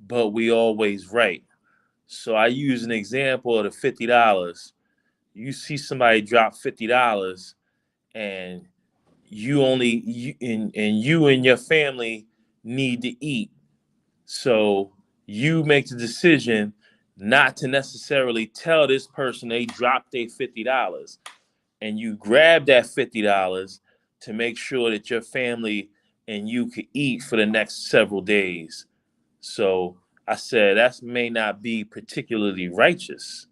but we always right. So I use an example of the $50. You see somebody drop $50 and you and your family need to eat. So you make the decision not to necessarily tell this person they dropped their $50, and you grab that $50 to make sure that your family and you could eat for the next several days. So I said that may not be particularly righteous,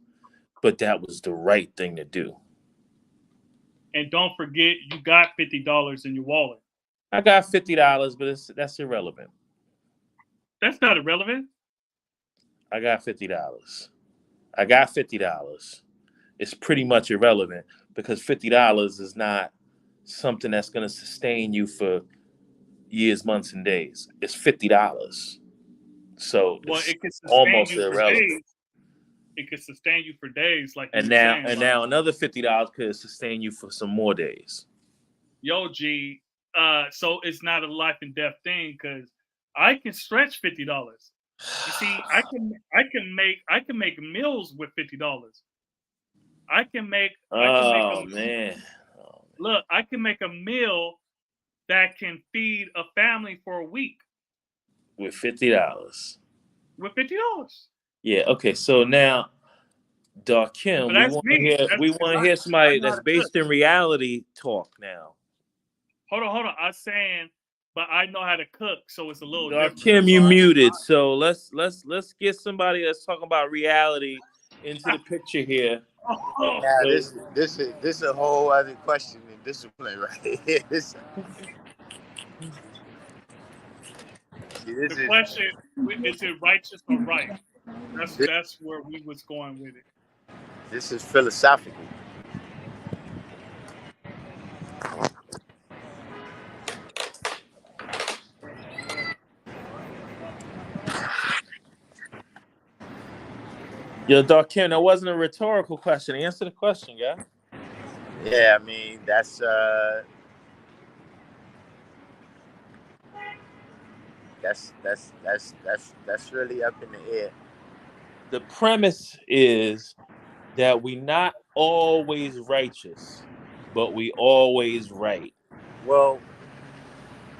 but that was the right thing to do. And don't forget, you got $50 in your wallet. I got $50, but that's irrelevant. That's not irrelevant. I got $50. I got $50. It's pretty much irrelevant because $50 is not something that's going to sustain you for years, months, and days. It's $50. So Well, it's it could sustain almost you for irrelevant. days. It could sustain you for days, like you And were saying. now another $50 could sustain you for some more days. Yo, G. So it's not a life and death thing because I can stretch $50. You see, I can make meals with $50. I can make Oh man. look, I can make a meal that can feed a family for a week With $50. with $50. Yeah, okay. So now, Dark Kim, But we that's want to me. hear I somebody know how that's to cook. based in reality talk now. Hold on. I'm saying, but I know how to cook, so it's a little Dark different. Kim, you muted. So let's get somebody that's talking about reality into the picture here. Now this is a whole other question in discipline, right here. The question is it righteous or right? That's where we was going with it. This is philosophical. Yo, Dark Kim, that wasn't a rhetorical question. Answer the question, yeah. Yeah, I mean that's really up in the air. The premise is that we not always righteous, but we always right. Well,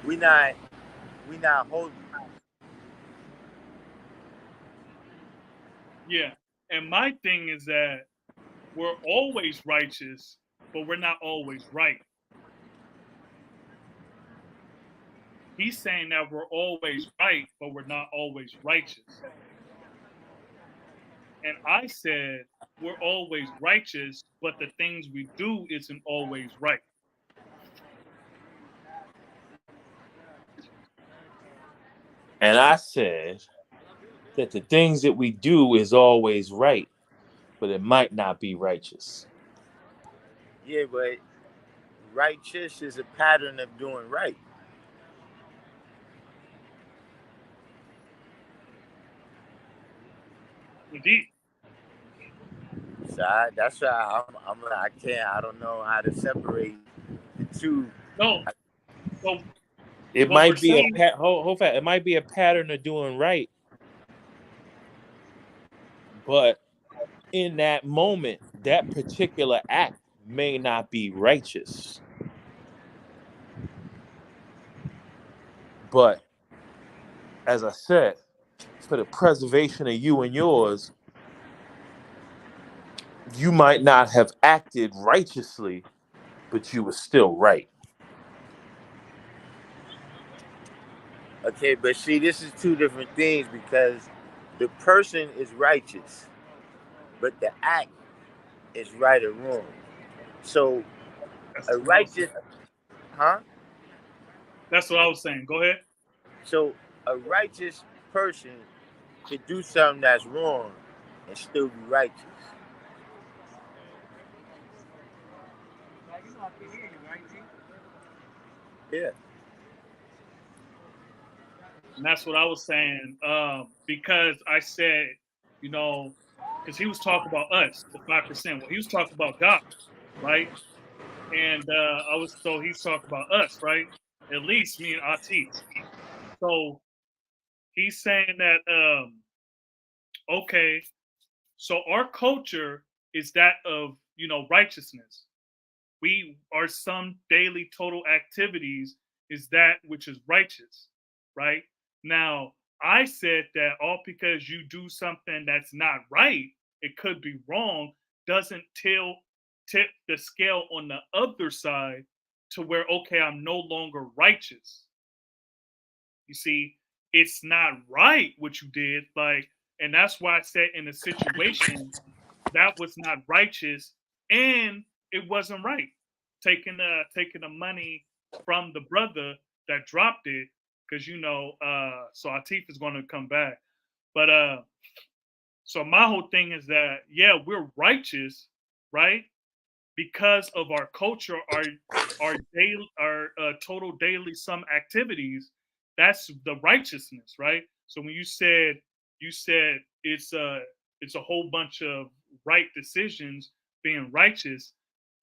we not holy. Yeah. And my thing is that we're always righteous, but we're not always right. He's saying that we're always right, but we're not always righteous. And I said we're always righteous, but the things we do isn't always right. And I said that the things that we do is always right, but it might not be righteous. Yeah, but righteous is a pattern of doing right. Indeed. So that's why I don't know how to separate the two. No. So It What might we're be saying, it might be a pattern of doing right, but in that moment, that particular act may not be righteous. But as I said, for the preservation of you and yours, you might not have acted righteously, but you were still right. Okay, but see, this is two different things because the person is righteous, but the act is right or wrong. So that's a what I was saying. righteous, huh? That's what I was saying. Go ahead. So a righteous person could do something that's wrong and still be righteous. Yeah. And that's what I was saying. Because I said, you know, because he was talking about us, the 5%. Well, he was talking about God, right? And he's talking about us, right? At least me and Atif. So he's saying that, okay, so our culture is that of, righteousness. Our some daily total activities is that which is righteous, right? Now, I said that all because you do something that's not right, it could be wrong, doesn't tip the scale on the other side to where, okay, I'm no longer righteous. You see, it's not right what you did, like, and that's why I said in a situation that was not righteous and it wasn't right. Taking the money from the brother that dropped it, because so Atif is going to come back. But so my whole thing is that yeah, we're righteous, right? Because of our culture, our total daily sum activities. That's the righteousness, right? So when you said it's a whole bunch of right decisions being righteous.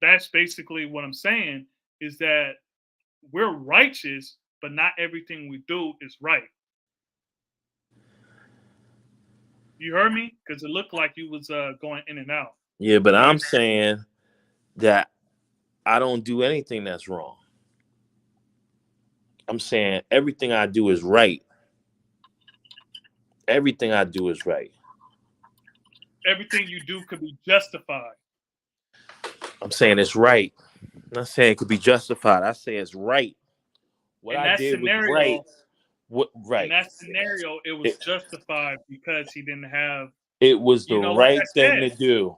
That's basically what I'm saying is that we're righteous, but not everything we do is right. You heard me? Because it looked like you was going in and out. Yeah, but I'm saying that I don't do anything that's wrong. I'm saying everything I do is right. Everything I do is right. Everything you do could be justified. I'm saying it's right. I'm not saying it could be justified. I say it's right. What In I that did was scenario, right. What in right? that scenario, it was justified because he didn't have. It was the Like right I thing said, to do.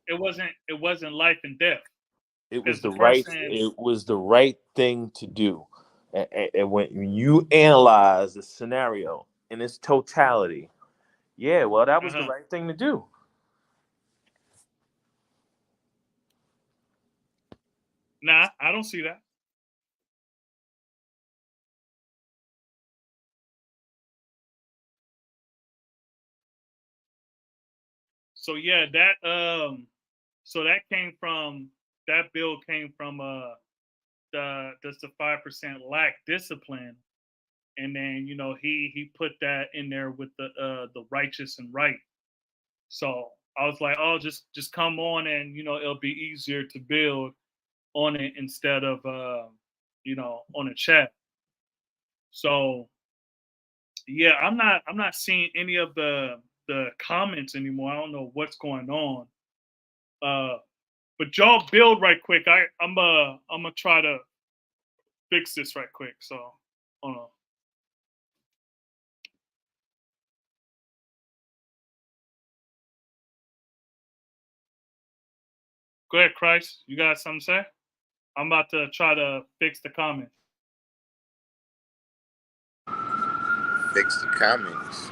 It wasn't life and death. It was Because the the right. person, It was the right thing to do. And when you analyze the scenario in its totality, yeah, well, that was the right thing to do. nah, I don't see that. So yeah, that bill came from the 5% lack discipline, and then he put that in there with the righteous and right. So I was like, oh, just come on, and it'll be easier to build on it instead of on a chat. So yeah, I'm not seeing any of the comments anymore. I don't know what's going on. Uh, but y'all build right quick. I'm gonna try to fix this right quick. So hold on. Go ahead, Christ. You got something to say? I'm about to try to fix the comments. Fix the comments.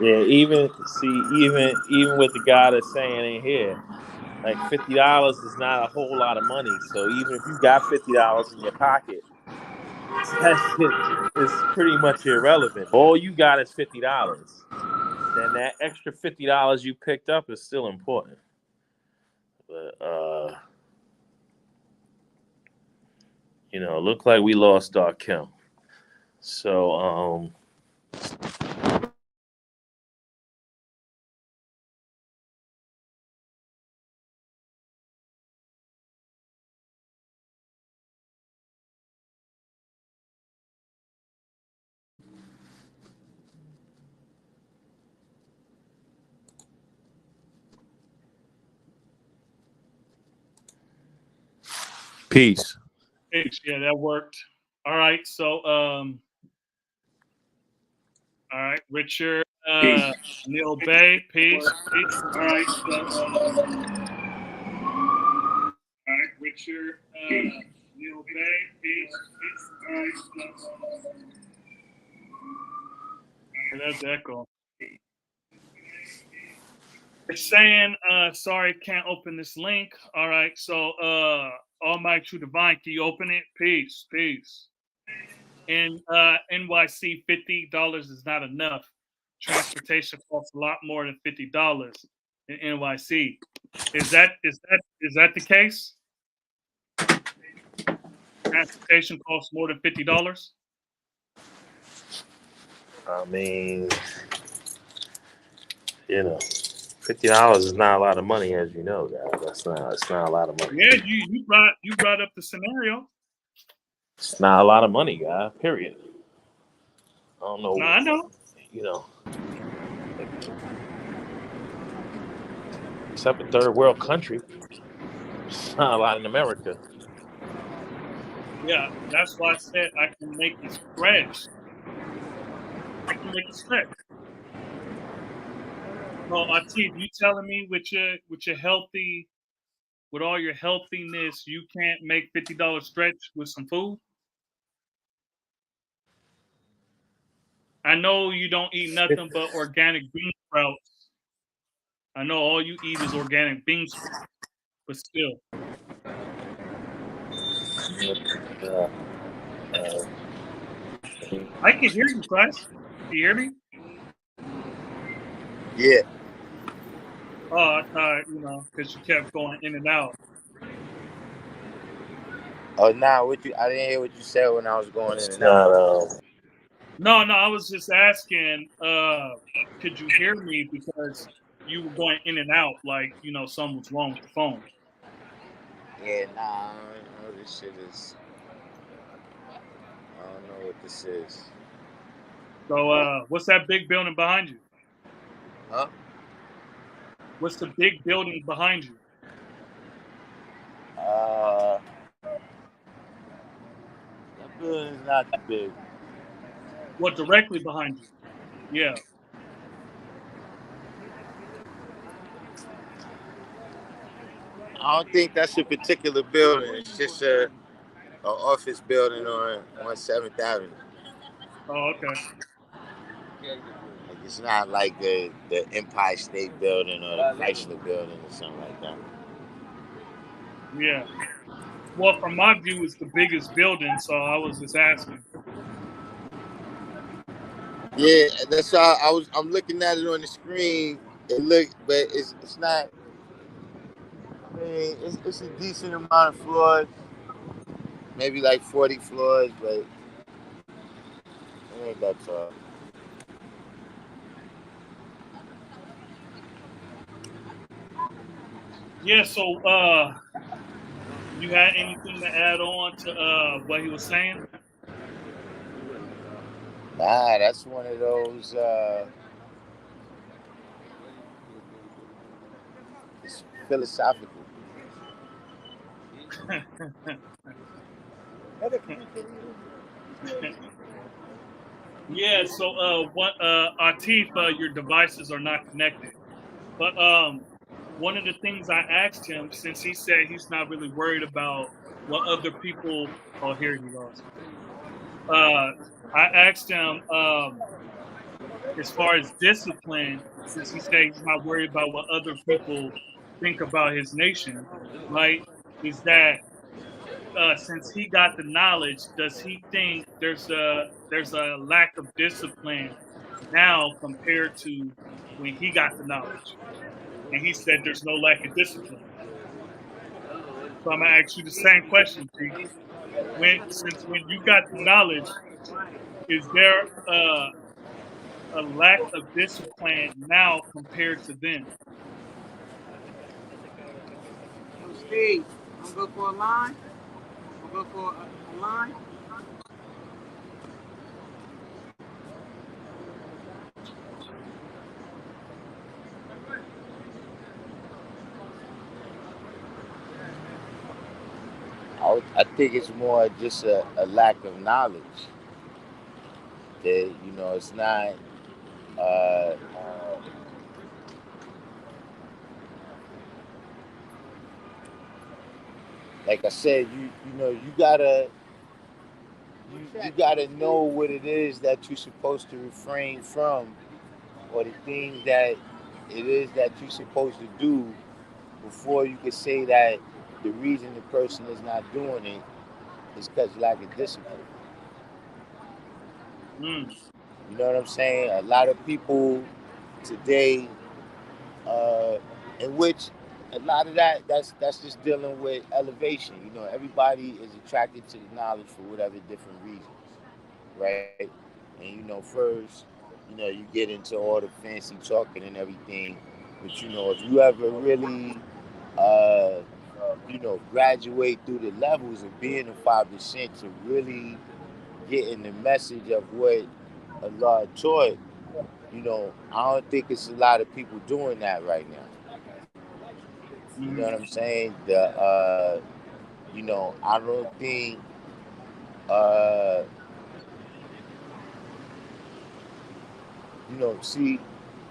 Yeah, even with the guy that's saying in here, like $50 is not a whole lot of money. So even if you got $50 in your pocket, that shit is pretty much irrelevant. All you got is $50. Then that extra $50 you picked up is still important. But look like we lost our Kim. So peace. Yeah, that worked. All right, so all right, Richard, Neil Bay, peace. All right, so all right, Richard, Neil Bay, peace. All right, so that's echo. It's saying, sorry, can't open this link. All right, so Almighty True Divine, can you open it? Peace. In NYC, $50 is not enough. Transportation costs a lot more than $50 in NYC. Is that the case? Transportation costs more than $50? I mean, $50 is not a lot of money, as you know, guys. It's not a lot of money. Yeah, you brought up the scenario. It's not a lot of money, guy. Period. I don't know. No, I know. Except a third world country. It's not a lot in America. Yeah, that's why I said I can make it stretch. Well, Atif, you telling me with your healthy, with all your healthiness, you can't make $50 stretch with some food? I know you don't eat nothing but organic bean sprouts. I know all you eat is organic bean sprouts, but still. I can hear you, Christ. Can you hear me? Yeah. Oh, I thought, because you kept going in and out. Oh, nah, I didn't hear what you said when I was going in and out. No, I was just asking, could you hear me? Because you were going in and out like, something was wrong with the phone. Yeah, nah, I don't know this shit is. I don't know what this is. So, what's that big building behind you? Huh? What's the big building behind you? That building's not that big. What, directly behind you? Yeah. I don't think that's a particular building. It's just an office building on 7th Avenue. Oh, okay. Like, it's not like the Empire State Building or the Chrysler Building or something like that. Yeah. Well, from my view, it's the biggest building, so I was just asking. Yeah, that's how I'm looking at it on the screen. But it's not. I mean, it's a decent amount of floors, maybe like 40 floors, but it ain't that tall. Yeah, so you had anything to add on to what he was saying? Nah, that's one of those. It's philosophical. Yeah, so Atif, your devices are not connected. But one of the things I asked him, since he said he's not really worried about what other people, oh, here he goes. I asked him, as far as discipline, since he said he's not worried about what other people think about his nation, right? Is that since he got the knowledge, does he think there's a lack of discipline now compared to when he got the knowledge? And he said there's no lack of discipline. So I'm gonna ask you the same question, G. When you got the knowledge, is there a lack of discipline now compared to then? So Steve, I'm gonna go for a line. I'm gonna go for a line. I think it's more just a lack of knowledge. That it's not. Uh, like I said, you gotta know what it is that you're supposed to refrain from, or the things that it is that you're supposed to do before you can say that the reason the person is not doing it is because lack of discipline. Mm. You know what I'm saying? A lot of people today, uh, in which a lot of that's just dealing with elevation. Everybody is attracted to the knowledge for whatever different reasons, right? And first, you get into all the fancy talking and everything, but if you ever really, uh, graduate through the levels of being a 5% to really getting the message of what Allah taught, I don't think it's a lot of people doing that right now. You know what I'm saying? I don't think see,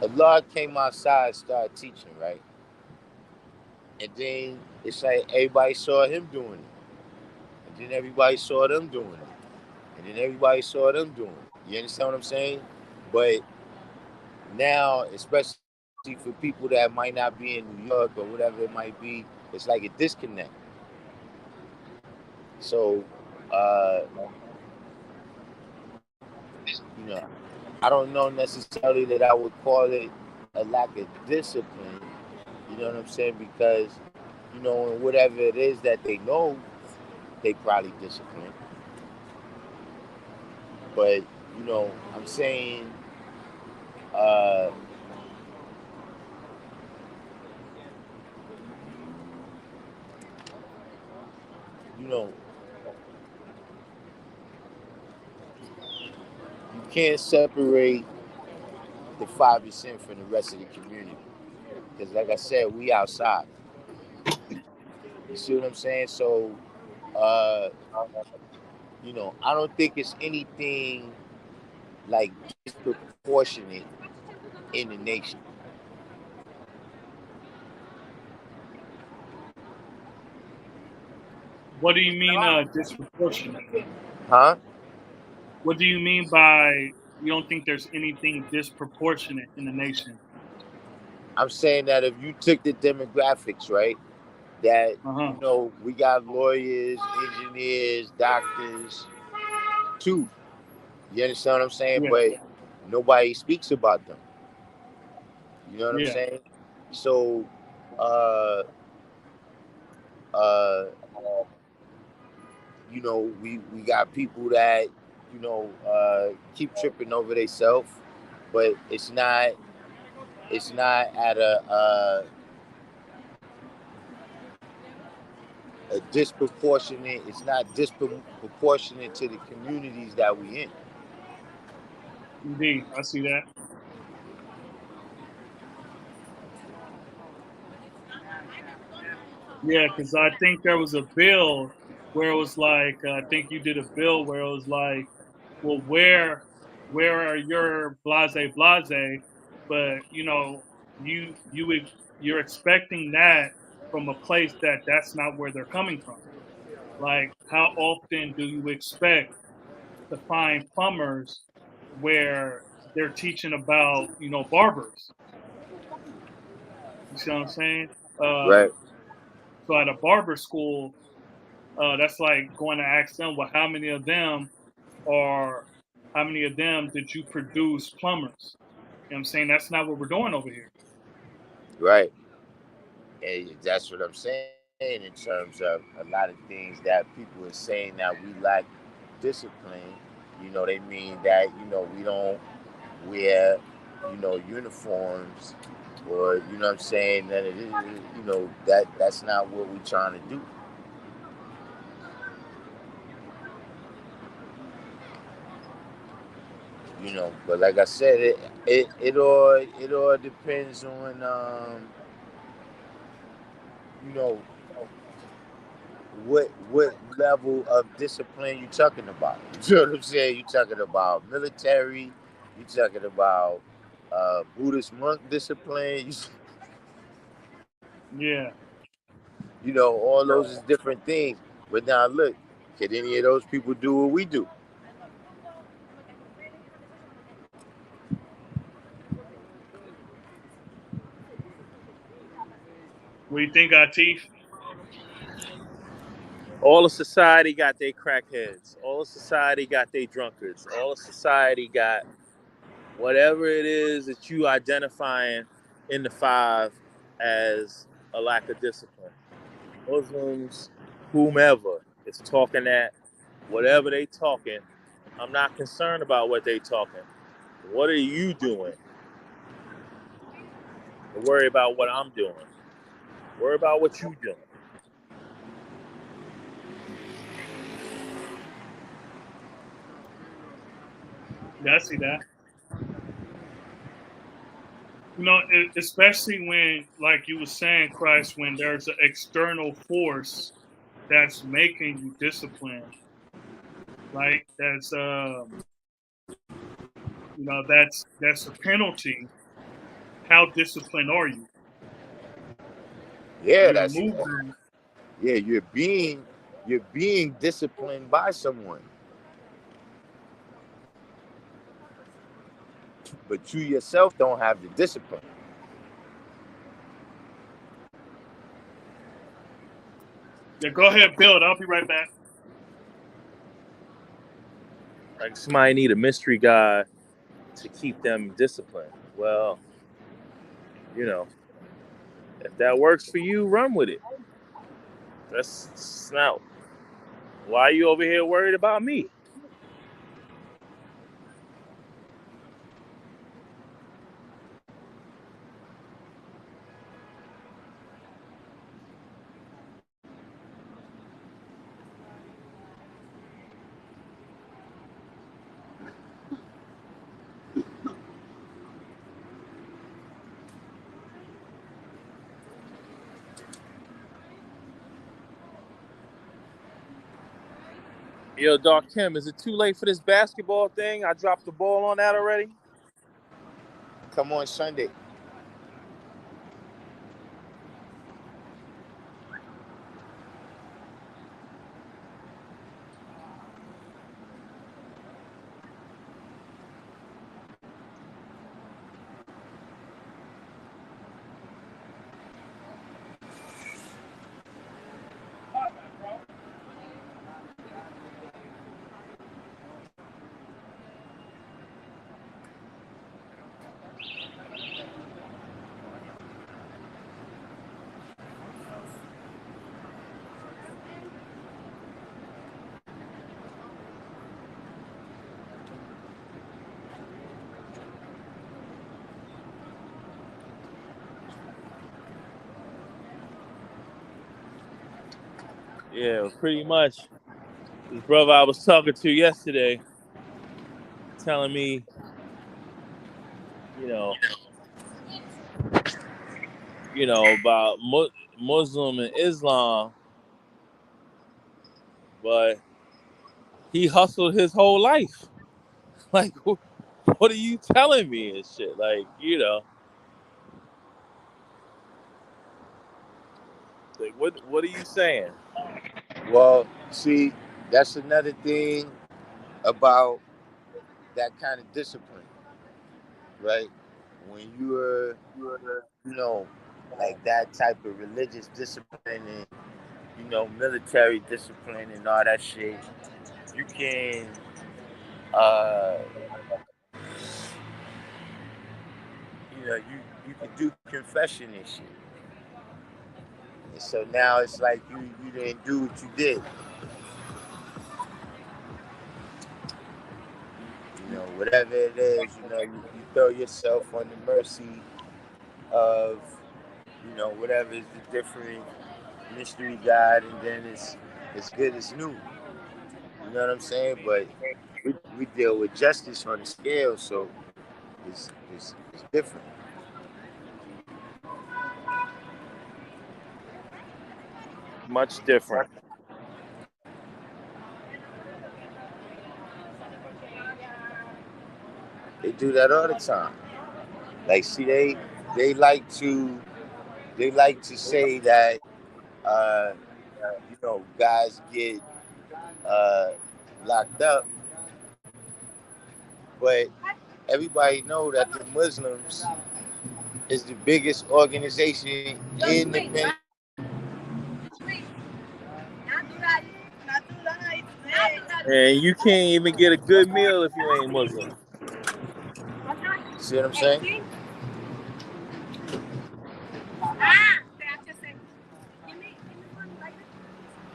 Allah came outside, started teaching, right? And then it's like everybody saw him doing it. And then everybody saw them doing it. And then everybody saw them doing it. You understand what I'm saying? But now, especially for people that might not be in New York or whatever it might be, it's like a disconnect. So, I don't know necessarily that I would call it a lack of discipline. You know what I'm saying? Because, in whatever it is that they know, they probably disciplined. But, I'm saying, you can't separate the 5% from the rest of the community. Because, like I said, we outside. You see what I'm saying? So, I don't think it's anything like disproportionate in the nation. What do you mean disproportionate? Huh? What do you mean by you don't think there's anything disproportionate in the nation? I'm saying that if you took the demographics, right, that, we got lawyers, engineers, doctors, too. You understand what I'm saying? Yeah. But nobody speaks about them. You know what I'm Yeah. saying? So, we got people that, keep tripping over themselves, but it's not at a disproportionate. It's not disproportionate to the communities that we in. Indeed, I see that. Yeah, because I think there was a bill where it was like, I think you did a bill where it was like, well, where are your blase blase? But you're expecting that from a place that's not where they're coming from. Like, how often do you expect to find plumbers where they're teaching about barbers? You see what I'm saying? Right. So at a barber school, that's like going to ask them, well, how many of them did you produce plumbers? You know what I'm saying? That's not what we're doing over here. Right. And that's what I'm saying in terms of a lot of things that people are saying that we lack discipline. They mean that, we don't wear, uniforms, or, what I'm saying, that it is, that's not what we're trying to do. But like I said, it all depends on, you know what level of discipline you talking about. You know what I'm saying? You talking about military, you talking about Buddhist monk discipline. Yeah. All those is different things. But now look, can any of those people do what we do? What do you think, Atif? All of society got their crackheads. All of society got their drunkards. All of society got whatever it is that you identifying in the five as a lack of discipline. Muslims, whomever is talking that, whatever they talking, I'm not concerned about what they talking. What are you doing? Don't worry about what I'm doing. Worry about what you doing. Yeah, I see that. Especially when, like you were saying, Christ, when there's an external force that's making you disciplined, like that's a penalty. How disciplined are you? Yeah, You're that's moving. yeah. You're being disciplined by someone, but you yourself don't have the discipline. Yeah, go ahead, build. I'll be right back. Like somebody need a mystery guy to keep them disciplined. Well, if that works for you, run with it. That's not why are you over here worried about me? Yo, Dark Kim, is it too late for this basketball thing? I dropped the ball on that already. Come on Sunday. Yeah, pretty much. This brother I was talking to yesterday, telling me, you know, about Muslim and Islam, but he hustled his whole life. Like, what are you telling me and shit? Like, like what are you saying? Well, see, that's another thing about that kind of discipline, right? When you're, you know, like that type of religious discipline and military discipline and all that shit. You can uh you can do confession and shit. And so now it's like you didn't do what you did. Whatever it is, you throw yourself on the mercy of, whatever is the different mystery God, and then it's good as new. You know what I'm saying? But we deal with justice on the scale, so it's different. Much different. They do that all the time. Like, see, they like to say that guys get locked up, but everybody know that the Muslims is the biggest organization in the country. And you can't even get a good meal if you ain't Muslim. See what I'm saying?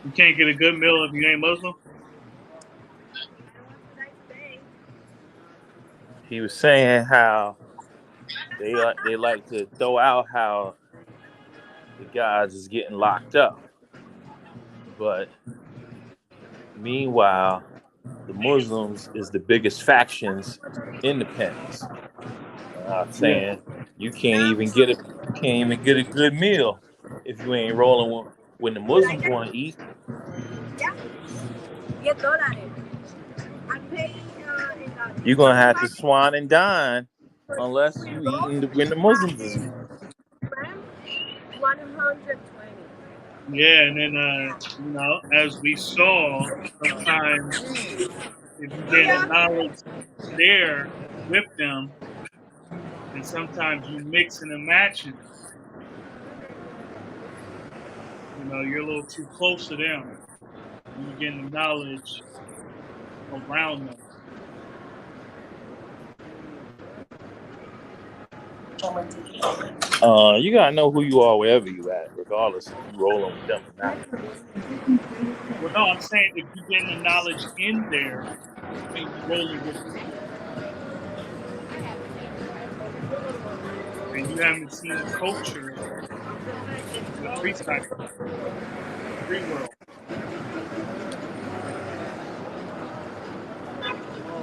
You can't get a good meal if you ain't Muslim. He was saying how they like to throw out how the guys is getting locked up, but meanwhile, the Muslims is the biggest factions in the pens. Saying you can't even get a good meal if you ain't rolling when the Muslims want to eat. You're gonna have to swan and dine unless you eating when the Muslims is eating. 120. Yeah, and then as we saw, sometimes if you gain the knowledge there with them, and sometimes you mixing and matching. You're a little too close to them. You getting the knowledge around them. You gotta know who you are wherever you at, regardless if you rolling with them or not. Well, no, I'm saying if you getting the knowledge in there and you rolling with them, and you haven't seen the culture, the free side, free world.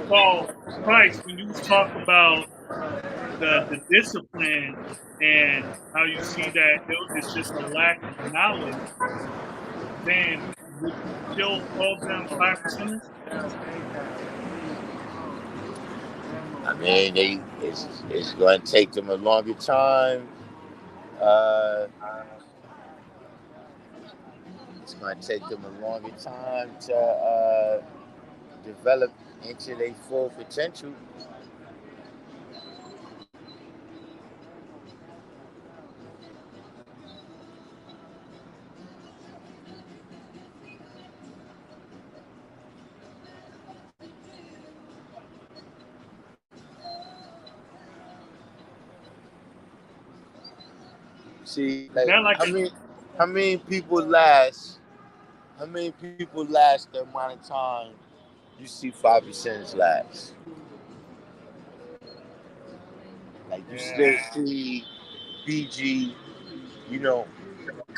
So, Price, when you talk about the discipline and how you see that it's just a lack of knowledge, then would you still call them 5%ers? I mean, it's going to take them a longer time. It's going to take them a longer time to develop into their full potential. See, like, how many people last? How many people last the amount of time you see 5% last? Like, you still see BG,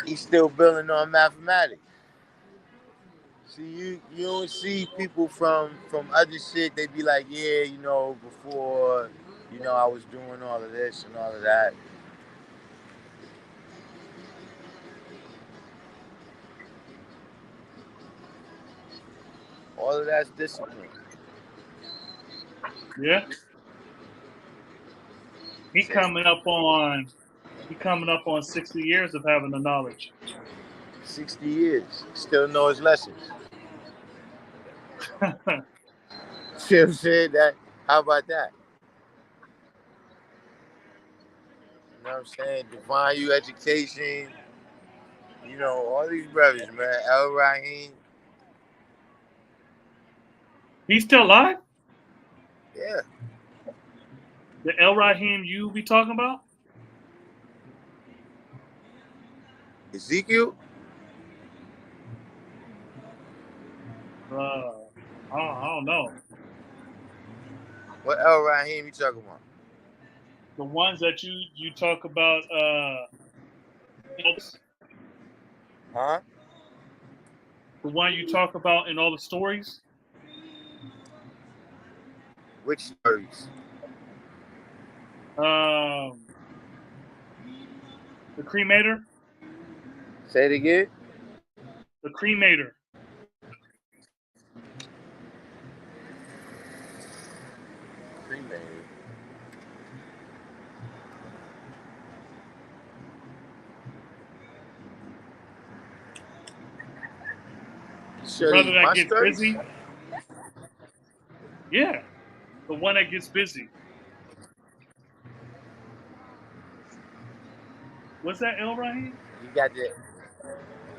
he's still building on mathematics. See, you don't see people from other shit. They be like, yeah, before, I was doing all of this and all of that. All of that's discipline. Yeah. He coming up on 60 years of having the knowledge. 60 years. Still know his lessons. See what I'm saying? How about that? know what I'm saying? Divine U Education. You know, all these brothers, man. El Rahim. He's still alive? Yeah. The El Rahim you be talking about? Ezekiel? I don't know. What El Rahim you talking about? The ones that you talk about, Huh? the one you talk about in all the stories. Which stories? The cremator. Say it again. The cremator. Cremator. The brother that gets busy. Yeah, the one that gets busy. Was that El Rahim? You got the.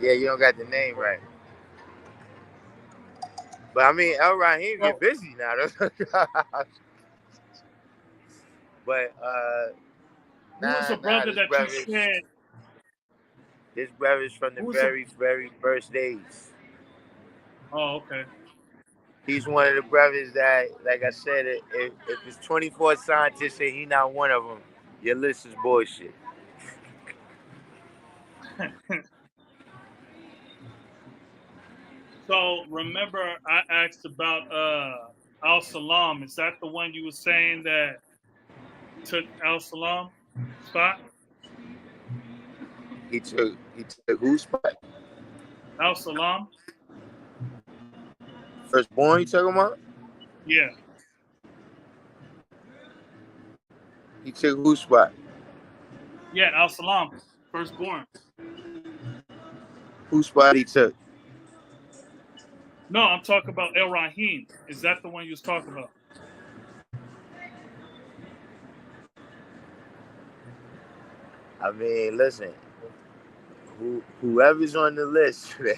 Yeah, you don't got the name right. But I mean, El Rahim get busy now. But Who was the brother that you said? This brother's from the very first days. Oh, okay. He's one of the brothers that, like I said, if it's 24 scientists and he's not one of them, your list is bullshit. So remember, I asked about Al Salam. Is that the one you were saying that took Al Salam spot? He took whose spot? Al Salam. Firstborn, you talking about? Yeah. He took whose spot? Yeah, Al Salam, firstborn. Whose spot he took? No, I'm talking about El Rahim. Is that the one you was talking about? I mean, listen, whoever's on the list, man,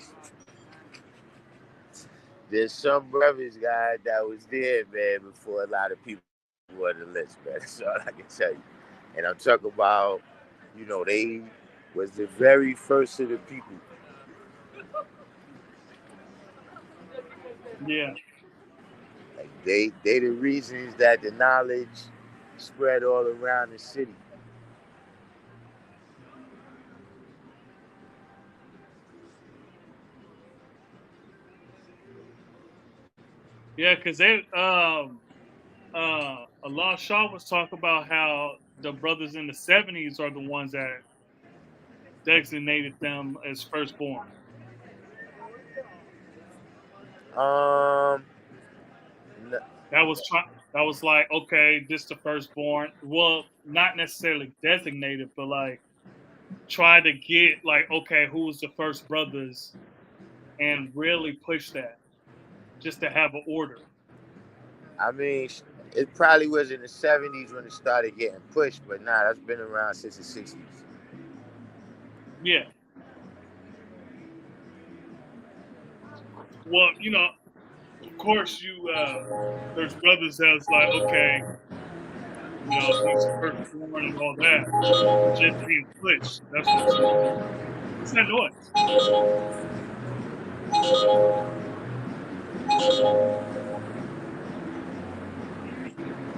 there's some brothers, guys, that was there, man, before a lot of people were on the list, man. That's all I can tell you. And I'm talking about, you know, they was the very first of the people. Yeah. Like they the reasons that the knowledge spread all around the city. Yeah, because they Allah Shah was talking about how the brothers in the 70s are the ones that designated them as firstborn. That was like, okay, this the firstborn. Well, not necessarily designated, but like try to get like, okay, who's the first brothers, and really push that just to have an order. I mean, it probably was in the 70s when it started getting pushed, but nah, that's been around since the 60s. Yeah. Well, you know, of course, there's brothers that's like, okay, you know, he's the firstborn and all that, just being pushed. That's what. What's that noise?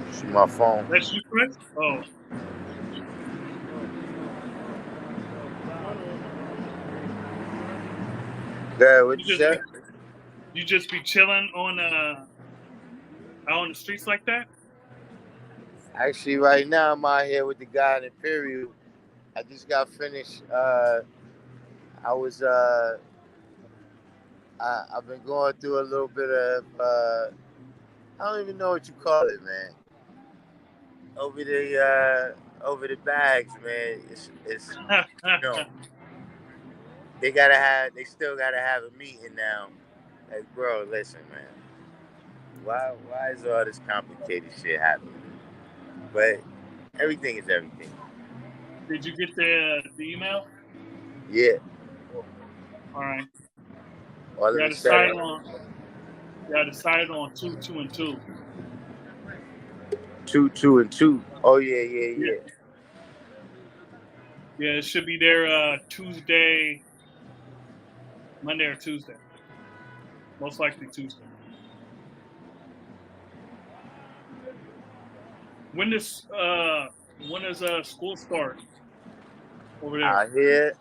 It's my phone. That's you, Chris? Oh. Yeah, what you said? You just be chilling on out on the streets like that? Actually, right now I'm out here with the guy in Imperial. I just got finished. I've been going through a little bit of I don't even know what you call it, man. Over the bags, man. It's you know, they still gotta have a meeting now. Like, bro, listen, man. Why is all this complicated shit happening? But everything is everything. Did you get the email? Yeah. All right. All You of got a to decide sudden, on. You got to decide on 2, 2, and 2. 2, 2, and 2. Oh yeah, yeah, Yeah. yeah. Yeah, it should be there Tuesday, Monday or Tuesday. Most likely Tuesday. When does school start over there? Out here,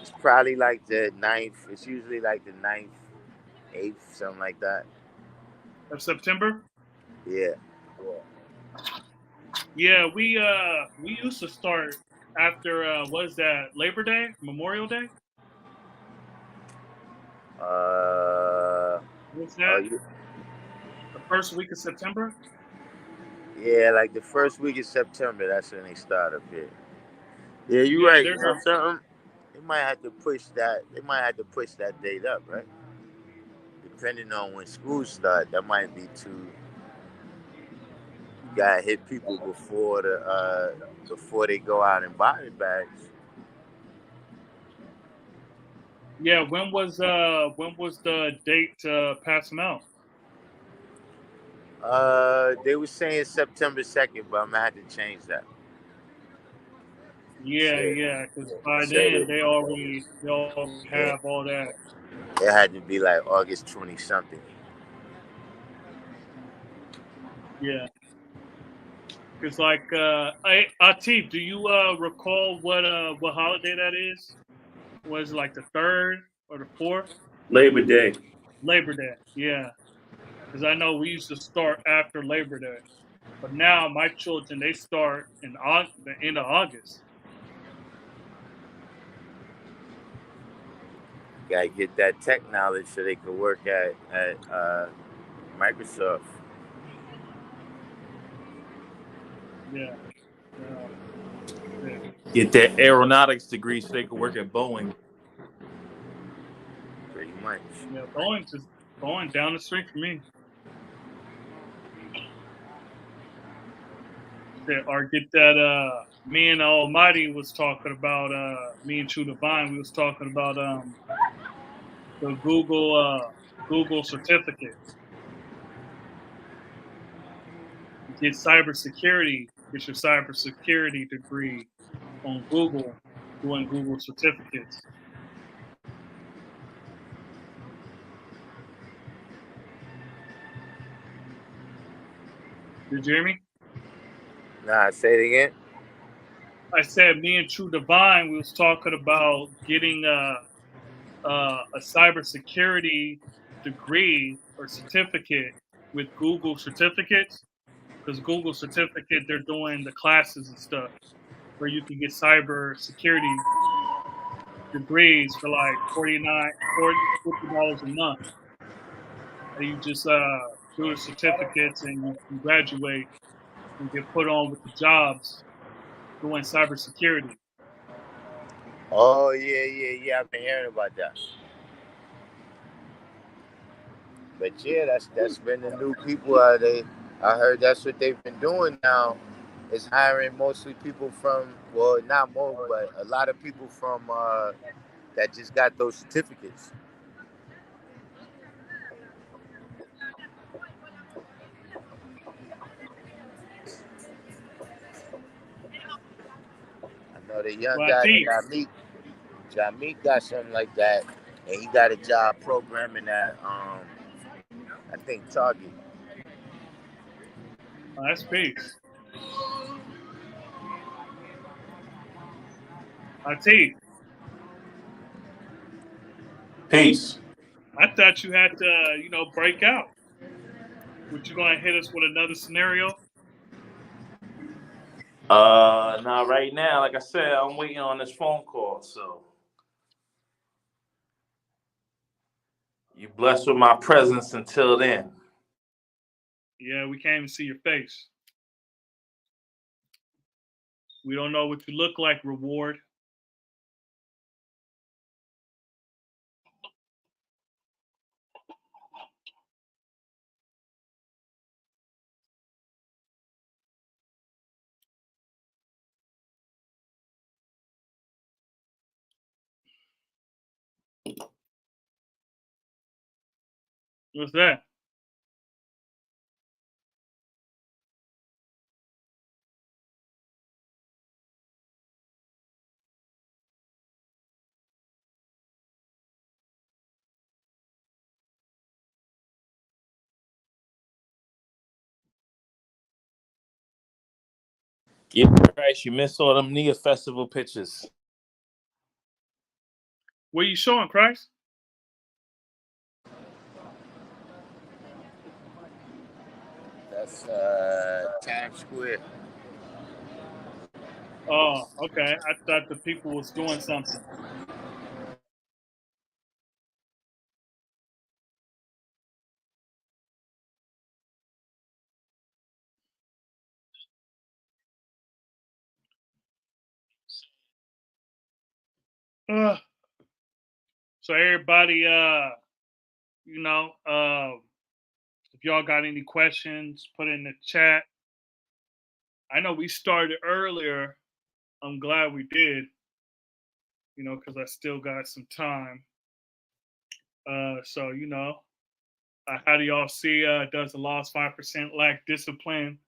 it's probably like the 9th. It's usually like the 9th, 8th, something like that. Of September? Yeah. Yeah, we used to start after what is that, Labor Day, Memorial Day? What's Oh, that? The first week of September? yeah, like the first week of September. That's when they start up here. Yeah, you're Yeah, right. You they're know something? They might have to push that. They might have to push that date up, right? Depending on when school start, that might be too. You gotta hit people before they go out and buy the bags. Yeah, when was the date to pass them out? They were saying September 2nd, but I'm gonna have to change that. Shit. Yeah, because by Said then it. they already Yeah. have all that. It had to be like August 20 something. Yeah, because like Atif, do you recall what holiday that is? Was it like the 3rd or the 4th? Labor Day. Labor Day. Yeah, because I know we used to start after Labor Day, but now my children they start in the end of August. Gotta get that tech knowledge so they could work at Microsoft. Yeah. Yeah. Get that aeronautics degree so they can work at Boeing. Pretty much. Yeah, going down the street for me. Or get that me and Almighty was talking about me and True Divine, we was talking about the Google certificate. Get cybersecurity, get your cybersecurity degree on Google, doing Google certificates. Did you hear me? Nah, say it again. I said me and True Divine, we was talking about getting a cybersecurity degree or certificate with Google certificates, because Google certificate they're doing the classes and stuff where you can get cyber security degrees for like $50 a month. And you just do the certificates and you graduate and get put on with the jobs doing cybersecurity. Oh yeah. I've been hearing about that. But yeah, that's been the new people. I heard that's what they've been doing now. Is hiring mostly people from, well, not most, but a lot of people from that just got those certificates. I know the young But I guy, think, Jamik got something like that, and he got a job programming at I think Target. that's peace. I think Peace. I thought you had to, break out. Would you going to hit us with another scenario? Not right now. Like I said, I'm waiting on this phone call. So you blessed with my presence until then. Yeah, we can't even see your face. We don't know what you look like, Reward. What's that? Yeah, right. You missed all them Nia Festival pictures. Where you showing, Christ? That's Times Square. Oh, okay. I thought the people was doing something. Uh, so everybody, you know, if y'all got any questions, put it in the chat. I know we started earlier. I'm glad we did, you know, because I still got some time. So, you know, how do y'all see, does the lost 5% lack discipline,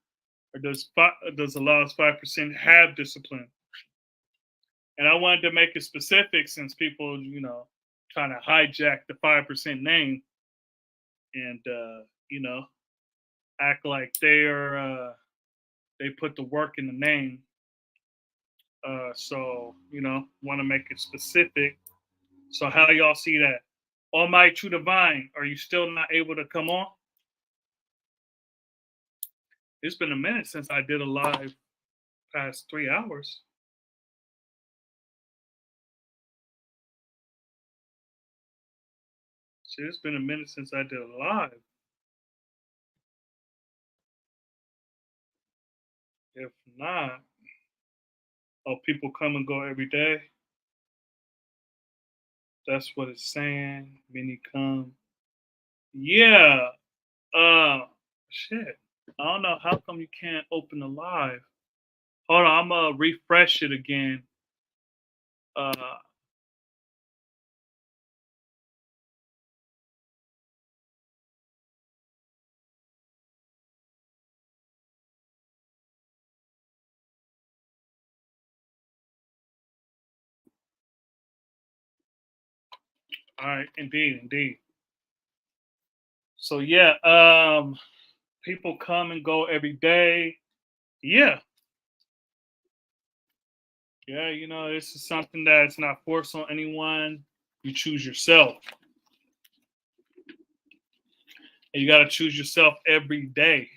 or does the lost 5% have discipline? And I wanted to make it specific since people, you know, trying to hijack the 5% name and, you know, act like they put the work in the name. So, you know, want to make it specific. So how do y'all see that? Almighty True Divine, are you still not able to come on? It's been a minute since I did a live past 3 hours. See, it's been a minute since I did a live. If not, oh, people come and go every day. That's what it's saying. Many come. Yeah. Shit. I don't know. How come you can't open the live? Hold on. I'm gonna refresh it again. All right. Indeed. So yeah. People come and go every day. Yeah. Yeah. You know, this is something that's not forced on anyone. You choose yourself. And you got to choose yourself every day.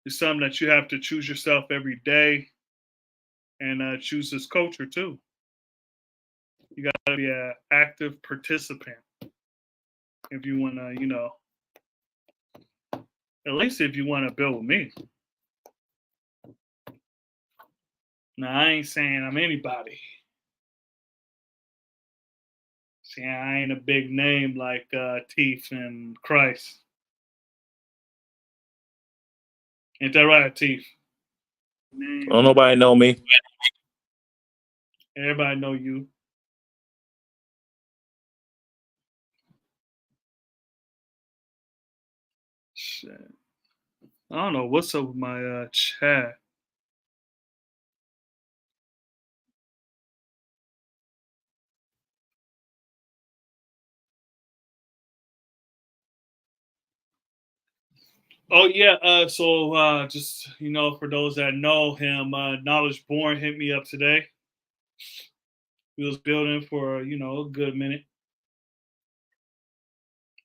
It's something that you have to choose yourself every day and choose this culture too. You got to be an active participant if you want to, you know, at least if you want to build with me. Now, I ain't saying I'm anybody. See, I ain't a big name like Teeth and Christ. Ain't that right, Teeth? Don't nobody know me. Everybody know you. Shit. I don't know what's up with my chat. Oh yeah, so just you know, for those that know him, Knowledge Born hit me up today. We was building for you know a good minute.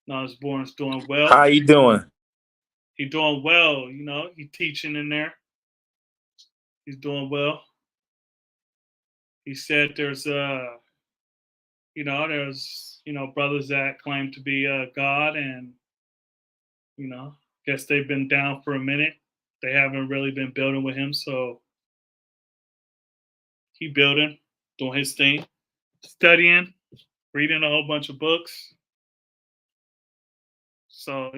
Knowledge Born is doing well. How you doing? He doing well. You know, he teaching in there. He's doing well. He said there's you know there's you know brothers that claim to be God and you know guess they've been down for a minute. They haven't really been building with him, so he building, doing his thing, studying. reading a whole bunch of books. So,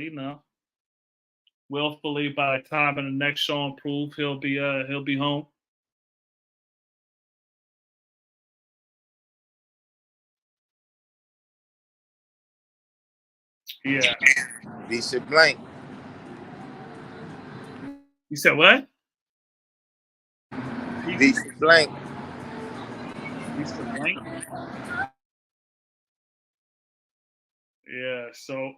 willfully by the time of the next show improve, he'll be home. Yeah. Lisa Blank. You said what? Lisa Blank. Lisa Blank. Yeah. So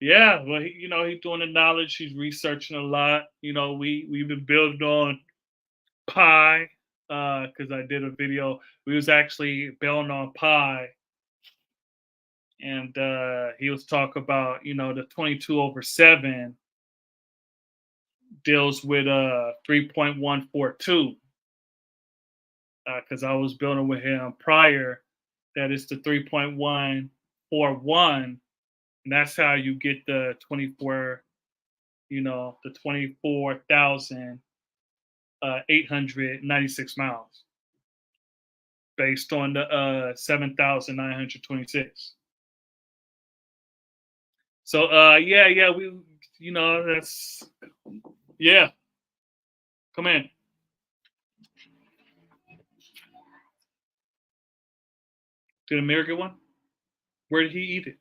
yeah, well, he's doing the knowledge. He's researching a lot. We've been building on Pi, because I did a video. We was actually building on Pi, and he was talking about the 22/7 deals with 3.142, because I was building with him prior. That is the 3.141, and that's how you get the 24,896 miles based on the 7,926. So yeah, we that's yeah. Come in. Did Amir get one? Where did he eat it?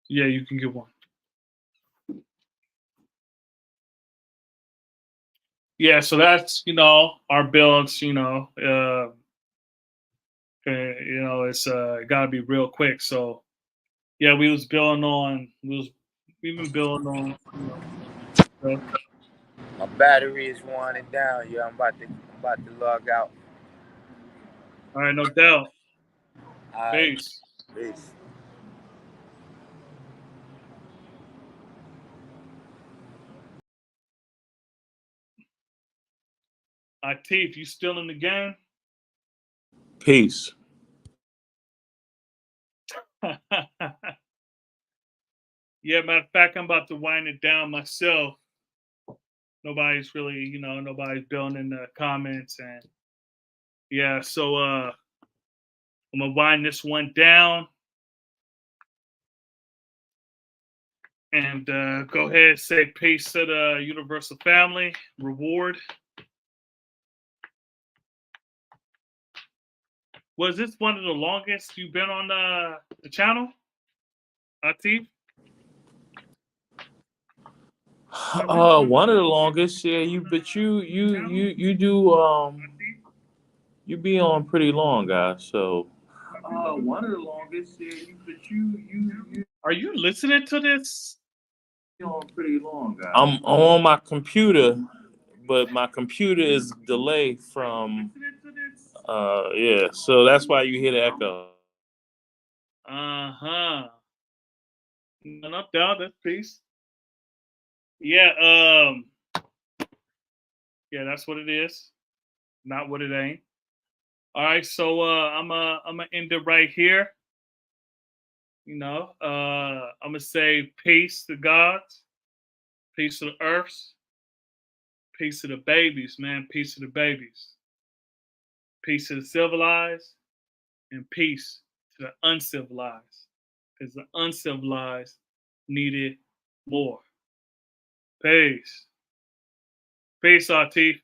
Yeah, you can get one. Yeah, so that's our builds. It's gotta be real quick. So yeah, we've been building on. My battery is winding down. Yeah, I'm about to log out. All right, no doubt. All right. Peace. Peace. Atif, you still in the game? Peace. Yeah, matter of fact, I'm about to wind it down myself. Nobody's really, nobody's building in the comments, and yeah, so I'm gonna wind this one down, and go ahead and say peace to the Universal family. Reward. Was this one of the longest you've been on the channel, Atif? One of the longest, yeah. You do you be on pretty long, guys. So one of the longest, yeah. You Are you listening to this? be on pretty long, guys. I'm on my computer, but my computer is delayed from yeah. So that's why you hear the echo. No doubt, that's peace. Yeah, yeah, that's what it is. Not what it ain't. All right, so I'm gonna end it right here. I'm gonna say peace to gods, peace to the earths, peace to the babies, man, peace to the babies, peace to the civilized, and peace to the uncivilized, because the uncivilized needed more. Peace. Peace, Atif.